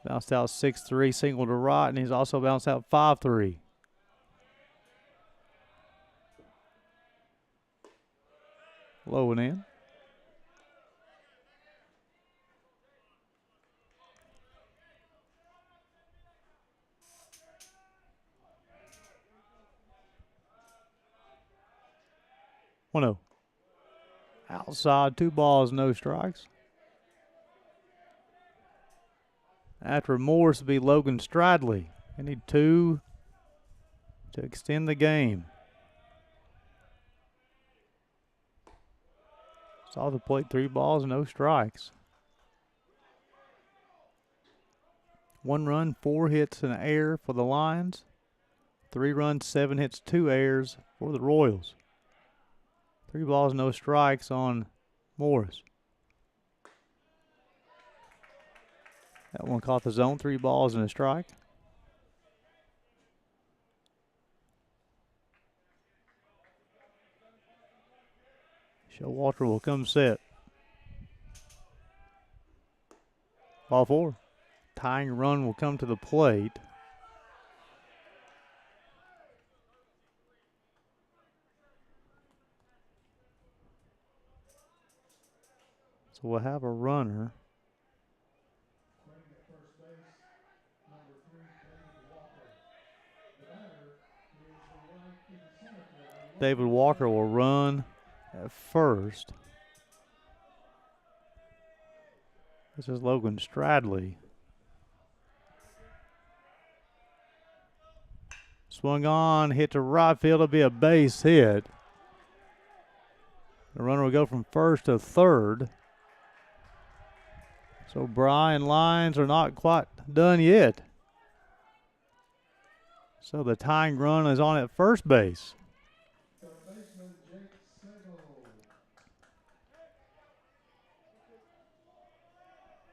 Bounced out 6-3, single to right, and he's also bounced out 5-3. Low and in. One 0. Outside, 2 balls, no strikes. After Morris will be Logan Stradley. They need 2 to extend the game. Saw the plate, 3 balls, no strikes. 1 run, 4 hits, and an error for the Lions. 3 runs, 7 hits, 2 errors for the Royals. 3 balls, no strikes on Morris. That one caught the zone, 3 balls and a strike. Showalter will come set. Ball 4. Tying run will come to the plate. So we'll have a runner. David Walker will run at first. This is Logan Stradley. Swung on, hit to right field. It'll be a base hit. The runner will go from first to third. So Bryan Lyons are not quite done yet. So the tying run is on at first base.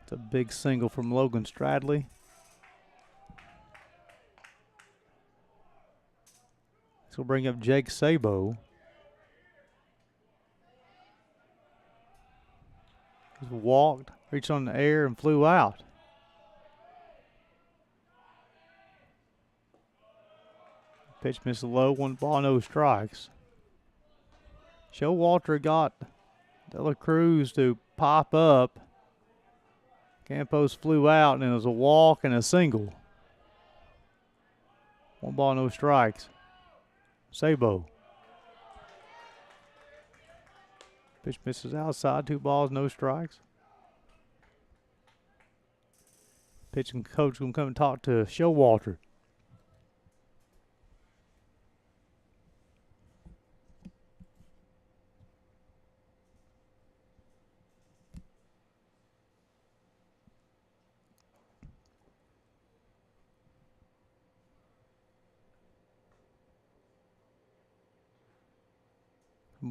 It's a big single from Logan Stradley. This will bring up Jake Sabo. He's walked, reached on the air, and flew out. Pitch missed low, 1 ball, no strikes. Showalter got De La Cruz to pop up. Campos flew out, and it was a walk and a single. 1 ball, no strikes. Sabo. Pitch misses outside, 2 balls, no strikes. Pitching coach going to come and talk to Showalter.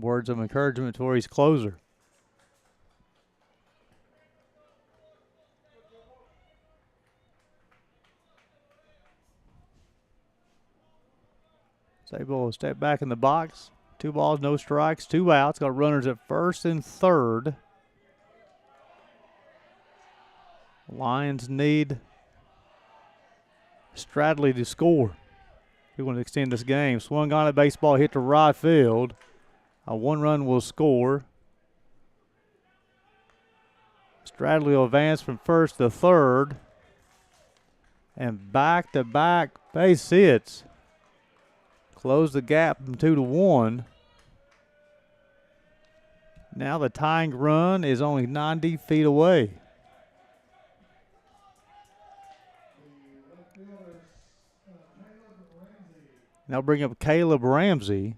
Words of encouragement for his closer. Sabo will step back in the box. 2 balls, no strikes, 2 outs. Got runners at first and third. Lions need Stradley to score. We want to extend this game. Swung on a baseball, hit to right field. A 1 run will score. Stradley will advance from first to third. And back-to-back base hits. Close the gap from 2-1. Now the tying run is only 90 feet away. Now bring up Caleb Ramsey.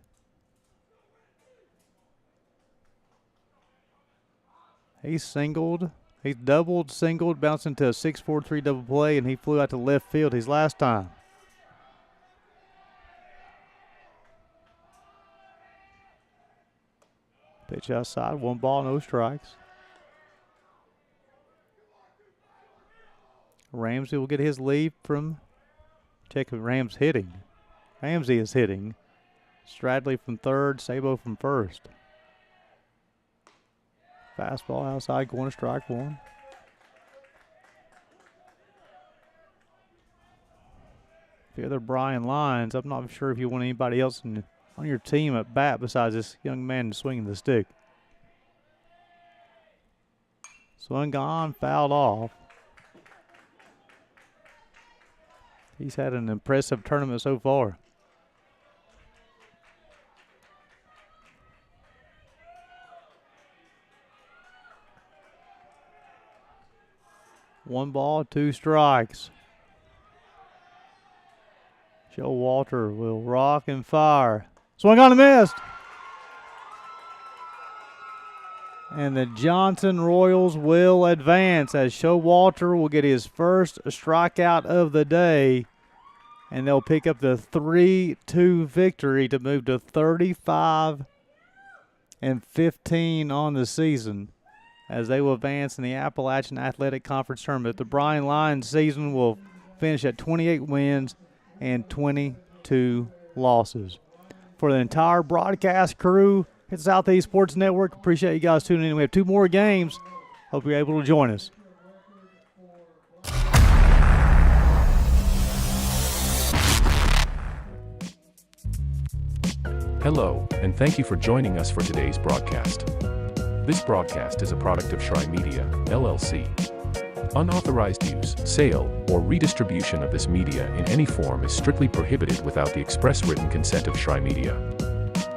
He's singled. He's doubled, singled, bounced into a 6-4-3 double play, and he flew out to left field his last time. Pitch outside, 1 ball, no strikes. Ramsey will get his lead from, check if Ramsey hitting. Ramsey is hitting. Stradley from third, Sabo from first. Fastball outside, going to strike 1. The other Bryan Lyons, I'm not sure if you want anybody else on your team at bat besides this young man swinging the stick. Swung on, fouled off. He's had an impressive tournament so far. One ball, 2 strikes. Showalter will rock and fire. Swung on and missed. And the Johnson Royals will advance as Showalter will get his first strikeout of the day. And they'll pick up the 3-2 victory to move to 35-15 on the season, as they will advance in the Appalachian Athletic Conference Tournament. The Bryan Lions season will finish at 28 wins and 22 losses. For the entire broadcast crew at Southeast Sports Network, appreciate you guys tuning in. We have 2 more games. Hope you're able to join us. Hello, and thank you for joining us for today's broadcast. This broadcast is a product of Shry Media, LLC. Unauthorized use, sale, or redistribution of this media in any form is strictly prohibited without the express written consent of Shry Media.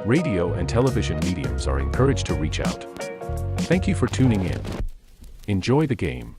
Radio and television mediums are encouraged to reach out. Thank you for tuning in. Enjoy the game.